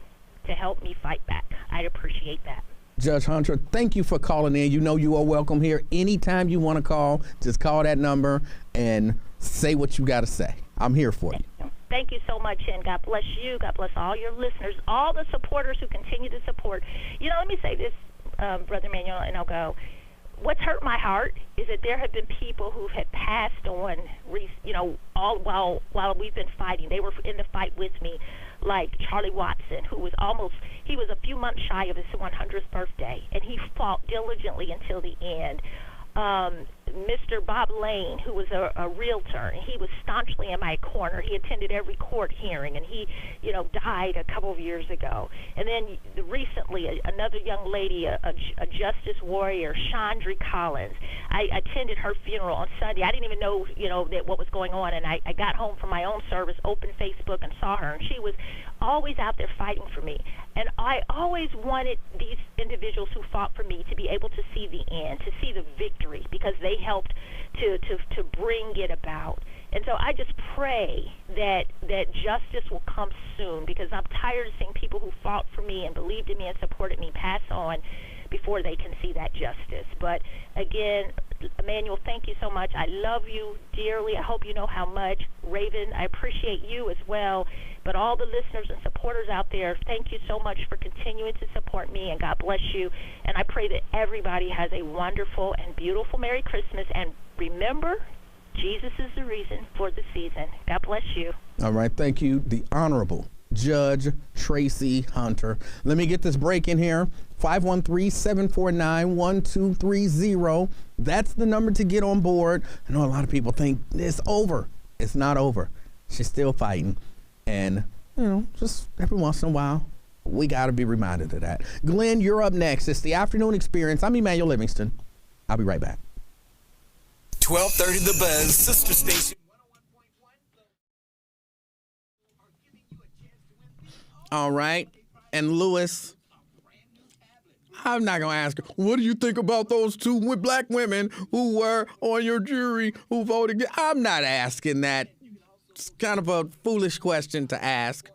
to help me fight back, I'd appreciate that. Judge Hunter, thank you for calling in. You know you are welcome here. Anytime you want to call, just call that number and say what you got to say. I'm here for you. Thank you so much, and God bless you. God bless all your listeners, all the supporters who continue to support. You know, let me say this, Brother Emanuel, and I'll go. What's hurt my heart is that there have been people who have passed on, you know, all while we've been fighting. They were in the fight with me, like Charlie Watson, who was he was a few months shy of his 100th birthday, and he fought diligently until the end. Mr. Bob Lane, who was a realtor, and he was staunchly in my corner. He attended every court hearing, and he, you know, died a couple of years ago. And then recently, another young lady, a justice warrior, Chandra Collins. I attended her funeral on Sunday. I didn't even know, you know, that what was going on, and I got home from my own service, opened Facebook, and saw her, and she was always out there fighting for me. And I always wanted these individuals who fought for me to be able to see the end, to see the victory, because they helped to bring it about. And so I just pray that justice will come soon, because I'm tired of seeing people who fought for me and believed in me and supported me pass on before they can see that justice. But again, Emanuel, thank you so much. I love you dearly. I hope you know how much. Raven, I appreciate you as well. But all the listeners and supporters out there, thank you so much for continuing to support me, and God bless you. And I pray that everybody has a wonderful and beautiful Merry Christmas. And remember, Jesus is the reason for the season. God bless you. All right. Thank you, the Honorable Judge Tracy Hunter. Let me get this break in here. 513-749-1230. That's the number to get on board. I know a lot of people think it's over. It's not over. She's still fighting. And, you know, just every once in a while, we got to be reminded of that. Glenn, you're up next. It's the Afternoon Experience. I'm Emanuel Livingston. I'll be right back. 1230 The Buzz, sister station. All right. And Lewis, I'm not going to ask her, what do you think about those two black women who were on your jury who voted? I'm not asking that. It's kind of a foolish question to ask.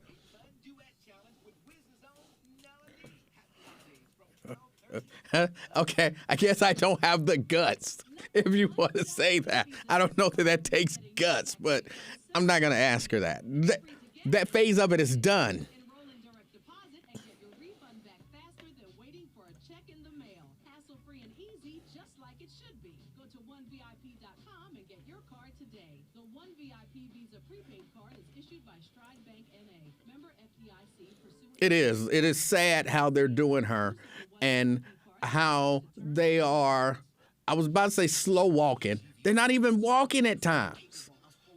Okay, I guess I don't have the guts, if you want to say that. I don't know that takes guts, but I'm not going to ask her that. That phase of it is done. It is. It is sad how they're doing her and how they are, I was about to say slow walking. They're not even walking at times.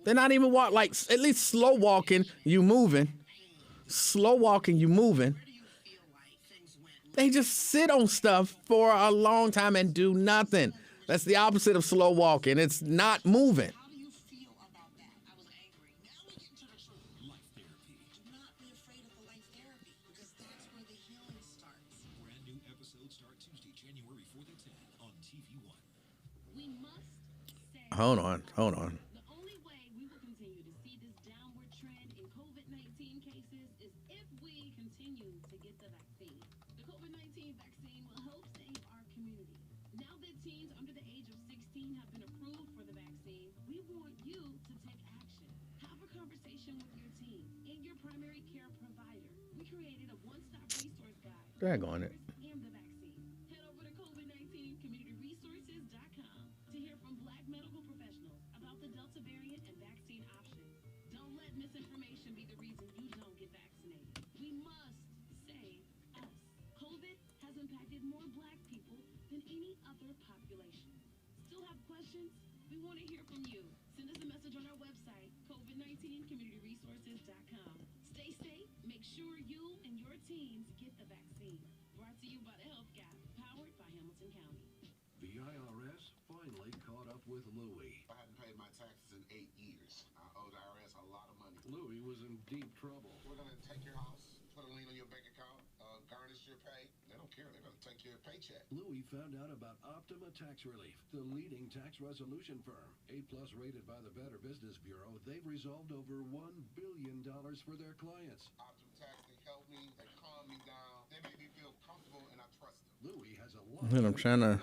They're not even like at least slow walking, you moving. Slow walking, you moving. They just sit on stuff for a long time and do nothing. That's the opposite of slow walking. It's not moving. Hold on. The only way we will continue to see this downward trend in COVID-19 cases is if we continue to get the vaccine. The COVID-19 vaccine will help save our community. Now that teens under the age of 16 have been approved for the vaccine, we want you to take action. Have a conversation with your teen and your primary care provider. We created a one-stop resource guide. Drag on it. And the vaccine. Head over to COVID-19communityresources.com to hear from Black medical professionals about the Delta variant and vaccine options. Don't let misinformation be the reason you don't get vaccinated. We must save us. COVID has impacted more Black people than any other population. Still have questions? We want to hear from you. Send us a message on our website, COVID-19communityresources.com. Stay safe. Make sure you and your teens get the vaccine. Brought to you by the Health Gap, powered by Hamilton County. The IRS finally caught up with Louie. I hadn't paid my taxes in 8 years. I owed the IRS a lot of money. Louie was in deep trouble. We're going to take your house, put a lien on your bank account, garnish your pay. They don't care. They're going to take care of paycheck. Louis found out about Optima Tax Relief, the leading tax resolution firm. A-plus rated by the Better Business Bureau, they've resolved over $1 billion for their clients. Optima Tax, they help me, they calm me down, they make me feel comfortable, and I trust them. Louis has a lot And I'm trying to. I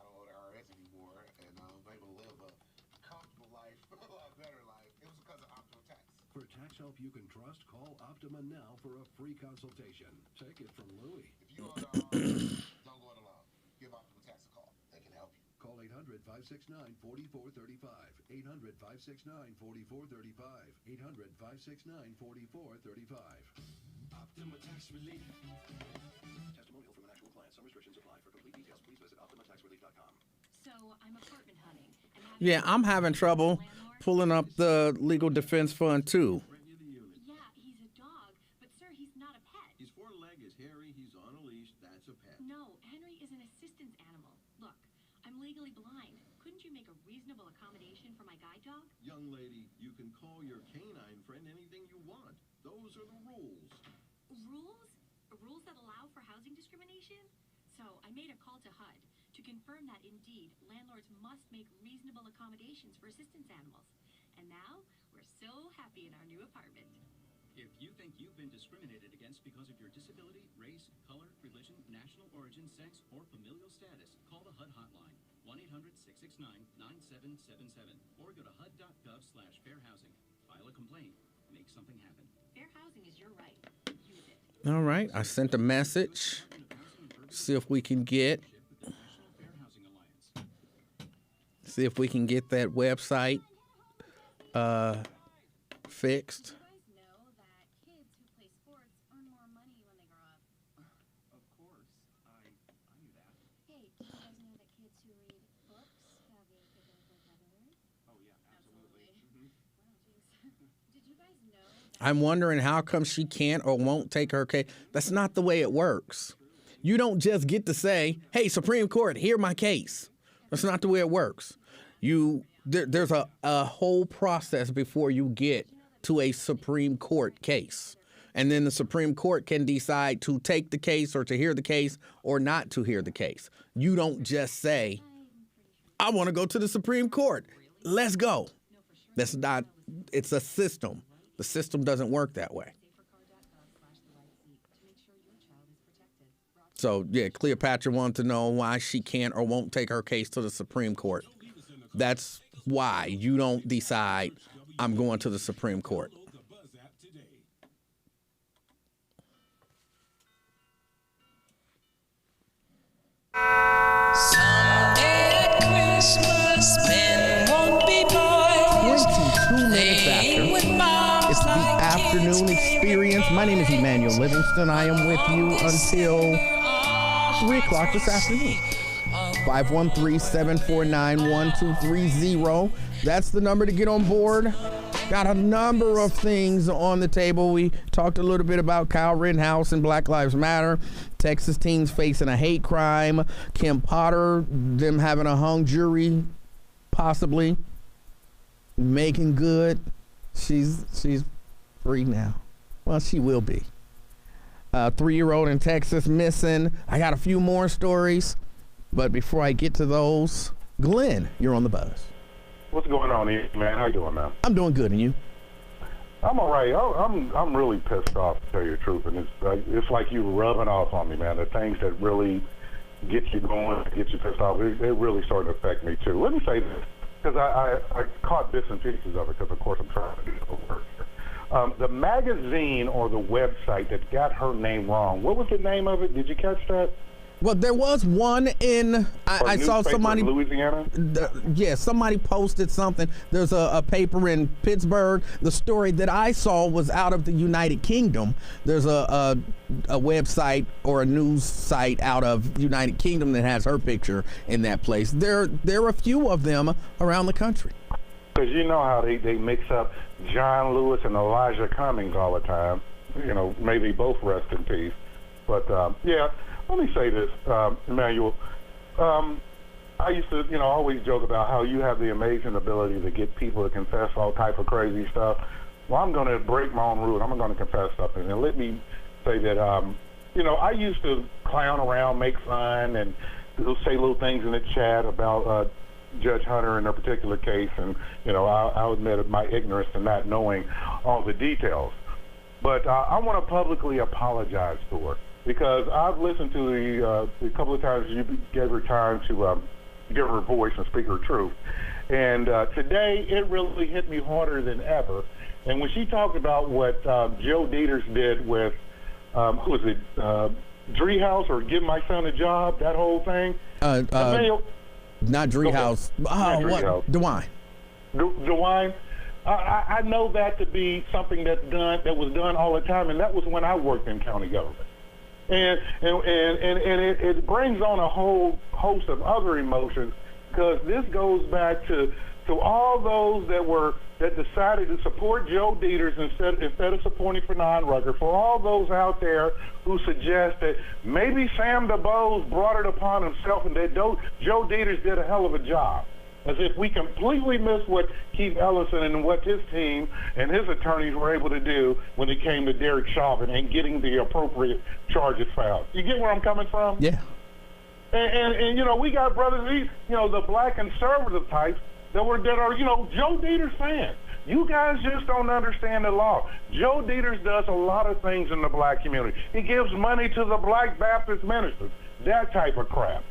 don't owe the IRS anymore, and I'm able to live a comfortable life, a lot better life. It was because of Optima Tax. For tax help you can trust, call Optima now for a free consultation. Take it from Louis. If you owe the IRS, don't go it alone. Give Optima Tax a call. They can help you. Call 800-569-4435. 800-569-4435. 800-569-4435. Optima Tax Relief. Testimonial from an actual client. Some restrictions apply. For complete details, please visit OptimaTaxRelief.com. So I'm apartment hunting. Yeah, I'm having trouble pulling up the legal defense fund too. Yeah, he's a dog, but sir, he's not a pet. His foreleg is hairy, he's on a leash, that's a pet. No, Henry is an assistance animal. Look, I'm legally blind. Couldn't you make a reasonable accommodation for my guide dog? Young lady, you can call your canine friend anything you want. Those are the rules. Rules? Rules that allow for housing discrimination? So I made a call to HUD to confirm that indeed landlords must make reasonable accommodations for assistance animals. And now we're so happy in our new apartment. If you think you've been discriminated against because of your disability, race, color, religion, national origin, sex, or familial status, call the HUD hotline, 1-800-669-9777, or go to hud.gov/fairhousing. File a complaint. Make something happen. Fair housing is your right. Use it. All right, I sent a message. See if we can get that website fixed. I'm wondering how come she can't or won't take her case. That's not the way it works. You don't just get to say, hey, Supreme Court, hear my case. That's not the way it works. There's a whole process before you get to a Supreme Court case. And then the Supreme Court can decide to take the case or to hear the case or not to hear the case. You don't just say, I want to go to the Supreme Court. Let's go. That's not, it's a system. The system doesn't work that way. So, yeah, Cleopatra wanted to know why she can't or won't take her case to the Supreme Court. That's why you don't decide, I'm going to the Supreme Court. Someday at Christmas, men won't be boys. 22 minutes after. It's the afternoon experience. My name is Emanuel Livingston. I am with you until 3 o'clock this afternoon. 513-749-1230. That's the number to get on board. Got a number of things on the table. We talked a little bit about Kyle Rittenhouse and Black Lives Matter. Texas teens facing a hate crime. Kim Potter, them having a hung jury, possibly. Making good. She's free now. Well, she will be. 3-year-old in Texas missing. I got a few more stories. But before I get to those, Glenn, you're on the buzz. What's going on here, man? How you doing, man? I'm doing good, and you? I'm all right. I'm really pissed off, to tell you the truth, and it's like you rubbing off on me, man. The things that really get you going, get you pissed off, it really starting to affect me too. Let me say this, because I caught bits and pieces of it, because of course I'm trying to do the work here. The magazine or the website that got her name wrong, what was the name of it? Did you catch that? Well, there was one in, I saw somebody, in Louisiana? Somebody posted something. There's a paper in Pittsburgh. The story that I saw was out of the United Kingdom. There's a website or a news site out of United Kingdom that has her picture in that place. There are a few of them around the country. Because you know how they mix up John Lewis and Elijah Cummings all the time. You know, may they both rest in peace. But, yeah. Let me say this, Emanuel. I used to, always joke about how you have the amazing ability to get people to confess all type of crazy stuff. Well, I'm going to break my own rule. I'm going to confess something. And let me say that I used to clown around, make fun, and say little things in the chat about Judge Hunter in a particular case, and I'll admit my ignorance in not knowing all the details. But I want to publicly apologize to her because I've listened to the couple of times you gave her time to give her voice and speak her truth. And today it really hit me harder than ever. And when she talked about what Joe Dieters did with, who was it, Treehouse or Give My Son a Job, that whole thing. Not Treehouse. What? DeWine. DeWine. I know that to be something that was done all the time, and that was when I worked in county government. And it brings on a whole host of other emotions because this goes back to all those that decided to support Joe Dieters instead of supporting Fernand Rucker, for all those out there who suggest that maybe Sam DuBose brought it upon himself and that Joe Dieters did a hell of a job. As if we completely missed what Keith Ellison and what his team and his attorneys were able to do when it came to Derek Chauvin and getting the appropriate charges filed. You get where I'm coming from? Yeah. And we got brothers, the black conservative types that are Joe Dieters fans. You guys just don't understand the law. Joe Dieters does a lot of things in the black community. He gives money to the black Baptist ministers, that type of crap.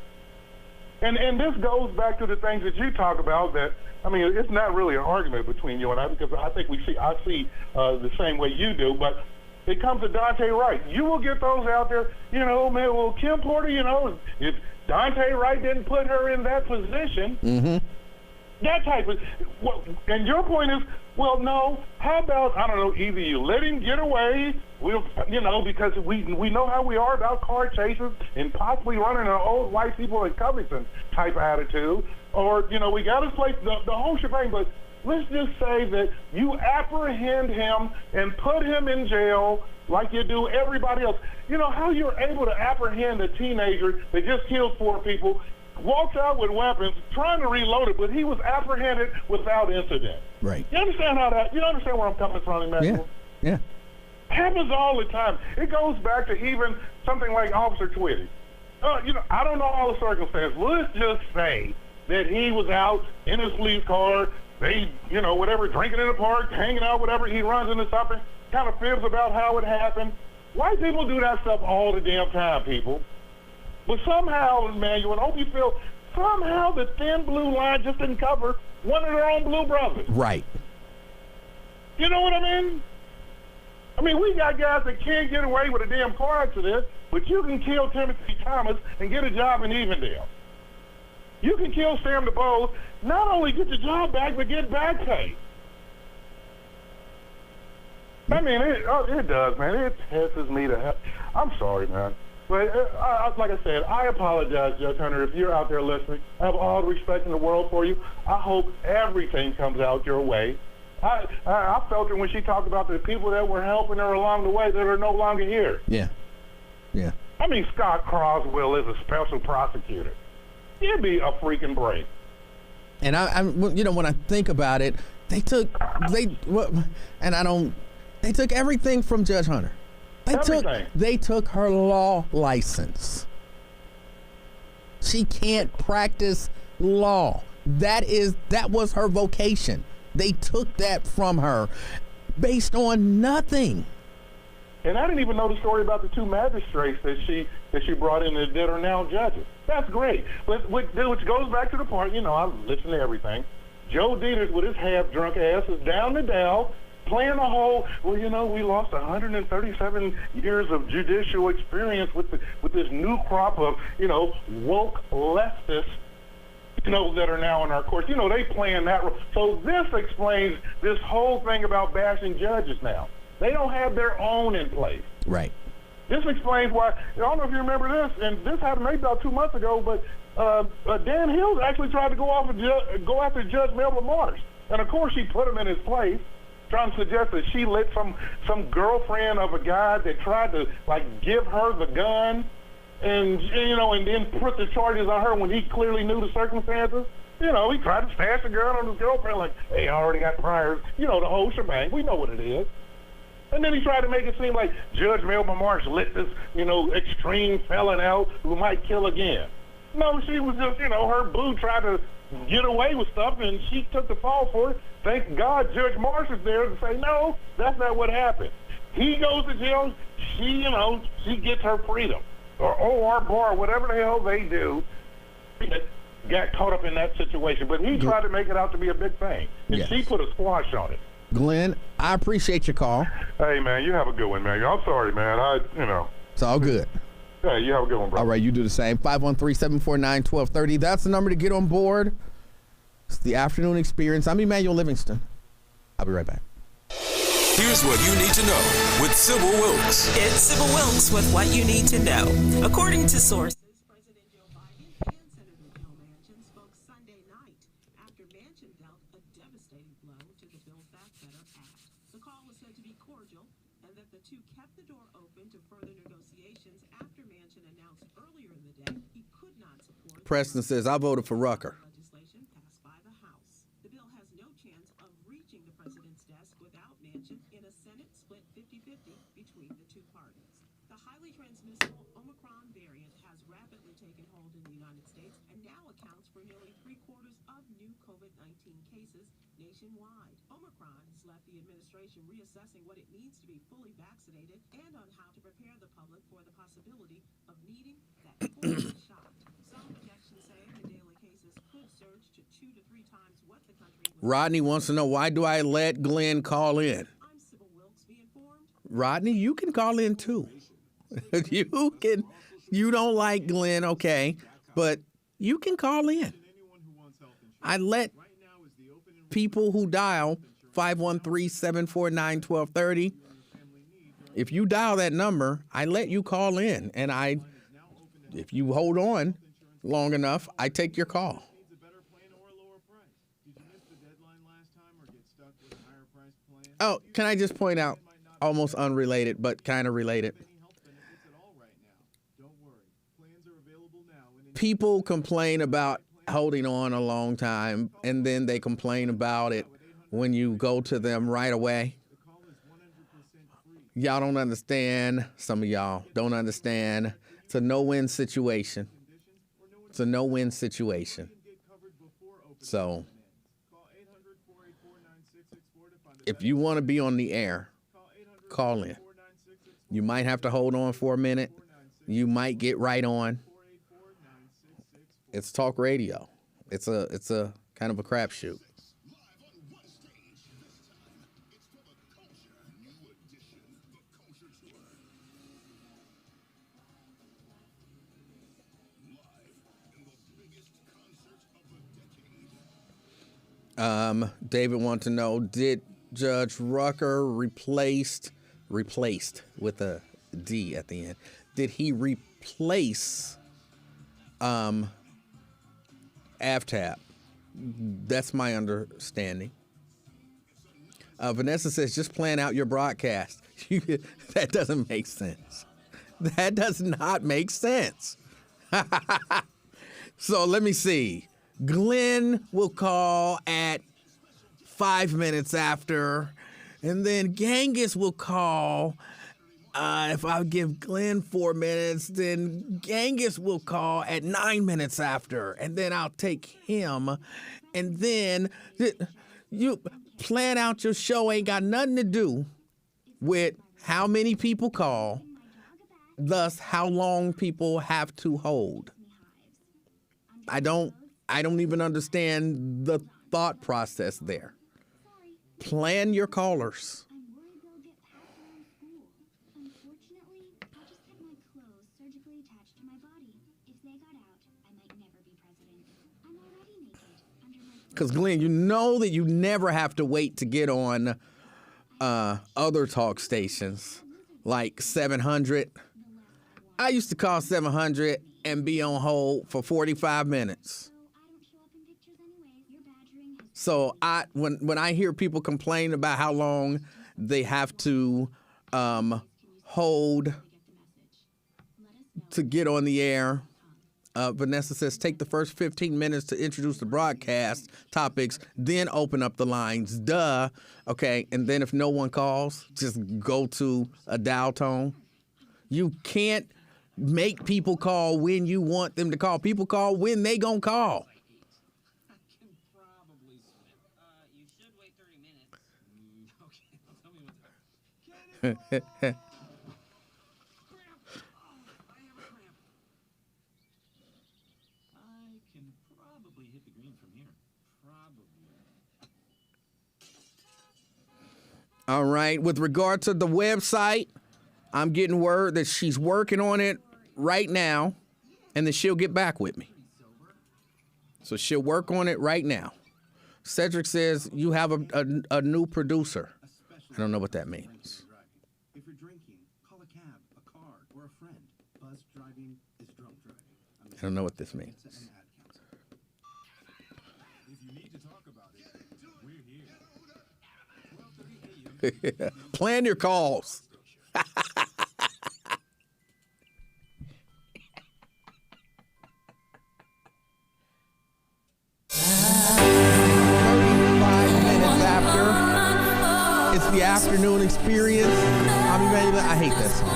And this goes back to the things that you talk about that, it's not really an argument between you and I because I think I see the same way you do, but it comes to Dante Wright. You will get those out there, Kim Porter, if Dante Wright didn't put her in that position, that type of, and your point is, well, no, how about, I don't know, either you let him get away, because we know how we are about car chases and possibly running an old white people in Covington type attitude, or, we got to play the whole shebang, but let's just say that you apprehend him and put him in jail like you do everybody else. You know how you're able to apprehend a teenager that just killed 4 people, walks out with weapons, trying to reload it, but he was apprehended without incident. Right. You understand you understand where I'm coming from, Emanuel? Yeah. Happens all the time. It goes back to even something like Officer Twitty. I don't know all the circumstances. Let's just say that he was out in his police car, whatever, drinking in the park, hanging out, whatever, he runs into something, kind of fibs about how it happened. White people do that stuff all the damn time, people. But somehow, Emanuel, and I hope you feel, somehow the thin blue line just didn't cover one of their own blue brothers. Right. You know what I mean? We got guys that can't get away with a damn car accident, but you can kill Timothy Thomas and get a job in Evendale. You can kill Sam DuBose, not only get your job back, but get back pay. It does, man. It pisses me to hell. I'm sorry, man. But like I said, I apologize, Judge Hunter, if you're out there listening. I have all the respect in the world for you. I hope everything comes out your way. I felt it when she talked about the people that were helping her along the way that are no longer here. Yeah. Yeah. Scott Croswell is a special prosecutor. Give me a freaking break. And when I think about it, they took everything from Judge Hunter. They took her law license. She can't practice law. That was her vocation. They took that from her based on nothing. And I didn't even know the story about the 2 magistrates that she brought in that are now judges. That's great. But which goes back to the part, I listen to everything. Joe Dieters with his half-drunk ass is down the Dow playing the whole, we lost 137 years of judicial experience with this new crop of, woke leftists, that are now in our courts. They playing that role. So this explains this whole thing about bashing judges now. They don't have their own in place. Right. This explains why, I don't know if you remember this, and this happened maybe about 2 months ago, but Dan Hills actually tried to go after Judge Melba Morris. And of course she put him in his place, trying to suggest that she let some girlfriend of a guy that tried to give her the gun and then put the charges on her when he clearly knew the circumstances. He tried to stash the gun on his girlfriend hey, I already got priors. The whole shebang. We know what it is. And then he tried to make it seem like Judge Melvin Marsh let this, extreme felon out who might kill again. No, she was just, her boo tried to get away with stuff, and she took the fall for it. Thank God Judge Marsh is there to say, no, that's not what happened. He goes to jail, she gets her freedom. Or OR bar, whatever the hell they do, got caught up in that situation. But he tried to make it out to be a big thing, and she put a squash on it. Glenn, I appreciate your call. Hey, man, you have a good one, man. I'm sorry, man. It's all good. Hey, you have a good one, bro. All right, you do the same. 513-749-1230. That's the number to get on board. It's the afternoon experience. I'm Emanuel Livingston. I'll be right back. Here's what you need to know with Sybil Wilkes. It's Sybil Wilkes with what you need to know. According to sources, President Joe Biden and Senator Joe Manchin spoke Sunday night after Manchin dealt a devastating blow to the Build Back Better Act. The call was said to be cordial and that the two kept the door open to further negotiations after Manchin announced earlier in the day he could not support. Preston says, I voted for Rucker. Legislation passed by the House. The bill has no chance of reaching the president's desk without Manchin in a Senate split 50-50 between the two parties. The highly transmissible Omicron variant has rapidly taken hold in the United States and now accounts for nearly 3/4 of new COVID-19 cases nationwide. Omicron has left the administration reassessing what it means to be fully vaccinated and on how to prepare the public for the possibility of needing that fourth shot. Some projections say the daily cases could surge to 2 to 3 times what the country was. Rodney wants to know, why do I let Glenn call in? I'm Sybil Wilkes. Be informed. Rodney, you can call in too. You don't like Glenn, okay, but you can call in. I let people who dial 513-749-1230. If you dial that number, I let you call in, and if you hold on long enough, I take your call. Oh, can I just point out, almost unrelated, but kind of related. People complain about holding on a long time, and then they complain about it when you go to them right away. Y'all don't understand. Some of y'all don't understand. It's a no-win situation. It's a no-win situation. So if you want to be on the air, call in. You might have to hold on for a minute. You might get right on. It's talk radio. It's a kind of a crapshoot. David wants to know, did Judge Rucker replaced with a D at the end? Did he replace AvTab? That's my understanding. Vanessa says, just plan out your broadcast. That doesn't make sense. That does not make sense. So let me see. Glenn will call at 5 minutes after, and then Genghis will call. If I give Glenn 4 minutes, then Genghis will call at 9 minutes after, and then I'll take him. And then you plan out your show ain't got nothing to do with how many people call, thus how long people have to hold. I don't even understand the thought process there. Plan your callers. Because, Glenn, you know that you never have to wait to get on other talk stations like 700. I used to call 700 and be on hold for 45 minutes. So when I hear people complain about how long they have to hold to get on the air, Vanessa says, take the first 15 minutes to introduce the broadcast topics, then open up the lines. Duh. Okay, and then if no one calls, just go to a dial tone. You can't make people call when you want them to call. People call when they gonna call. You should wait 30 minutes. Okay, tell me what's up. I can probably hit the green from here. Probably. All right. With regard to the website, I'm getting word that she's working on it right now, and that she'll get back with me. So she'll work on it right now. Cedric says you have a new producer. I don't know what that means. If you're drinking, call a cab, a car, or a friend. Buzz driving is drunk driving. I don't know what this means. If you need to talk about it, we're here. Plan your calls. It's the afternoon experience. I hate that song.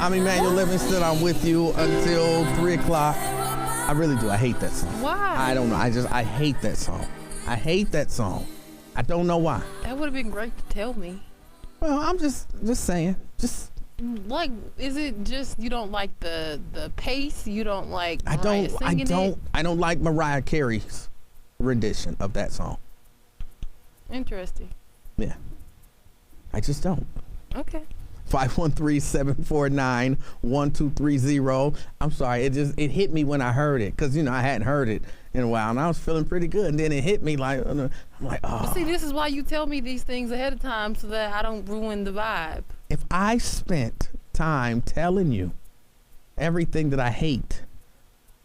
I'm Emanuel Livingston. I'm with you until 3 o'clock. I really do. I hate that song. Why? I don't know. I hate that song. I hate that song. I don't know why. That would have been great to tell me. Well, I'm just saying. Just like, is it just you don't like the pace? You don't like Mariah singing it? I don't like Mariah Carey's rendition of that song. Interesting. Yeah. I just don't. Okay. 513-749-1230. I'm sorry, it hit me when I heard it, because I hadn't heard it in a while, and I was feeling pretty good, and then it hit me like, I'm like, oh. But see, this is why you tell me these things ahead of time so that I don't ruin the vibe. If I spent time telling you everything that I hate,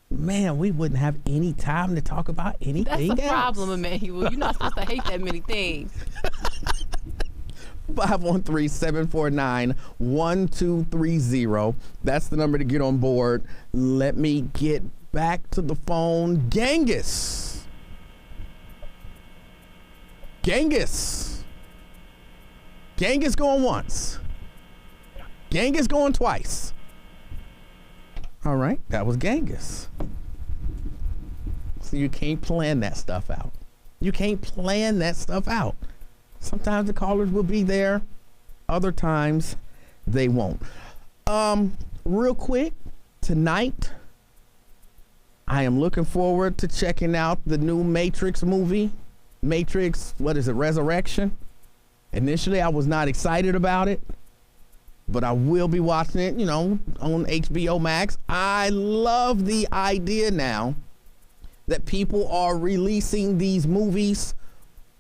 man, we wouldn't have any time to talk about anything else. That's a problem, Emanuel. You're not supposed to hate that many things. 513-749-1230. That's the number to get on board. Let me get back to the phone. Genghis. Genghis going once. Genghis going twice. All right, that was Genghis. So you can't plan that stuff out. Sometimes the callers will be there. Other times they won't. Real quick, tonight, I am looking forward to checking out the new Matrix movie. Matrix, Resurrection? Initially, I was not excited about it, but I will be watching it, on HBO Max. I love the idea now that people are releasing these movies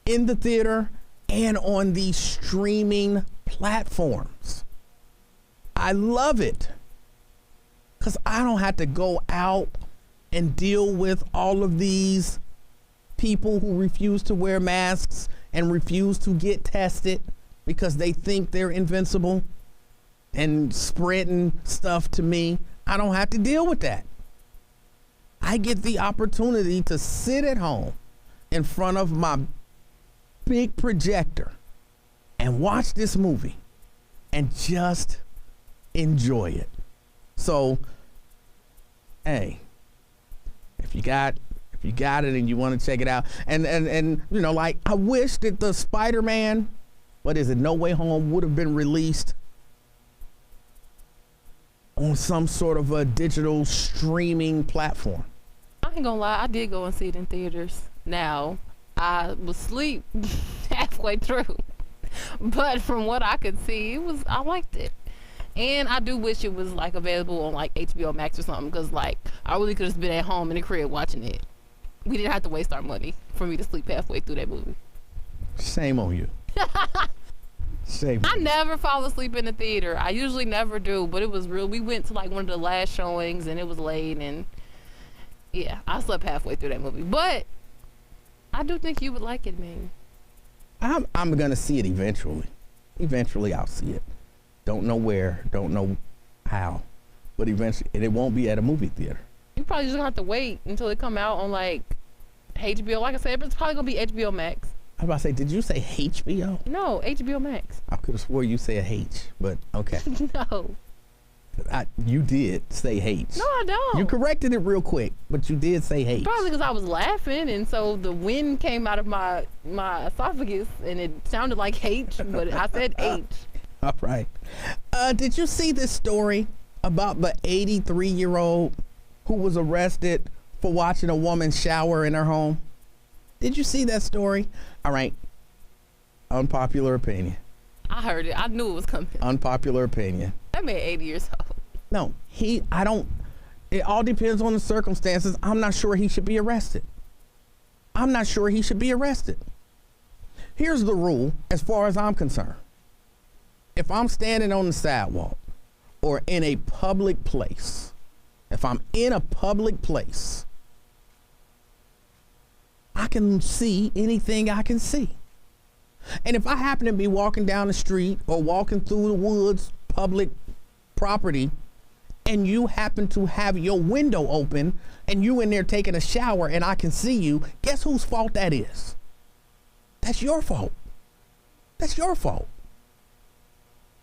in the theater and on these streaming platforms. I love it, because I don't have to go out and deal with all of these people who refuse to wear masks and refuse to get tested because they think they're invincible and spreading stuff to me. I don't have to deal with that. I get the opportunity to sit at home in front of my big projector and watch this movie and just enjoy it. So, hey, if you got it and you want to check it out, and I wish that the Spider-Man, No Way Home, would have been released on some sort of a digital streaming platform. I ain't gonna lie, I did go and see it in theaters. Now, I was asleep halfway through, but from what I could see, I liked it. And I do wish it was available on HBO Max or something, because I really could have been at home in the crib watching it. We didn't have to waste our money for me to sleep halfway through that movie. Shame on you. Shame. I never fall asleep in the theater. I usually never do, but it was real. We went to one of the last showings and it was late, and yeah, I slept halfway through that movie. But I do think you would like it, man. I'm gonna see it eventually. Eventually I'll see it. Don't know where, don't know how, but eventually, and it won't be at a movie theater. You probably just gonna have to wait until it come out on like HBO. Like I said, it's probably gonna be HBO Max. I was about to say, did you say HBO? No, HBO Max. I could have swore you said H, but okay. No. You did say H. No, I don't. You corrected it real quick, but you did say H. Probably because I was laughing, and so the wind came out of my esophagus, and it sounded like H, but I said H. All right. Did you see this story about the 83-year-old who was arrested for watching a woman shower in her home? Did you see that story? All right. Unpopular opinion. I heard it. I knew it was coming. Unpopular opinion. That man 80 years old. No, it all depends on the circumstances. I'm not sure he should be arrested. Here's the rule as far as I'm concerned. If I'm standing on the sidewalk or in a public place, I can see anything I can see. And if I happen to be walking down the street or walking through the woods, public property, and you happen to have your window open and you in there taking a shower and I can see you, guess whose fault that is? That's your fault.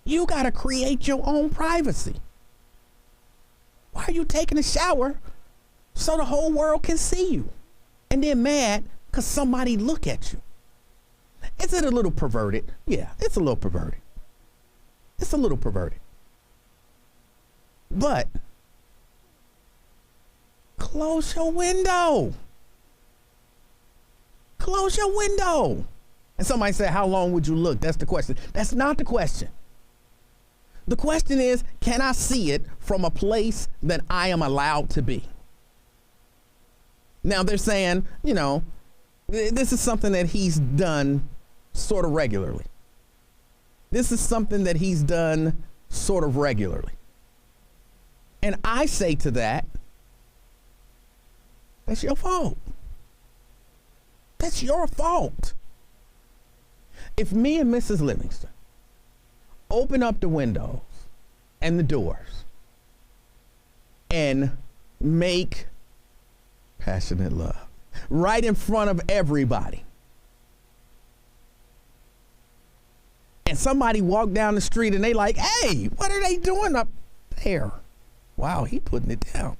You got to create your own privacy. Why are you taking a shower so the whole world can see you? And then mad because somebody look at you. Is it a little perverted? Yeah, it's a little perverted. But close your window. And somebody said, how long would you look? That's the question. That's not the question. The question is, can I see it from a place that I am allowed to be? Now they're saying, this is something that he's done sort of regularly. And I say to that, that's your fault. If me and Mrs. Livingston open up the windows and the doors and make passionate love right in front of everybody, and somebody walk down the street and they like, hey, what are they doing up there? Wow, he putting it down.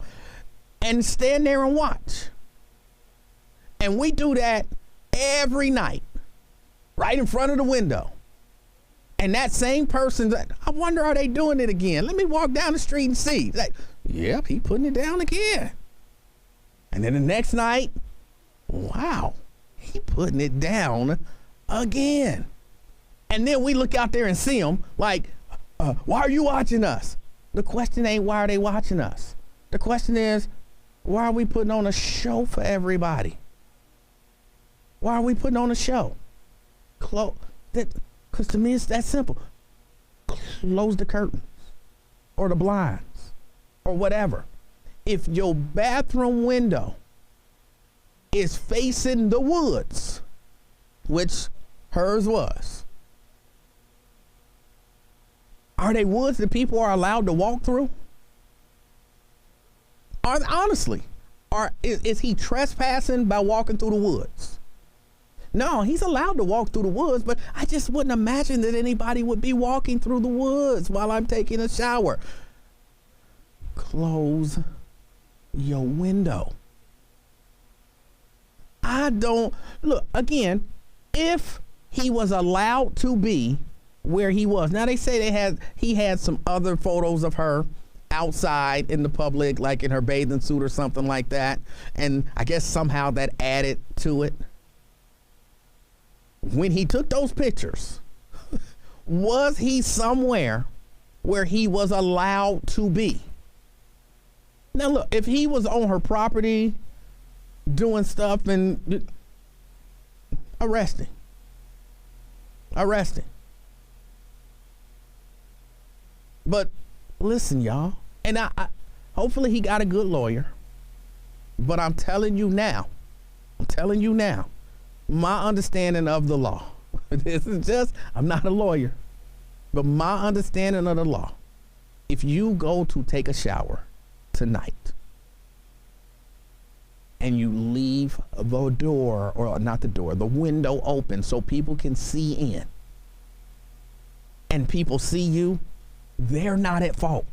And stand there and watch. And we do that every night, right in front of the window. And that same person, I wonder, are they doing it again? Let me walk down the street and see. Like, yep, he putting it down again. And then the next night, wow, he putting it down again. And then we look out there and see him like, why are you watching us? The question ain't why are they watching us? The question is, why are we putting on a show for everybody? Why are we putting on a show? Because to me, it's that simple. Close the curtains or the blinds or whatever. If your bathroom window is facing the woods, which hers was, are they woods that people are allowed to walk through? Honestly, is he trespassing by walking through the woods? No, he's allowed to walk through the woods, but I just wouldn't imagine that anybody would be walking through the woods while I'm taking a shower. Close your window. Look, again, if he was allowed to be where he was. Now they say he had some other photos of her outside in the public, like in her bathing suit or something like that. And I guess somehow that added to it. When he took those pictures, was he somewhere where he was allowed to be? Now look, if he was on her property doing stuff, and arresting. But listen, y'all, and I hopefully he got a good lawyer, but I'm telling you now, my understanding of the law, this is just, I'm not a lawyer, but my understanding of the law, if you go to take a shower tonight and you leave the door, or not the door, the window open so people can see in, and people see you, they're not at fault.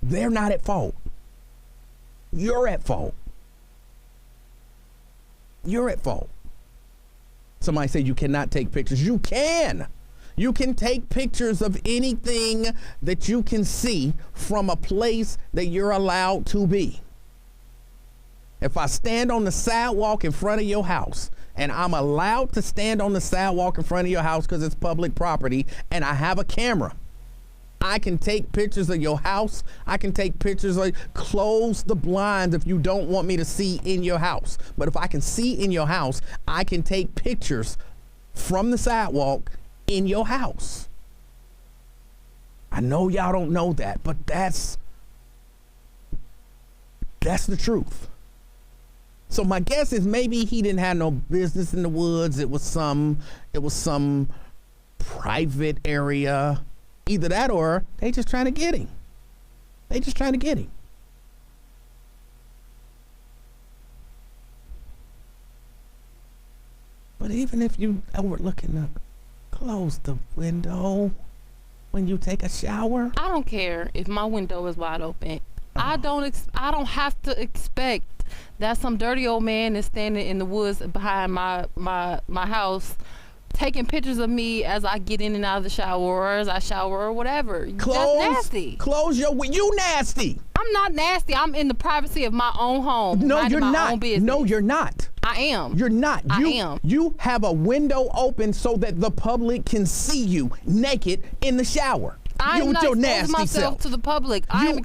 They're not at fault. You're at fault. You're at fault. Somebody said you cannot take pictures. You can. You can take pictures of anything that you can see from a place that you're allowed to be. If I stand on the sidewalk in front of your house, and I'm allowed to stand on the sidewalk in front of your house because it's public property, and I have a camera, I can take pictures of your house. I can take pictures of, close the blinds if you don't want me to see in your house. But if I can see in your house, I can take pictures from the sidewalk in your house. I know y'all don't know that, but that's the truth. So my guess is maybe he didn't have no business in the woods. It was some private area. Either that or they just trying to get him. They just trying to get him. But even if you overlooking the, close the window when you take a shower. I don't care if my window is wide open. I don't have to expect that some dirty old man is standing in the woods behind my house taking pictures of me as I get in and out of the shower or as I shower or whatever. That's nasty. Close your window. You nasty. I'm not nasty. I'm in the privacy of my own home. No, you're my not. Own business. No, you're not. I am. You're not. I am. You have a window open so that the public can see you naked in the shower. I'm not exposing myself to the public. I'm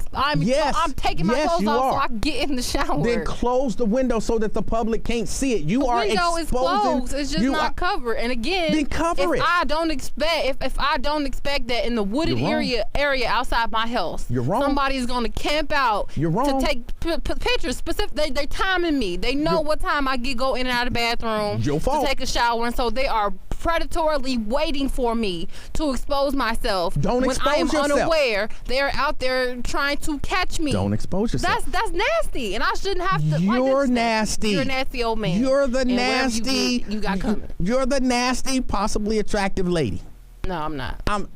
taking my clothes off so I can get in the shower. Then close the window so that the public can't see it. You are exposing. The window is closed. It's just not covered. And again, then cover it. I don't expect that in the wooded area outside my house, you're wrong. Somebody's going to camp out to take pictures. Specific. They're timing me. They know what time I go in and out of the bathroom to take a shower, and so they are predatorily waiting for me to expose myself. Don't when expose I am yourself. Unaware, they're out there trying to catch me. Don't expose yourself. That's nasty, and I shouldn't have to. You're nasty. You're a nasty old man. You're the nasty. You got coming. You're the nasty, possibly attractive lady. No, I'm not. I'm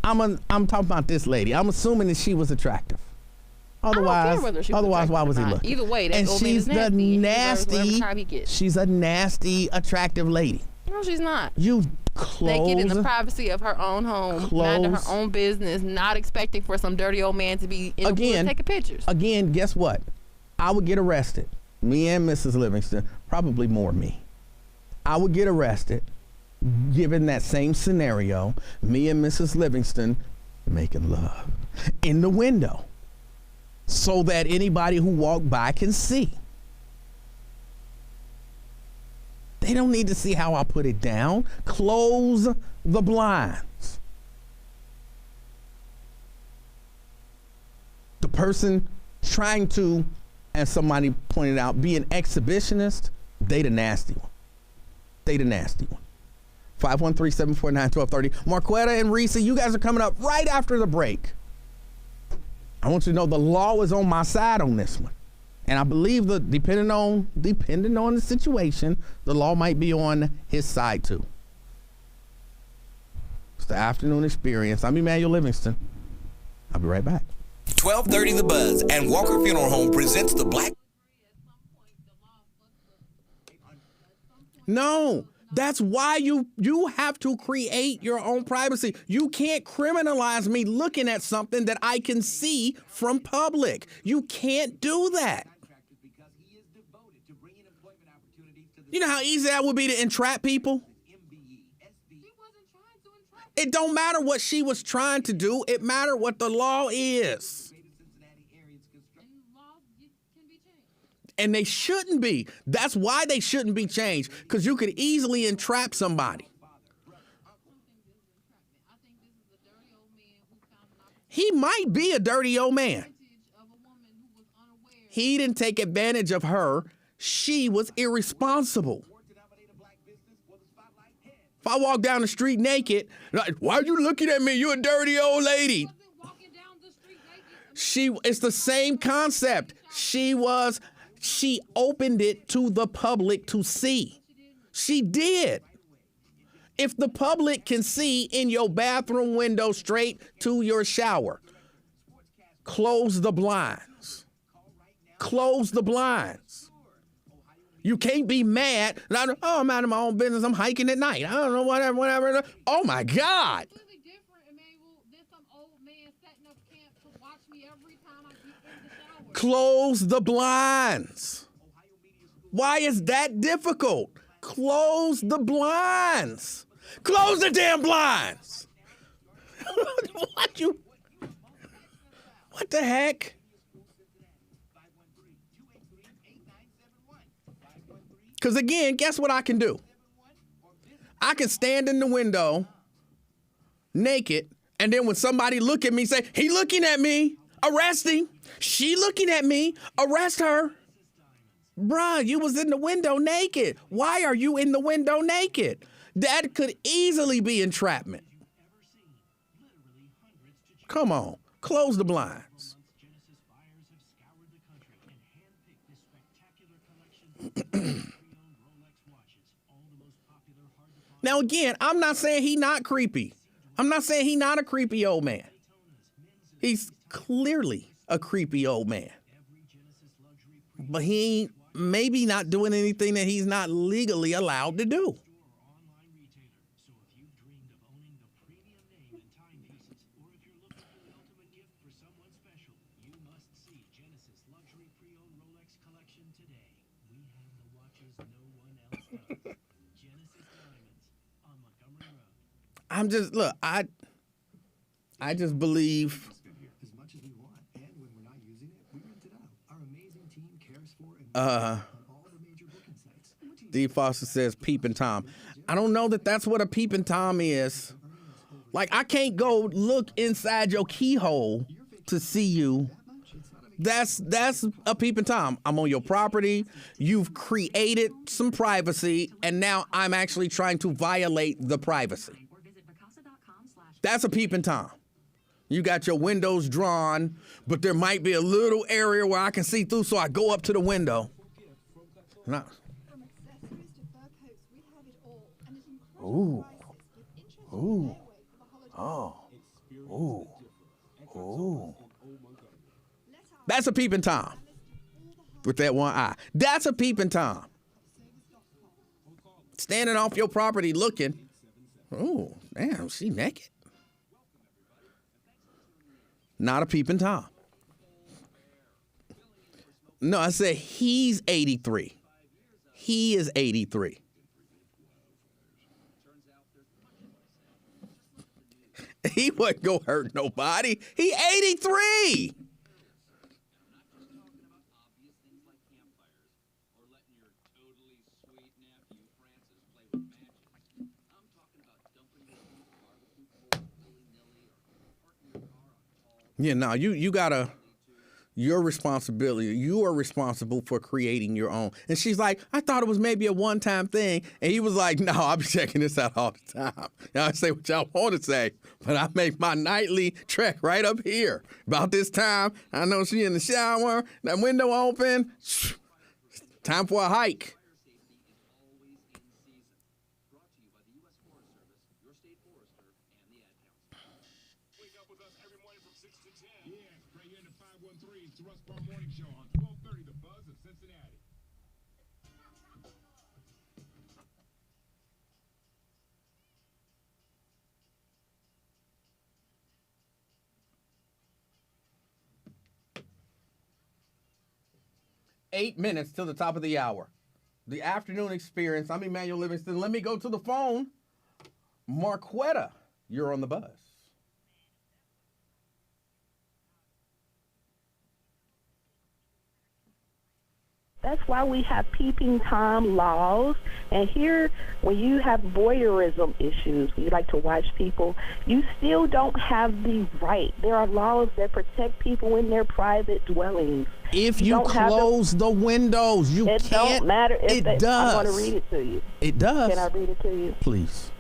talking about this lady. I'm assuming that she was attractive. Otherwise, I don't care whether she was why was he looking? Either way, that and old she's man is the nasty. She's a nasty, attractive lady. No, she's not. You close. Naked in the privacy of her own home, minding her own business, not expecting for some dirty old man to be in the woods taking pictures. Again, guess what? I would get arrested. Me and Mrs. Livingston, probably more me. I would get arrested, given that same scenario, me and Mrs. Livingston making love in the window so that anybody who walked by can see. They don't need to see how I put it down. Close the blinds. The person trying to, as somebody pointed out, be an exhibitionist, they the nasty one. They the nasty one. 513-749-1230. Marquetta and Reese, you guys are coming up right after the break. I want you to know the law is on my side on this one. And I believe that depending on the situation, the law might be on his side too. It's the afternoon experience. I'm Emanuel Livingston. I'll be right back. 1230 The Buzz and Walker Funeral Home presents the Black. No, that's why you have to create your own privacy. You can't criminalize me looking at something that I can see from public. You can't do that. You know how easy that would be to entrap people? It don't matter what she was trying to do. It matters what the law is. And they shouldn't be. That's why they shouldn't be changed, because you could easily entrap somebody. He might be a dirty old man. He didn't take advantage of her. She was irresponsible. If I walk down the street naked, like, why are you looking at me? You're a dirty old lady. It's the same concept. She She opened it to the public to see. She did. If the public can see in your bathroom window straight to your shower, close the blinds. Close the blinds. You can't be mad. Oh, I'm out of my own business. I'm hiking at night. I don't know, whatever. Oh, my God. Close the blinds. Why is that difficult? Close the blinds. Close the damn blinds. What the heck? Because again, guess what I can do? I can stand in the window naked, and then when somebody look at me, say, he looking at me, arrest him. She looking at me, arrest her. Bruh, you was in the window naked. Why are you in the window naked? That could easily be entrapment. Come on, close the blinds. Now again, I'm not saying he not creepy. I'm not saying he not a creepy old man. He's clearly a creepy old man. But he ain't maybe not doing anything that he's not legally allowed to do. I'm just, look, I just believe. As much as we want, and when we're not using it, we rent it out. Our amazing team cares for and on all the major booking sites. D. Foster says peeping Tom. I don't know that that's what a peeping Tom is. Like, I can't go look inside your keyhole to see you. That's a peeping Tom. I'm on your property. You've created some privacy, and now I'm actually trying to violate the privacy. That's a peeping Tom. You got your windows drawn, but there might be a little area where I can see through, so I go up to the window. No. Ooh. Ooh. Oh. Ooh. Ooh. That's a peeping Tom. With that one eye. That's a peeping Tom. Standing off your property looking. Ooh, damn, she naked. Not a peeping Tom. No, I said he's 83. He is 83. He wasn't gonna hurt nobody. He 83. Yeah, no, you gotta, your responsibility, you are responsible for creating your own. And she's like, I thought it was maybe a one-time thing. And he was like, no, I'll be checking this out all the time. Y'all say what y'all want to say, but I make my nightly trek right up here. About this time, I know she in the shower, that window open, time for a hike. Morning show on 1230 The Buzz of Cincinnati. Eight minutes till the top of the hour. The afternoon experience. I'm Emanuel Livingston. Let me go to the phone. Marquetta, you're on the buzz. That's why we have peeping Tom laws. And here, when you have voyeurism issues, when you like to watch people, you still don't have the right. There are laws that protect people in their private dwellings. If you close the windows, you can't. It don't matter. It does. I want to read it to you. It does. Can I read it to you? Please.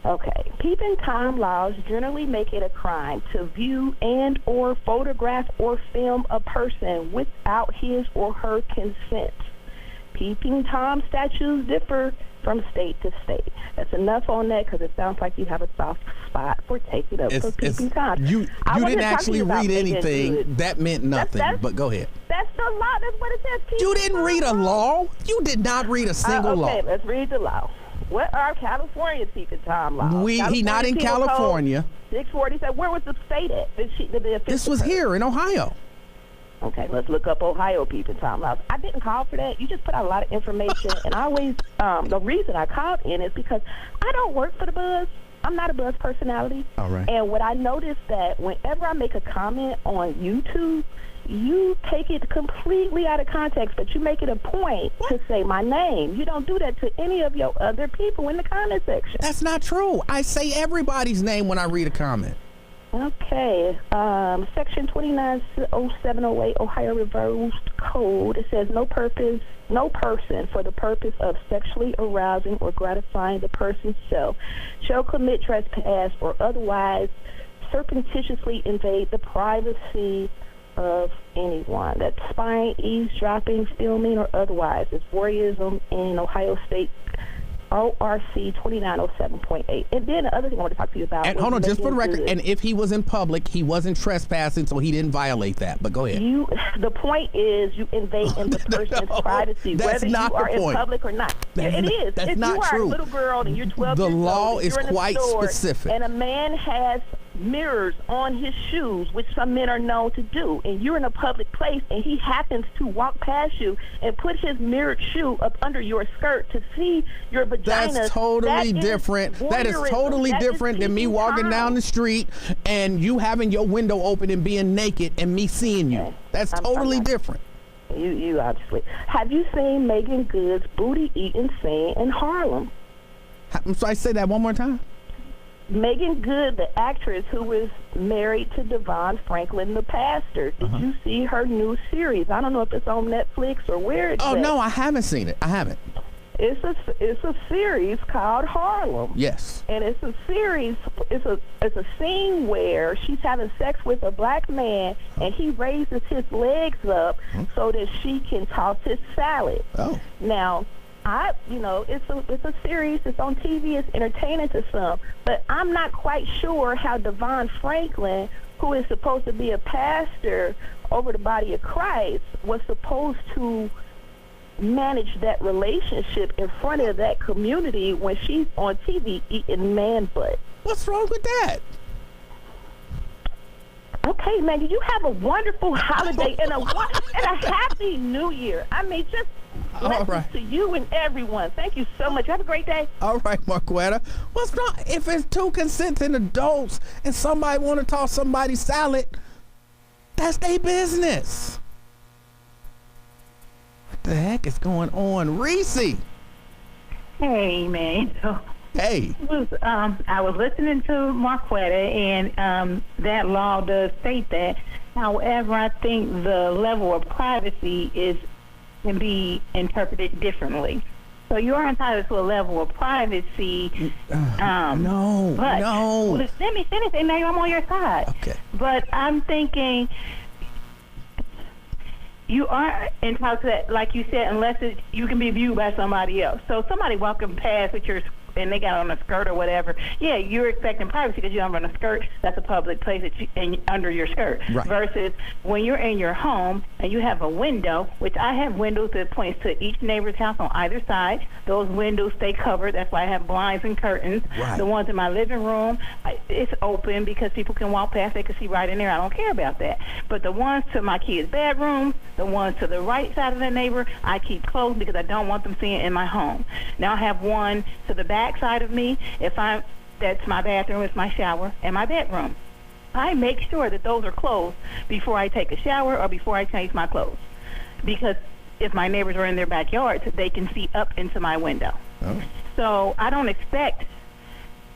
Okay. Peeping Tom laws generally make it a crime to view and or photograph or film a person without his or her consent. Peeping Tom statutes differ from state to state. That's enough on that because it sounds like you have a soft spot for taking up for Peeping Tom. You didn't actually read anything. That meant nothing, but go ahead. That's the law. That's what it says. You didn't read a law? You did not read a single law. Okay, let's read the law. What are California's Peeping Tom laws? He not in California. 647. Where was the state at? This was here in Ohio. Okay, let's look up Ohio Peeping Tom laws. I didn't call for that. You just put out a lot of information, and I always the reason I called in is because I don't work for the buzz. I'm not a buzz personality. All right. And what I noticed that whenever I make a comment on YouTube, you take it completely out of context, but you make it a point to say my name. You don't do that to any of your other people in the comment section. That's not true. I say everybody's name when I read a comment. Okay. Section 290708 Ohio Revised Code. It says no person for the purpose of sexually arousing or gratifying the person's self shall commit trespass or otherwise surreptitiously invade the privacy of anyone. That's spying, eavesdropping, filming, or otherwise. It's voyeurism in Ohio State ORC 2907.8. And then the other thing I want to talk to you about. And hold on, just for the record. And if he was in public, he wasn't trespassing, so he didn't violate that. But go ahead. The point is you invade in the person's privacy, whether you are in public or not. It is. That's if not you are true. a little girl and you're 12 The years law old, is you're in a quite store, specific. and a man has mirrors on his shoes, which some men are known to do, and you're in a public place and he happens to walk past you and put his mirrored shoe up under your skirt to see your vagina. That's totally different. That is totally different than me walking down the street and you having your window open and being naked and me seeing you. That's totally different. You obviously. Have you seen Megan Good's booty eating scene in Harlem? I'm sorry, say that one more time. Megan Good, the actress who was married to Devon Franklin, the pastor. Did you see her new series? I don't know if it's on Netflix or where it's at. No, I haven't seen it. I haven't. It's a series called Harlem. Yes. And it's a series. It's a scene where she's having sex with a black man, and he raises his legs up so that she can toss his salad. Oh. Now, it's a series. It's on TV. It's entertaining to some, but I'm not quite sure how Devon Franklin, who is supposed to be a pastor over the body of Christ, was supposed to manage that relationship in front of that community when she's on TV eating man butt. What's wrong with that? Okay, Maggie, you have a wonderful holiday and a happy New Year. I mean, just blessings to you and everyone. Thank you so much. Have a great day. All right, Marquetta. What's wrong? If it's two consenting adults and somebody want to toss somebody's salad, that's their business. What the heck is going on? Reese. Hey, man. Hey. I was listening to Marquetta, and that law does state that. However, I think the level of privacy can be interpreted differently. So you are entitled to a level of privacy. No. Let me finish, and now I'm on your side. Okay. But I'm thinking you are entitled to that, like you said, unless you can be viewed by somebody else. So somebody walking past with your and they got on a skirt or whatever, yeah, you're expecting privacy because you don't run a skirt. That's a public place under your skirt. Right. Versus when you're in your home and you have a window, which I have windows that points to each neighbor's house on either side. Those windows stay covered. That's why I have blinds and curtains. Right. The ones in my living room, it's open because people can walk past. They can see right in there. I don't care about that. But the ones to my kids' bedrooms, the ones to the right side of the neighbor, I keep closed because I don't want them seeing in my home. Now I have one to the back side of me. That's my bathroom, it's my shower, and my bedroom. I make sure that those are closed before I take a shower or before I change my clothes. Because if my neighbors are in their backyards, they can see up into my window. Oh. So I don't expect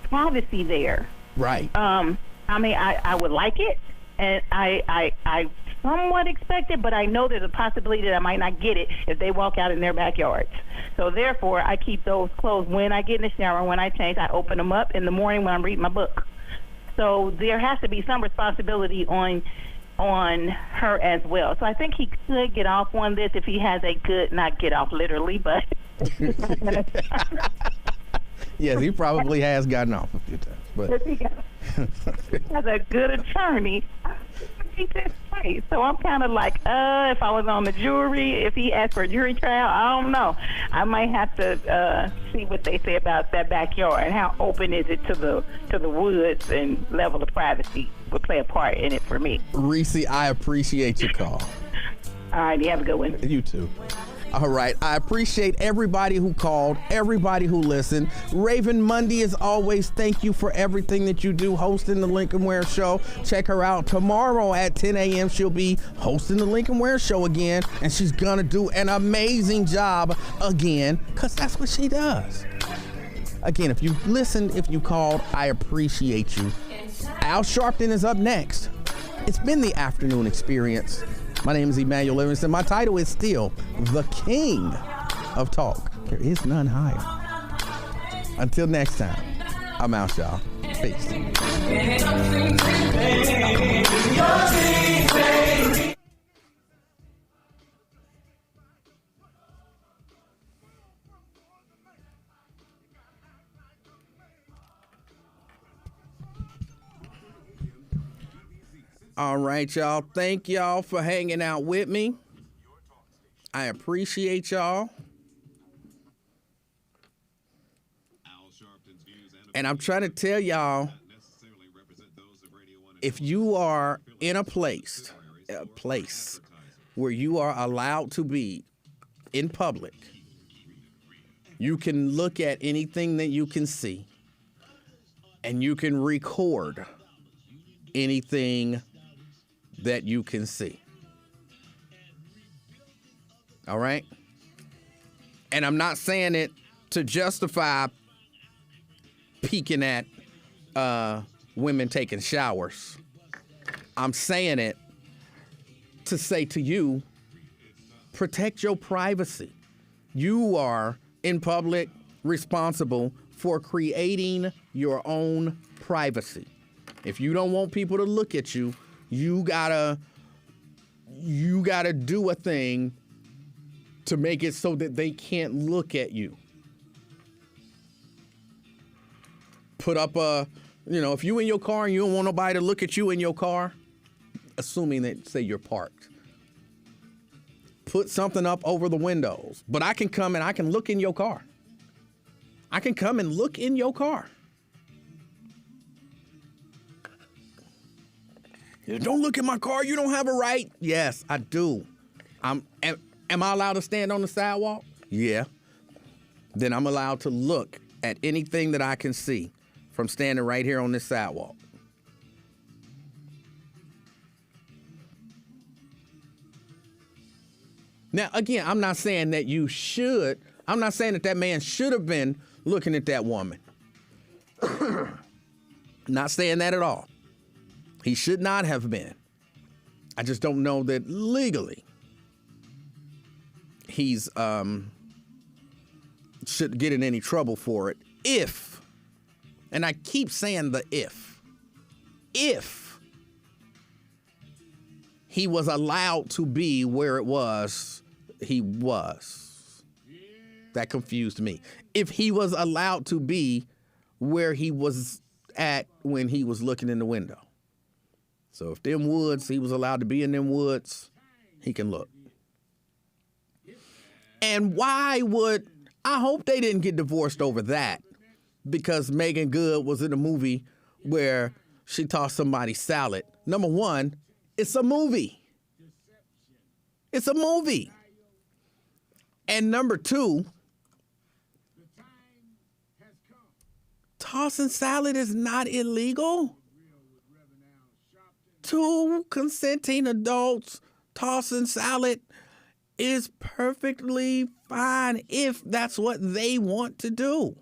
privacy there. Right. I mean, I would like it, and I somewhat expected, but I know there's a possibility that I might not get it if they walk out in their backyards. So therefore, I keep those closed when I get in the shower, when I change. I open them up in the morning when I'm reading my book. So there has to be some responsibility on her as well. So I think he could get off on this if he has a good, not get off literally, but yes, he probably has gotten off a few times. But if he has a good attorney, he just right. So I'm kind of like, if I was on the jury, if he asked for a jury trial, I don't know. I might have to see what they say about that backyard and how open is it to the woods, and level of privacy would play a part in it for me. Reese, I appreciate your call. All right, you have a good one. You too. All right. I appreciate everybody who called, everybody who listened. Raven Mundy, as always, thank you for everything that you do hosting the Lincoln Ware Show. Check her out tomorrow at 10 a.m. She'll be hosting the Lincoln Ware Show again, and she's going to do an amazing job again, because that's what she does. Again, if you listened, if you called, I appreciate you. Al Sharpton is up next. It's been the afternoon experience. My name is Emanuel Livingston. My title is still the King of Talk. There is none higher. Until next time, I'm out, y'all. Peace. All right, y'all. Thank y'all for hanging out with me. I appreciate y'all. And I'm trying to tell y'all, if you are in a place where you are allowed to be in public, you can look at anything that you can see, and you can record anything that you can see. All right? And I'm not saying it to justify peeking at women taking showers. I'm saying it to say to you, protect your privacy. You are in public responsible for creating your own privacy. If you don't want people to look at you, you gotta do a thing to make it so that they can't look at you. Put up if you in your car and you don't want nobody to look at you in your car, assuming that, say, you're parked, put something up over the windows. But I can come and I can look in your car. I can come and look in your car. Don't look at my car. You don't have a right. Yes, I do. Am I allowed to stand on the sidewalk? Yeah. Then I'm allowed to look at anything that I can see from standing right here on this sidewalk. Now, again, I'm not saying that you should. I'm not saying that man should have been looking at that woman. Not saying that at all. He should not have been. I just don't know that legally he's should get in any trouble for it if, and I keep saying the if he was allowed to be where it was he was. That confused me. If he was allowed to be where he was at when he was looking in the window. So if them woods, he was allowed to be in them woods, he can look. And why would, I hope they didn't get divorced over that, because Megan Good was in a movie where she tossed somebody salad. Number one, it's a movie. It's a movie. And number two, tossing salad is not illegal. Two consenting adults tossing salad is perfectly fine if that's what they want to do.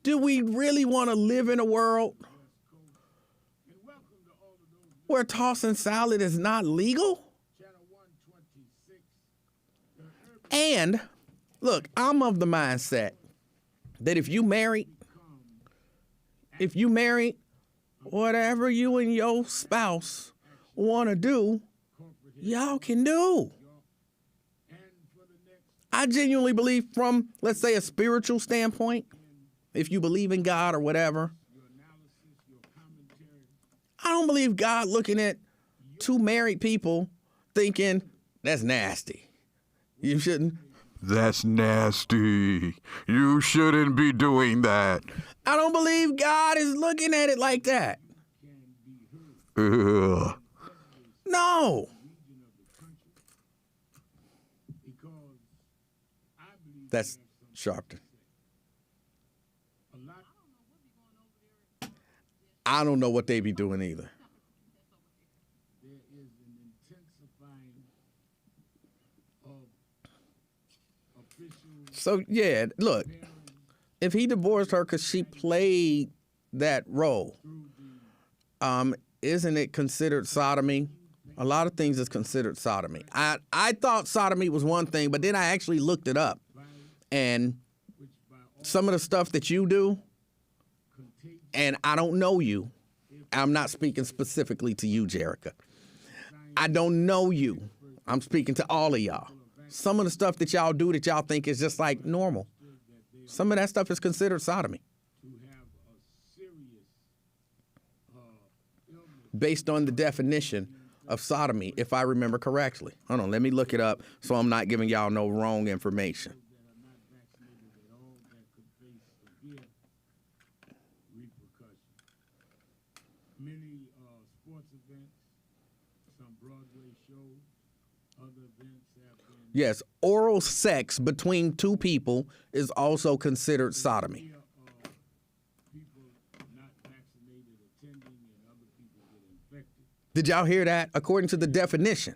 Do we really want to live in a world where tossing salad is not legal? And look, I'm of the mindset that if you married, whatever you and your spouse want to do, y'all can do. I genuinely believe from, let's say, a spiritual standpoint, if you believe in God or whatever, I don't believe God looking at two married people thinking, that's nasty. You shouldn't. That's nasty. You shouldn't be doing that. I don't believe God is looking at it like that. Ugh. No. That's Sharpton. I don't know what they be doing either. So, yeah, look, if he divorced her because she played that role, isn't it considered sodomy? A lot of things is considered sodomy. I thought sodomy was one thing, but then I actually looked it up. And some of the stuff that you do, and I don't know you. I'm not speaking specifically to you, Jerica. I don't know you. I'm speaking to all of y'all. Some of the stuff that y'all do that y'all think is just like normal, some of that stuff is considered sodomy. Based on the definition of sodomy, if I remember correctly. Hold on, let me look it up so I'm not giving y'all no wrong information. Many sports events, some Broadway shows, other events have been... Yes, oral sex between two people is also considered sodomy. People not vaccinated attending and other people get infected. Did y'all hear that? According to the definition,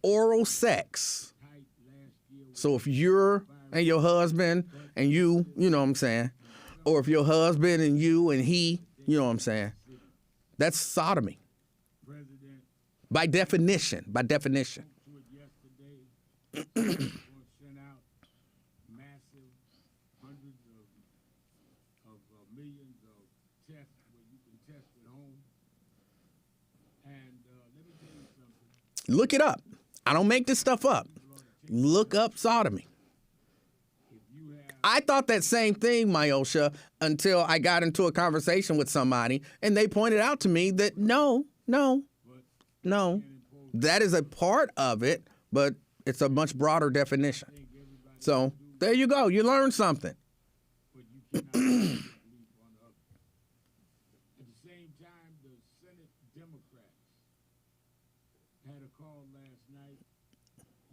oral sex. So if you're and your husband and you know what I'm saying, or if your husband and you and he, you know what I'm saying, that's sodomy. By definition. Sent out massive hundreds of millions of tests where you can test at home. And let me tell you something. Look it up. I don't make this stuff up. Look up sodomy. I thought that same thing, Myosha, until I got into a conversation with somebody and they pointed out to me that no, that is a part of it, but it's a much broader definition. So there you go. You learned something. At the same time, the Senate Democrats had a call last night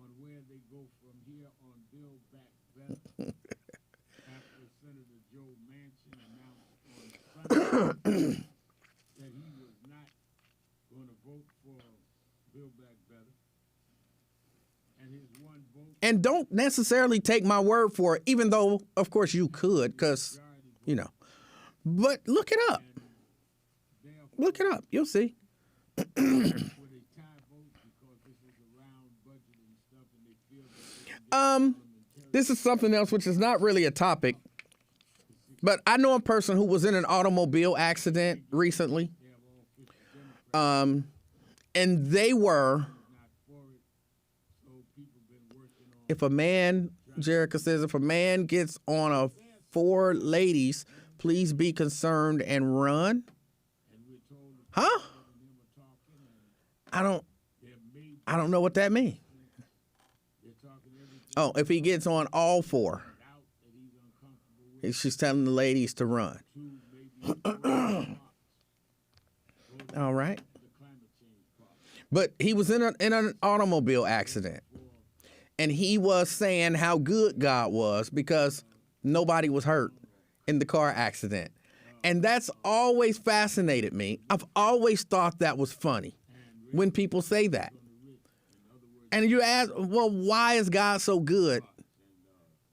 on where they go from here on Build Back Better after Senator Joe Manchin announced on Sunday that he was not going to vote for Build Back Better. And his one vote... And don't necessarily take my word for it, even though, of course, you could, because, you know. But look it up. Look it up. You'll see. This is something else which is not really a topic, but I know a person who was in an automobile accident recently. And they were, if a man, Jerica says, if a man gets on a 4 ladies, please be concerned and run. Huh? I don't know what that means. Oh, if he gets on all 4, she's telling the ladies to run. All right. But he was in an automobile accident, and he was saying how good God was because nobody was hurt in the car accident. And that's always fascinated me. I've always thought that was funny when people say that. And you ask, well, why is God so good?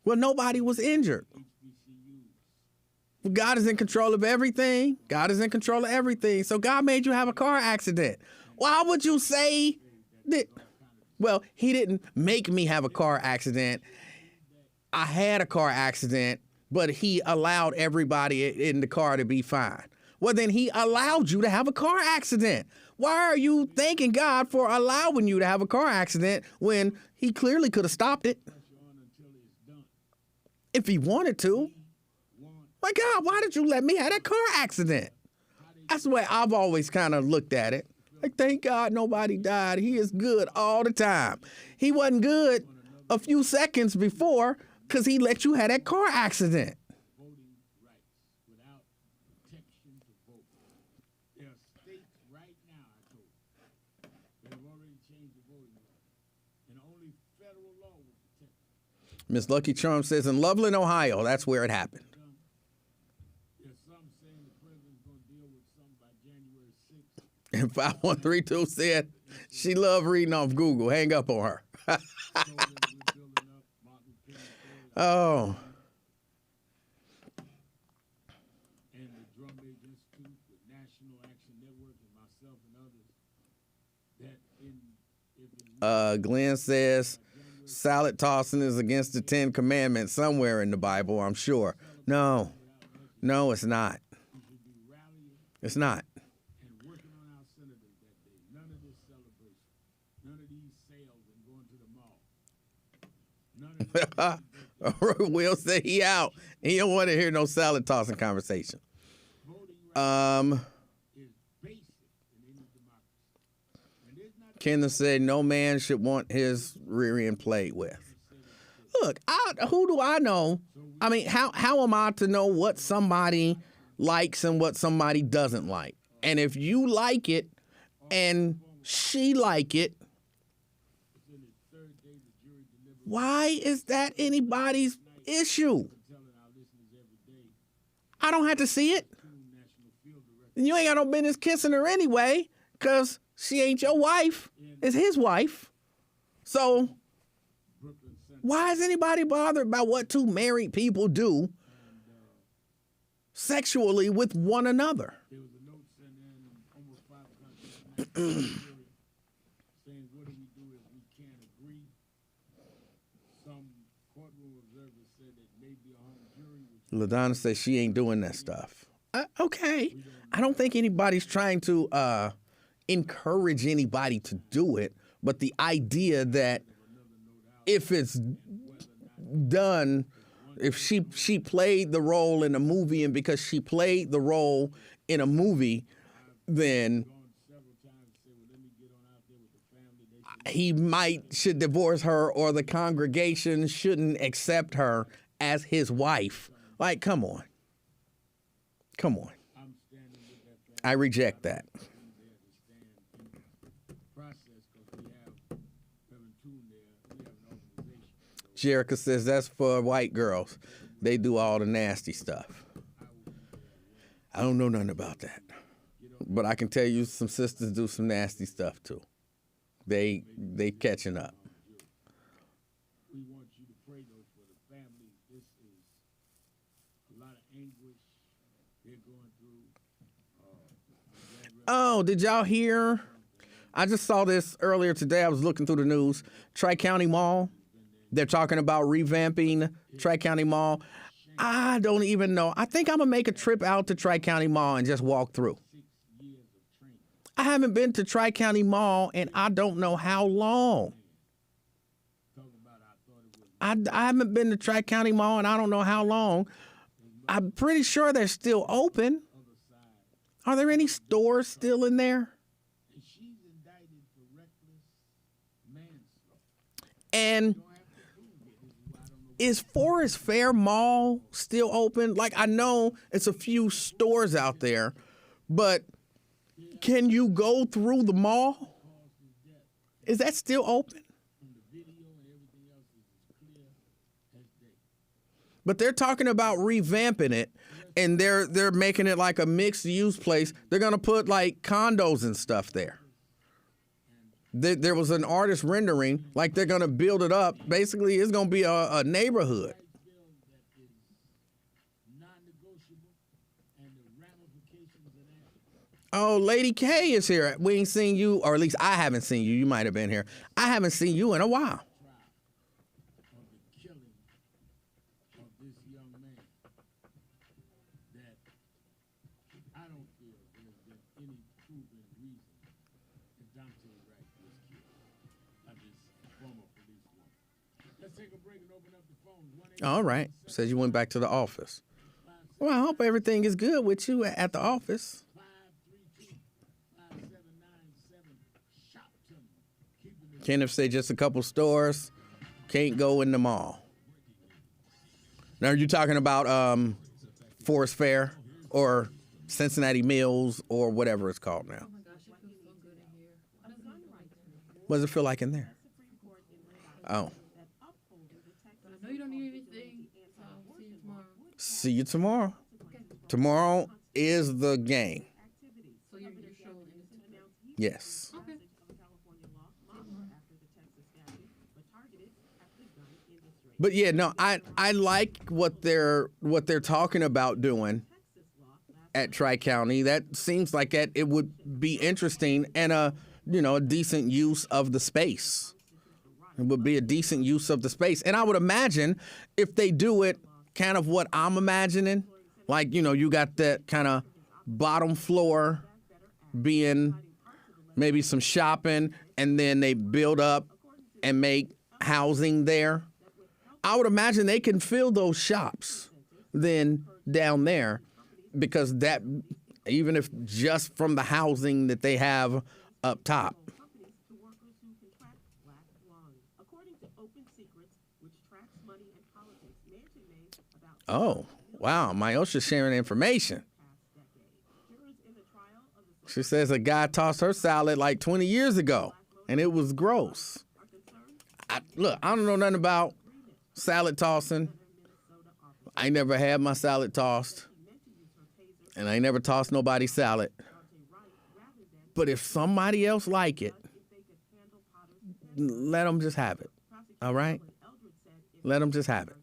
Well, nobody was injured. God is in control of everything. God is in control of everything. So God made you have a car accident. Why would you say that? Well, he didn't make me have a car accident. I had a car accident, but he allowed everybody in the car to be fine. Well, then he allowed you to have a car accident. Why are you thanking God for allowing you to have a car accident when he clearly could have stopped it if he wanted to? My God, why did you let me have that car accident? That's the way I've always kind of looked at it. Like, thank God nobody died. He is good all the time. He wasn't good a few seconds before because he let you have that car accident. Voting rights without protection to vote. There are states right now, I told you, that have already changed the voting law. And only federal law will protect it. Miss Lucky Charm says in Loveland, Ohio, that's where it happened. There's some saying the president's going to deal with some by January 6th. And 5132 said she loved reading off Google. Hang up on her. Oh. And the Drum Age Institute, the National Action Network, and myself and others, that Glenn says salad tossing is against the 10 Commandments somewhere in the Bible, I'm sure. No, it's not. It's not. and working on our senators that day. None of this celebration, none of these sales and going to the mall. None of this. Will say he out. He don't want to hear no salad tossing conversation. Kenneth said no man should want his rear end played with. Look, who do I know? I mean, how am I to know what somebody likes and what somebody doesn't like? And if you like it and she like it, why is that anybody's issue? I don't have to see it. And you ain't got no business kissing her anyway, because she ain't your wife. It's his wife. So why is anybody bothered about what two married people do sexually with one another? There was a note sent in almost 5 countries saying, what do we do if we can't agree? Some courtroom observers said that maybe a hung jury. LaDonna says she ain't doing that stuff. Okay. I don't think anybody's trying to encourage anybody to do it, but the idea that if it's done, if she played the role in a movie, and because she played the role in a movie, then he should divorce her, or the congregation shouldn't accept her as his wife. Like, come on. Come on. I reject that. Jerica says that's for white girls. They do all the nasty stuff. I don't know nothing about that. But I can tell you some sisters do some nasty stuff too. They catching up. We want you to pray though for the families. This is a lot of anguish they're going through. Oh, did y'all hear? I just saw this earlier today. I was looking through the news. Tri-County Mall. They're talking about revamping Tri-County Mall. I don't even know. I think I'm going to make a trip out to Tri-County Mall and just walk through. I haven't been to Tri-County Mall and I don't know how long. I haven't been to Tri-County Mall and I don't know how long. I'm pretty sure they're still open. Are there any stores still in there? And is Forest Fair Mall still open? Like, I know it's a few stores out there, but can you go through the mall? Is that still open? But they're talking about revamping it, and they're making it like a mixed-use place. They're going to put, like, condos and stuff there. There was an artist rendering, like they're going to build it up. Basically, it's going to be a neighborhood. non-negotiable and the ramifications of that. Oh, Lady K is here. We ain't seen you, or at least I haven't seen you. You might have been here. I haven't seen you in a while. Of the killing of this young man, that I don't feel there's been any proven reason that Dante Wright was killed by this former policewoman. Let's take a break and open up the phones. All right. Says you went back to the office. Well, I hope everything is good with you at the office. Kenneth say just a couple stores. Can't go in the mall. Now, are you talking about Forest Fair or Cincinnati Mills or whatever it's called now? What does it feel like in there? Oh. I know you don't need anything, so I'll see you tomorrow. See you tomorrow. Tomorrow is the game. So you're showing innocent. Yes. Okay. But yeah, no, I like what they're talking about doing at Tri-County. That seems like it would be interesting and a decent use of the space. It would be a decent use of the space. And I would imagine if they do it kind of what I'm imagining, like, you got that kind of bottom floor being maybe some shopping, and then they build up and make housing there. I would imagine they can fill those shops then down there, because that, even if just from the housing that they have up top. Oh, wow. Myosha's sharing information. She says a guy tossed her salad like 20 years ago, and it was gross. I don't know nothing about salad tossing. I never had my salad tossed, and I never tossed nobody's salad. But if somebody else like it, let them just have it. All right? Let them just have it.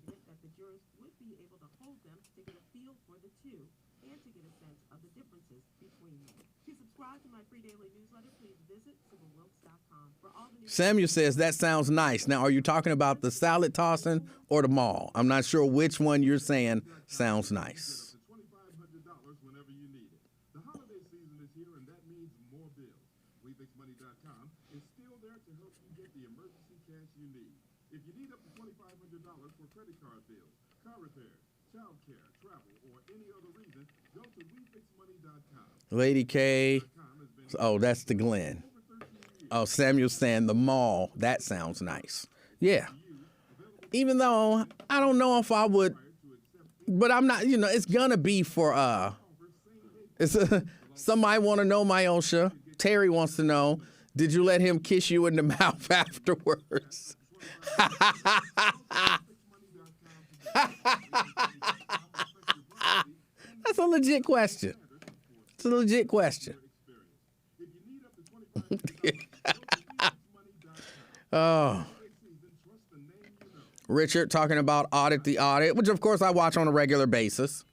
Samuel says, that sounds nice. Now, are you talking about the salad tossing or the mall? I'm not sure which one you're saying sounds nice. Whenever you need it. The holiday season is here, and that means more bills. WeFixMoney.com is still there to help you get the emergency cash you need. If you need up to $2,500 for credit card bills, car repairs, child care, travel, or any other reason, go to WeFixMoney.com. Lady K. Oh, that's the Glen. Oh, Samuel's saying the mall. That sounds nice. Yeah. Even though I don't know if I would, but I'm not, it's going to be for, somebody want to know, Myosha. Terry wants to know, did you let him kiss you in the mouth afterwards? That's a legit question. It's a legit question. Oh. Richard talking about Audit the Audit, which of course I watch on a regular basis.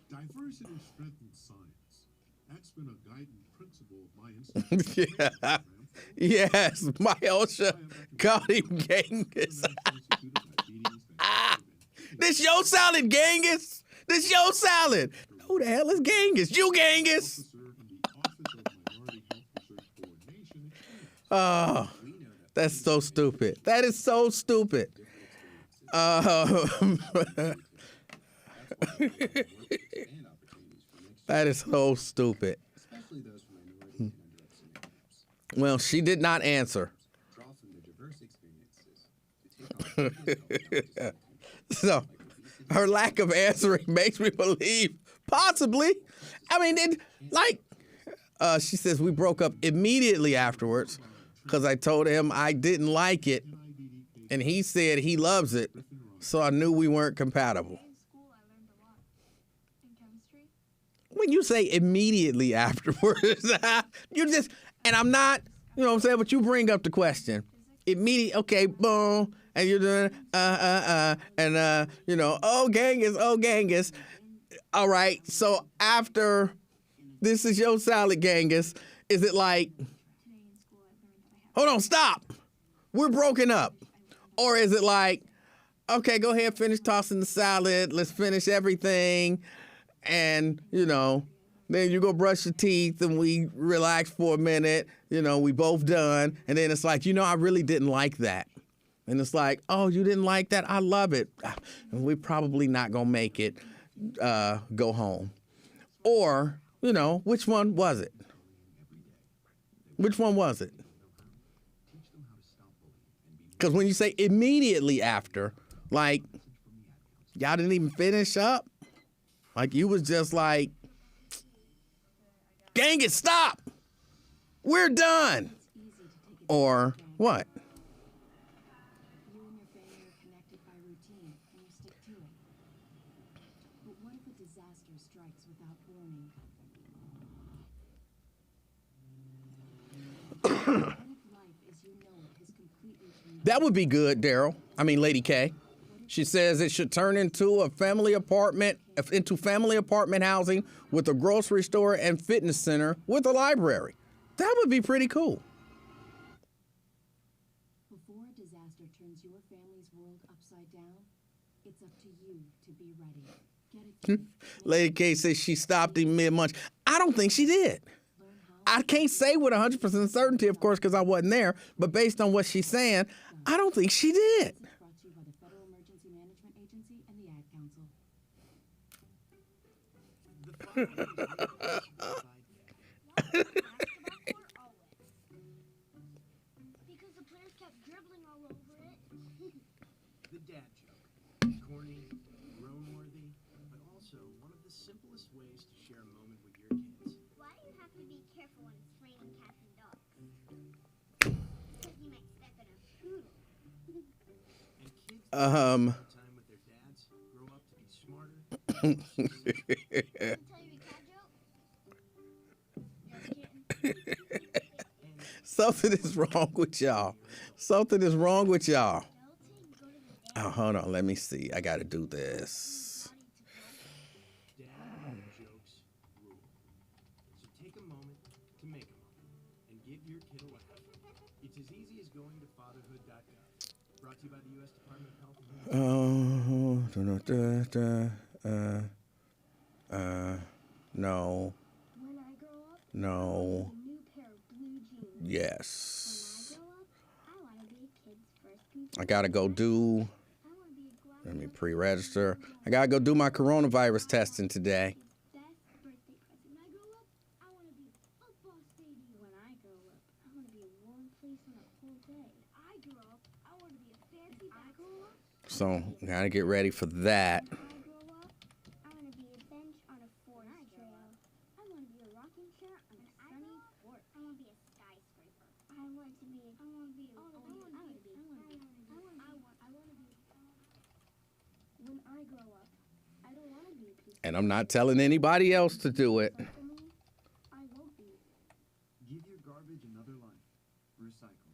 Diversity strengthens science. That's been a guiding principle of my institute. Yeah. Yes, Myosha called him Genghis. This your salad, Genghis. This your salad. Who the hell is Genghis? You, Genghis. Oh, that's so stupid. That is so stupid. That is so stupid. Well, she did not answer. So, her lack of answering makes me believe, possibly. I mean, she says we broke up immediately afterwards because I told him I didn't like it, and he said he loves it, so I knew we weren't compatible. When you say immediately afterwards, and I'm not, you know what I'm saying, but you bring up the question. Immediate, okay, boom, and you're doing, oh, Genghis. All right. So after this is your salad, Genghis, is it like, hold on, stop. We're broken up. Or is it like, okay, go ahead, finish tossing the salad. Let's finish everything. And, then you go brush your teeth and we relax for a minute. We both done. And then it's like, I really didn't like that. And it's like, oh, you didn't like that? I love it. And we're probably not going to make it go home. Or, which one was it? Which one was it? Because when you say immediately after, like, y'all didn't even finish up. Like, you was just like, Genghis, stop. We're done. Or what? You and your family are connected by routine, and you stick to it. But what if a disaster strikes without warning? What if life as you know it has completely changed? That would be good, Daryl. I mean, Lady K. She says it should turn into family apartment housing with a grocery store and fitness center with a library. That would be pretty cool. Before a disaster turns your family's world upside down, it's up to you to be ready. Lady K says she stopped him mid-munch. I don't think she did. I can't say with 100% certainty, of course, because I wasn't there. But based on what she's saying, I don't think she did. Brought to you by the Federal Emergency Management Agency and the Ad Council. Because the players kept dribbling all over it. The dad joke. Corny, groan-worthy, but also one of the simplest ways to share a moment with your kids. Why do you have to be careful when it's raining cats and dogs? Because you might step in a poodle. And kids time with their dads grow up to be smarter. Can I tell you a cat joke? You're a kitten. Something is wrong with y'all. Something is wrong with y'all. Oh, hold on. Let me see. I got to do this. Dad jokes rule. So take a moment to make a moment and give your kid a laugh. It's as easy as going to fatherhood.gov. Brought to you by the U.S. Department of Health and No. When I grow up, No. a new pair of blue jeans. Yes. When I grow up, I want to be a kid's first computer. I got to go do, let me pre-register. I got to go do my coronavirus testing today. Best birthday present. When I grow up, I want to be a football stadium. When I grow up, I want to be a warm place on a cold day. When I grow up, I want to be a fancy basketball. So, got to get ready for that. When I grow up, I want to be a bench on a forest trail. I want to be a rocking chair on a sunny porch. I want to be a skyscraper. I want to be. When I grow up, I don't want to be a piece of And I'm not telling anybody else to do it. I won't be. Give your garbage another life. Recycle.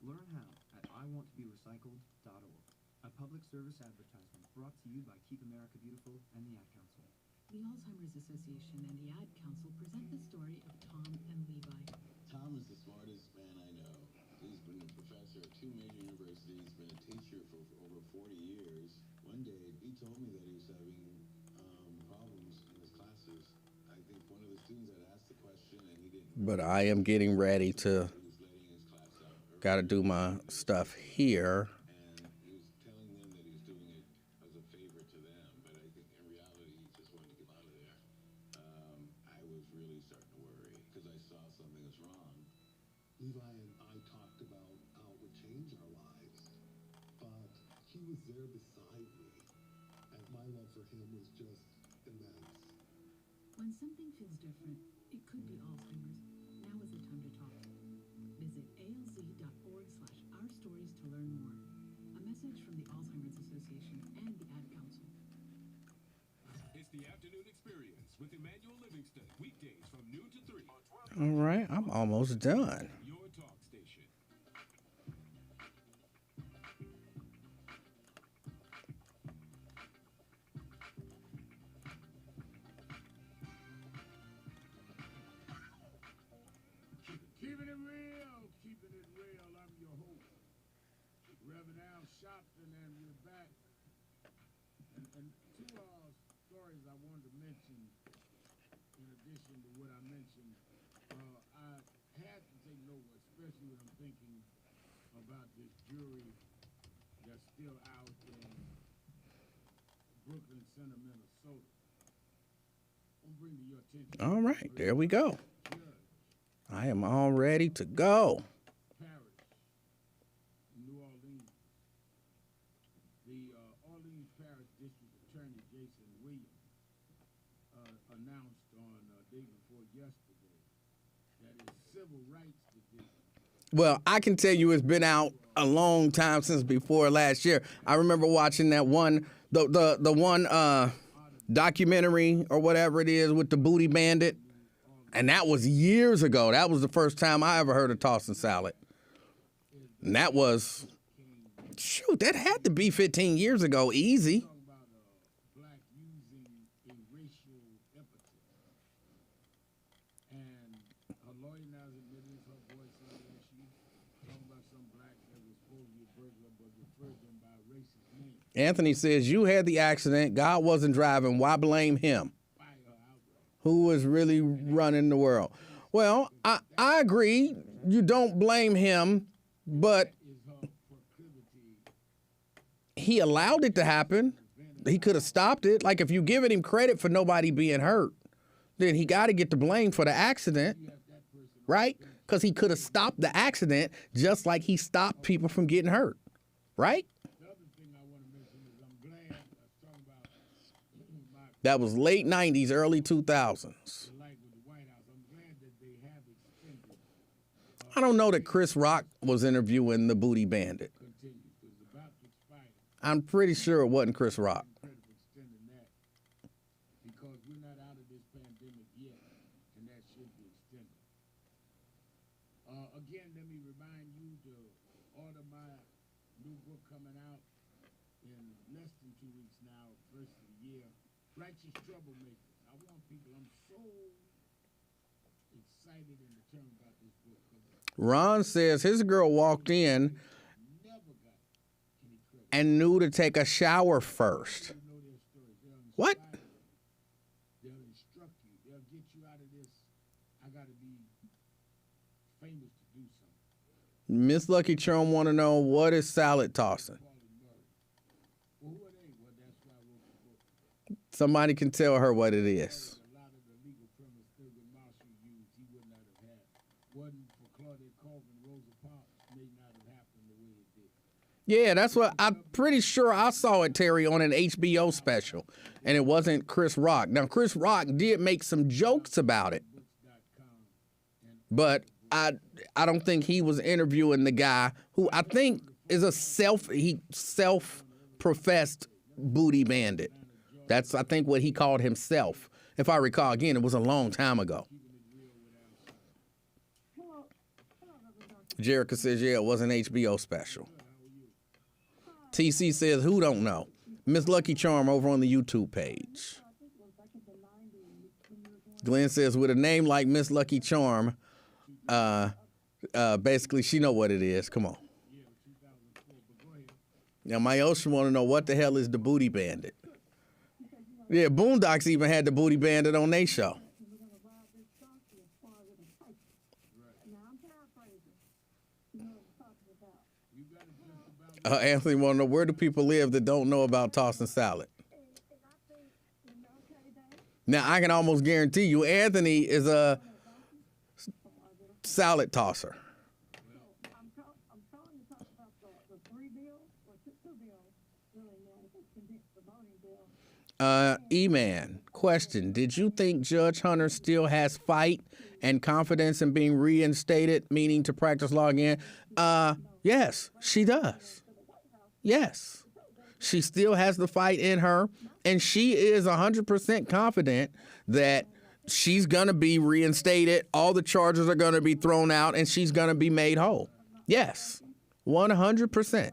Learn how at iwanttoberecycled.org. A public service advertisement brought to you by Keep America Beautiful and the Ad Council. The Alzheimer's Association and the Ad Council present the story of Tom and Levi. Tom is the smartest man I know. He's been a professor at 2 major universities, been a teacher for over 40 years. One day, he told me that he was having problems in his classes. I think one of the students had asked the question and he didn't. But I am getting ready to, got to do my stuff here. And he was telling them that he was doing it as a favor to them, but I think in reality he just wanted to get out of there. I was really starting to worry because I saw something was wrong. Levi and I talked about how it would change our lives, but he was there beside me, and my love for him was just immense. When something feels different, it could be Alzheimer's. Now is the time to talk. Visit alz.org/ourstories to learn more. A message from the Alzheimer's Association and the Ad Council. It's the afternoon experience with Emanuel Livingston. Weekdays from noon to 3. All right, I'm almost done. Your talk station. shopped and then we're back. And two stories I wanted to mention, in addition to what I mentioned, I had to take note, especially when I'm thinking about this jury that's still out in Brooklyn Center, Minnesota. I'm bringing to your attention. All right, there we go. I am all ready to go. Parish, New Orleans. The Orleans Parish District Attorney Jason Williams announced on day before yesterday that his civil rights division. Well, I can tell you it's been out a long time since before last year. I remember watching that one, the one documentary or whatever it is with the Booty Bandit. And that was years ago. That was the first time I ever heard of tossing salad. And that was, shoot, that had to be 15 years ago. Easy. Black using a racial epithet. And her lawyer now has admitted it's her voice on the issue. Talking about some black that was supposed to be a burglar but referred to him by a racist name. Anthony says, you had the accident. God wasn't driving. Why blame him? Who was really running the world? Well, I agree. You don't blame him, but he allowed it to happen. He could have stopped it. Like, if you're giving him credit for nobody being hurt, then he got to get the blame for the accident, right? Because he could have stopped the accident just like he stopped people from getting hurt, right? That was late 90s, early 2000s. I don't know that Chris Rock was interviewing the Booty Bandit. I'm pretty sure it wasn't Chris Rock. Because we're not out of this pandemic yet, and that should be extended. Again, let me remind you to order my new book coming out in less than 2 weeks now, first of the year. Righteous Troublemakers. I want people, I'm so excited and determined about this book. Ron says his girl walked in and knew to take a shower first. What? They'll instruct you. They'll get you out of this. I got to be famous to do something. Miss Lucky Charm want to know, what is salad tossing? Well, who are they? Well, that's why I wrote the book. Somebody can tell her what it is. A lot of the legal premise Thurgood Marshall used, he would not have had. Wasn't for Claudette Colvin, Rosa Parks may not have happened the way it did. Yeah, that's what I'm pretty sure I saw it, Terry, on an HBO special. And it wasn't Chris Rock. Now, Chris Rock did make some jokes about it. But I don't think he was interviewing the guy who I think is a self-professed booty bandit. That's, I think, what he called himself. If I recall, again, it was a long time ago. Jerica says, yeah, it was an HBO special. TC says, who don't know? Miss Lucky Charm over on the YouTube page. Glenn says, with a name like Miss Lucky Charm, basically she know what it is. Come on. Now, my Ocean want to know, what the hell is the Booty Bandit? Yeah, Boondocks even had the Booty Bandit on their show. Anthony want to know, where do people live that don't know about tossing salad? Now, I can almost guarantee you, Anthony is a salad tosser. E-Man, question, did you think Judge Hunter still has fight and confidence in being reinstated, meaning to practice law again? Yes, she does. Yes. She still has the fight in her, and she is 100% confident that she's going to be reinstated, all the charges are going to be thrown out, and she's going to be made whole. Yes, 100%.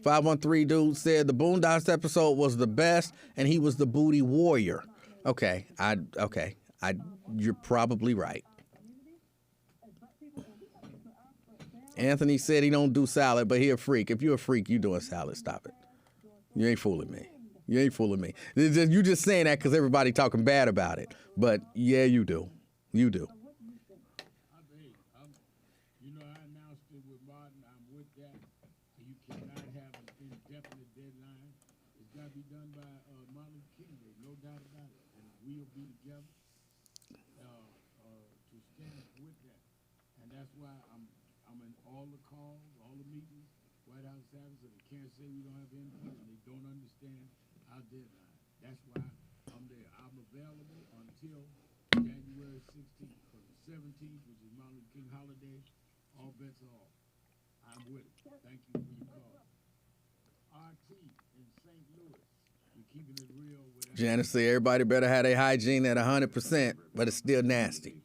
513 dude said the Boondocks episode was the best, and he was the booty warrior. Okay, you're probably right. Anthony said he don't do salad, but he a freak. If you're a freak, you doing salad. Stop it. You ain't fooling me. You ain't fooling me. You just saying that because everybody talking bad about it. But yeah, you do. You do. You know, I announced it with Martin. I'm with that. You cannot have an indefinite deadline. It's got to be done by Martin Luther King Day, no doubt about it. And we'll be together to stand with that. And that's why I'm in all the calls, all the meetings, White House happens, and they can't say we don't have input, and they don't understand our deadline. That's why I'm there. I'm available until January 16th. For the 17th, which is Martin Luther King holiday, all bets are off. I'm with it. Thank you for your call. RT in St. Louis. We're keeping it real with Janice said everybody better have their hygiene at 100%, but it's still nasty.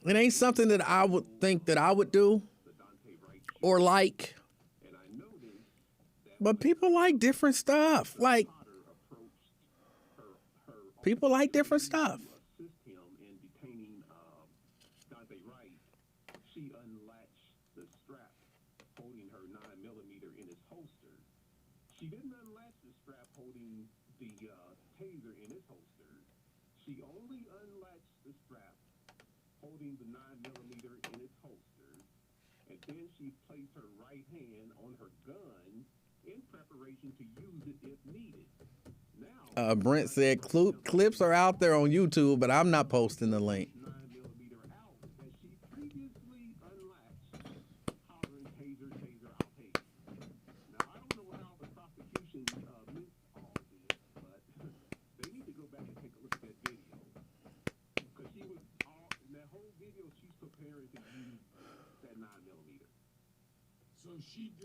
It ain't something that I would think that I would do or like. But people like different stuff. Like, people like different stuff. She unlatched the strap holding her 9mm in its holster. She didn't unlatch the strap holding the taser in its holster. She only unlatched the strap holding the 9mm in its holster, and then she placed her right hand on her gun in preparation to use it if needed. Now, Brent said clips are out there on YouTube, but I'm not posting the link.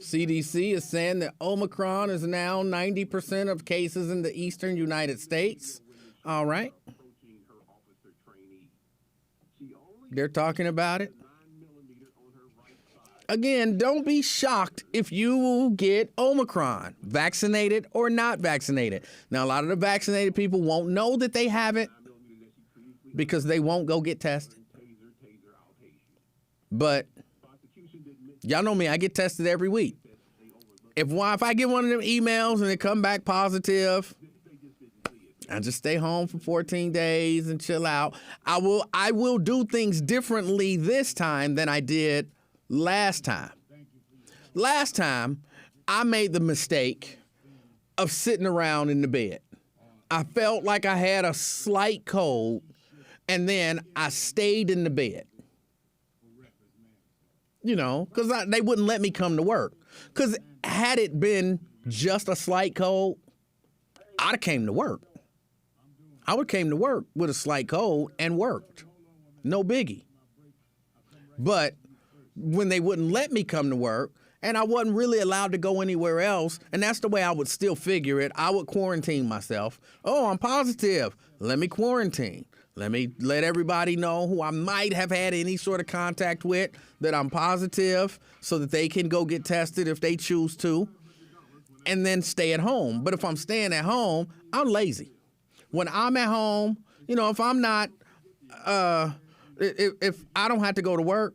CDC is saying that Omicron is now 90% of cases in the eastern United States. All right. They're talking about it. Again, don't be shocked if you get Omicron, vaccinated or not vaccinated. Now, a lot of the vaccinated people won't know that they have it because they won't go get tested. But y'all know me, I get tested every week. If I get one of them emails and it come back positive, I just stay home for 14 days and chill out. I will do things differently this time than I did last time. Last time, I made the mistake of sitting around in the bed. I felt like I had a slight cold, and then I stayed in the bed. You know, because they wouldn't let me come to work. Because had it been just a slight cold, I'd have came to work. I would have came to work with a slight cold and worked. No biggie. But when they wouldn't let me come to work, and I wasn't really allowed to go anywhere else, and that's the way I would still figure it, I would quarantine myself. Oh, I'm positive. Let me quarantine. Let me let everybody know who I might have had any sort of contact with that I'm positive so that they can go get tested if they choose to, and then stay at home. But if I'm staying at home, I'm lazy. When I'm at home, you know, if I'm not, if I don't have to go to work,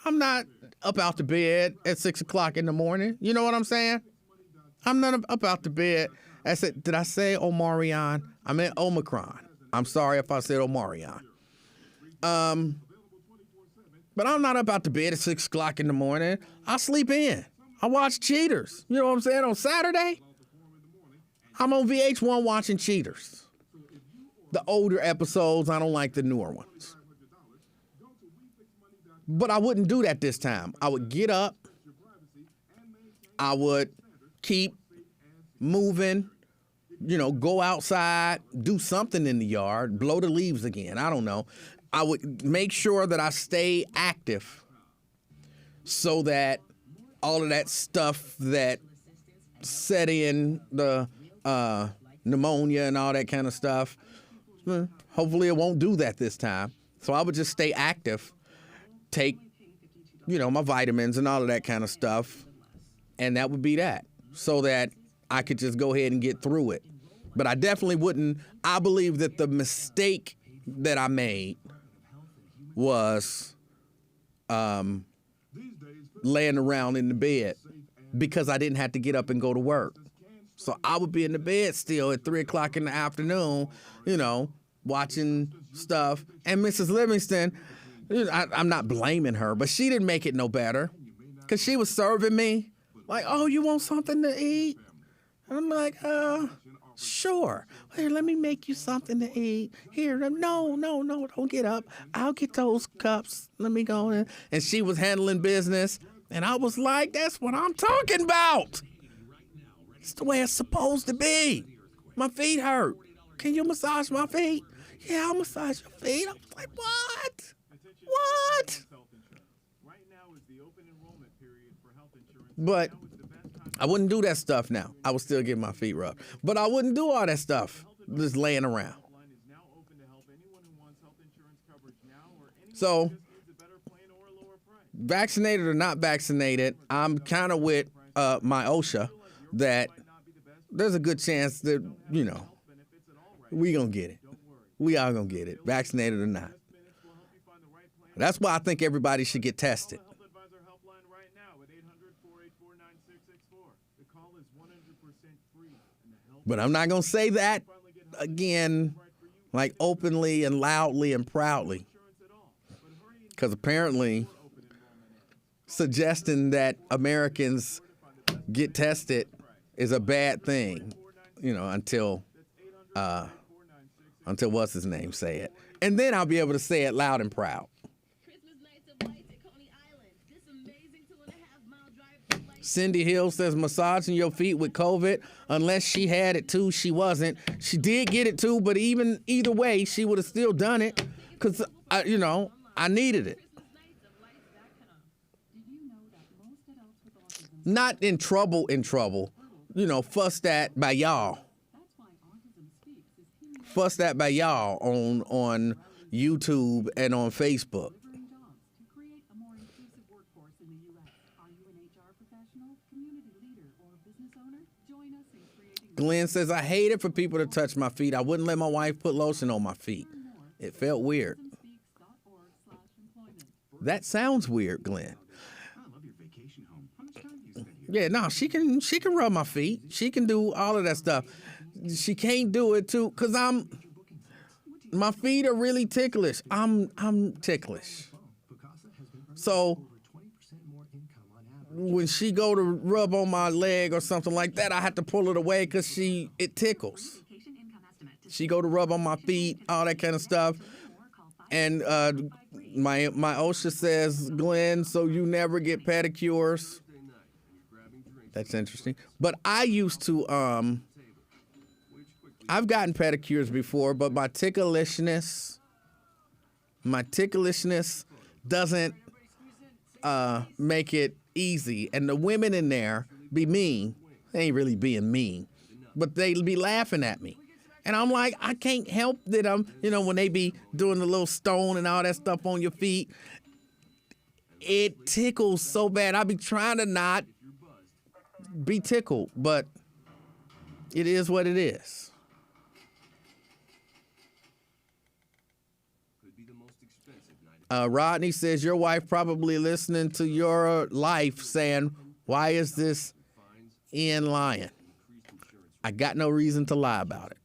I'm not up out the bed at 6 o'clock in the morning. You know what I'm saying? I'm not up out the bed. Did I say Omarion? I meant Omicron. I'm sorry if I said Omarion. But I'm not up out the bed at 6 o'clock in the morning. I sleep in. I watch Cheaters. You know what I'm saying? On Saturday, I'm on VH1 watching Cheaters. The older episodes, I don't like the newer ones. But I wouldn't do that this time. I would get up. I would keep moving, you know, go outside, do something in the yard, blow the leaves again. I don't know. I would make sure that I stay active so that all of that stuff that set in the pneumonia and all that kind of stuff, hopefully it won't do that this time. So I would just stay active, take, you know, my vitamins and all of that kind of stuff, and that would be that, so that I could just go ahead and get through it. But I definitely wouldn't. I believe that the mistake that I made was laying around in the bed because I didn't have to get up and go to work. So I would be in the bed still at 3 o'clock in the afternoon, watching stuff. And Mrs. Livingston, I'm not blaming her, but she didn't make it no better because she was serving me like, oh, you want something to eat? And I'm like, sure. Here, let me make you something to eat. Here, no, don't get up. I'll get those cups. Let me go in. And she was handling business. And I was like, that's what I'm talking about. It's the way it's supposed to be. My feet hurt. Can you massage my feet? Yeah, I'll massage your feet. I was like, what? What? But I wouldn't do that stuff now. I would still get my feet rubbed. But I wouldn't do all that stuff just laying around. So, vaccinated or not vaccinated, I'm kind of with my OSHA that there's a good chance that, we going to get it. We are going to get it, vaccinated or not. That's why I think everybody should get tested. But I'm not going to say that again, like openly and loudly and proudly. Because apparently suggesting that Americans get tested is a bad thing, until what's his name say it. And then I'll be able to say it loud and proud. Cindy Hill says massaging your feet with COVID, unless she had it too, she wasn't. She did get it too, but either way, she would have still done it because, I needed it. Not in trouble, fussed at by y'all. Fussed at by y'all on YouTube and on Facebook. Glenn says, I hate it for people to touch my feet. I wouldn't let my wife put lotion on my feet. It felt weird. That sounds weird, Glenn. Yeah, no, she can rub my feet. She can do all of that stuff. She can't do it too, because my feet are really ticklish. I'm ticklish. So when she go to rub on my leg or something like that, I have to pull it away because it tickles. She go to rub on my feet, all that kind of stuff. And my OSHA says, Glenn, so you never get pedicures. That's interesting. But I used to, I've gotten pedicures before, but my ticklishness doesn't make it easy. And the women in there be mean. They ain't really being mean, but they be laughing at me. And I'm like, I can't help that when they be doing the little stone and all that stuff on your feet, it tickles so bad. I be trying to not be tickled, but it is what it is. Rodney says, your wife probably listening to your life saying, why is this Ian lying? I got no reason to lie about it.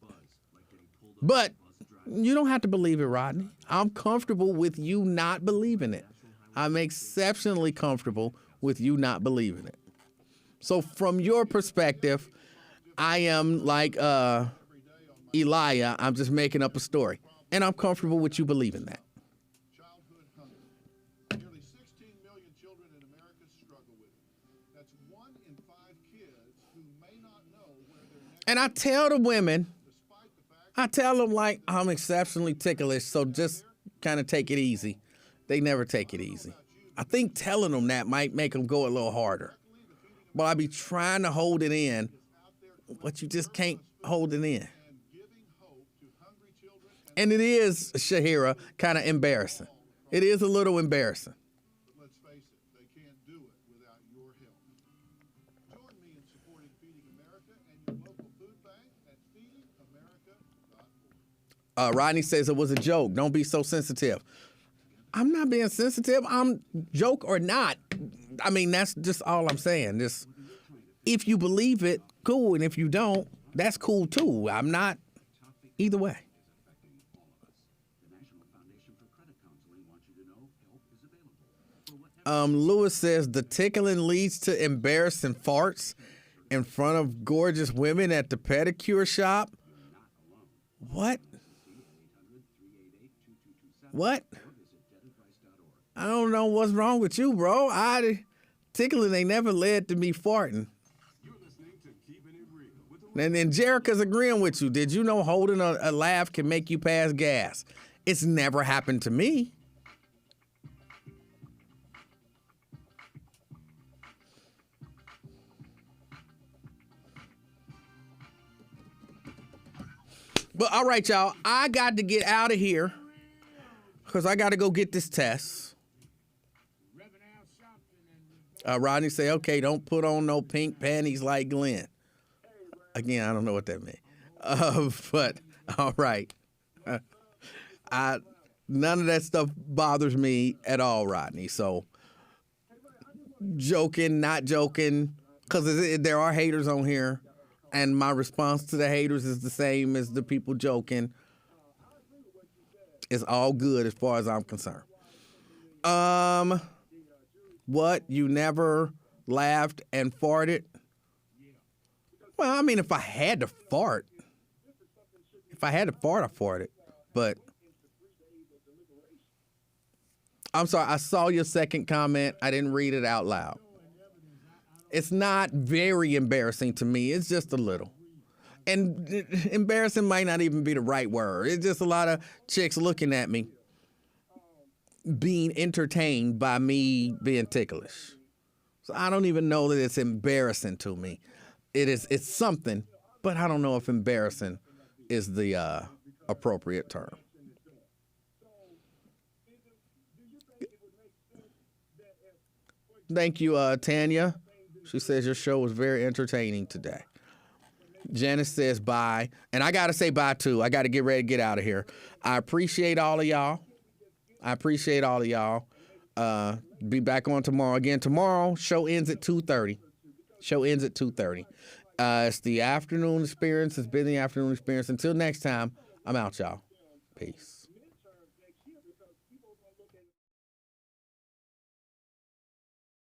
But you don't have to believe it, Rodney. I'm comfortable with you not believing it. I'm exceptionally comfortable with you not believing it. So from your perspective, I am like Elijah. I'm just making up a story. And I'm comfortable with you believing that. Nearly 16 million children in America struggle with it. That's 1 in 5 kids who may not know where their next. And I tell the women, like, I'm exceptionally ticklish, so just kind of take it easy. They never take it easy. I think telling them that might make them go a little harder. But I be trying to hold it in, but you just can't hold it in. And it is, Shahira, kind of embarrassing. It is a little embarrassing. But let's face it, they can't do it without your help. Join me in supporting Feeding America and your local food bank at feedingamerica.org. Rodney says it was a joke. Don't be so sensitive. I'm not being sensitive. I'm joke or not. I mean, that's just all I'm saying. Just if you believe it, cool. And if you don't, that's cool too. I'm not either way. Lewis says the tickling leads to embarrassing farts in front of gorgeous women at the pedicure shop. What? What? I don't know what's wrong with you, bro. Tickling ain't never led to me farting. And then Jerica's agreeing with you. Did you know holding a laugh can make you pass gas? It's never happened to me. But all right, y'all, I got to get out of here because I got to go get this test. Rodney say, okay, don't put on no pink panties like Glenn. Again, I don't know what that means. But all right. None of that stuff bothers me at all, Rodney. So joking, not joking, because there are haters on here. And my response to the haters is the same as the people joking. It's all good as far as I'm concerned. What? You never laughed and farted? Well, I mean, if I had to fart. I farted. But I'm sorry, I saw your second comment. I didn't read it out loud. It's not very embarrassing to me. It's just a little. And embarrassing might not even be the right word. It's just a lot of chicks looking at me, being entertained by me being ticklish. So I don't even know that it's embarrassing to me. It's something, but I don't know if embarrassing is the appropriate term. Thank you, Tanya. She says your show was very entertaining today. Janice says bye. And I got to say bye, too. I got to get ready to get out of here. I appreciate all of y'all. Be back on tomorrow. Again, tomorrow, show ends at 2:30. It's the afternoon experience. It's been the afternoon experience. Until next time, I'm out, y'all. Peace.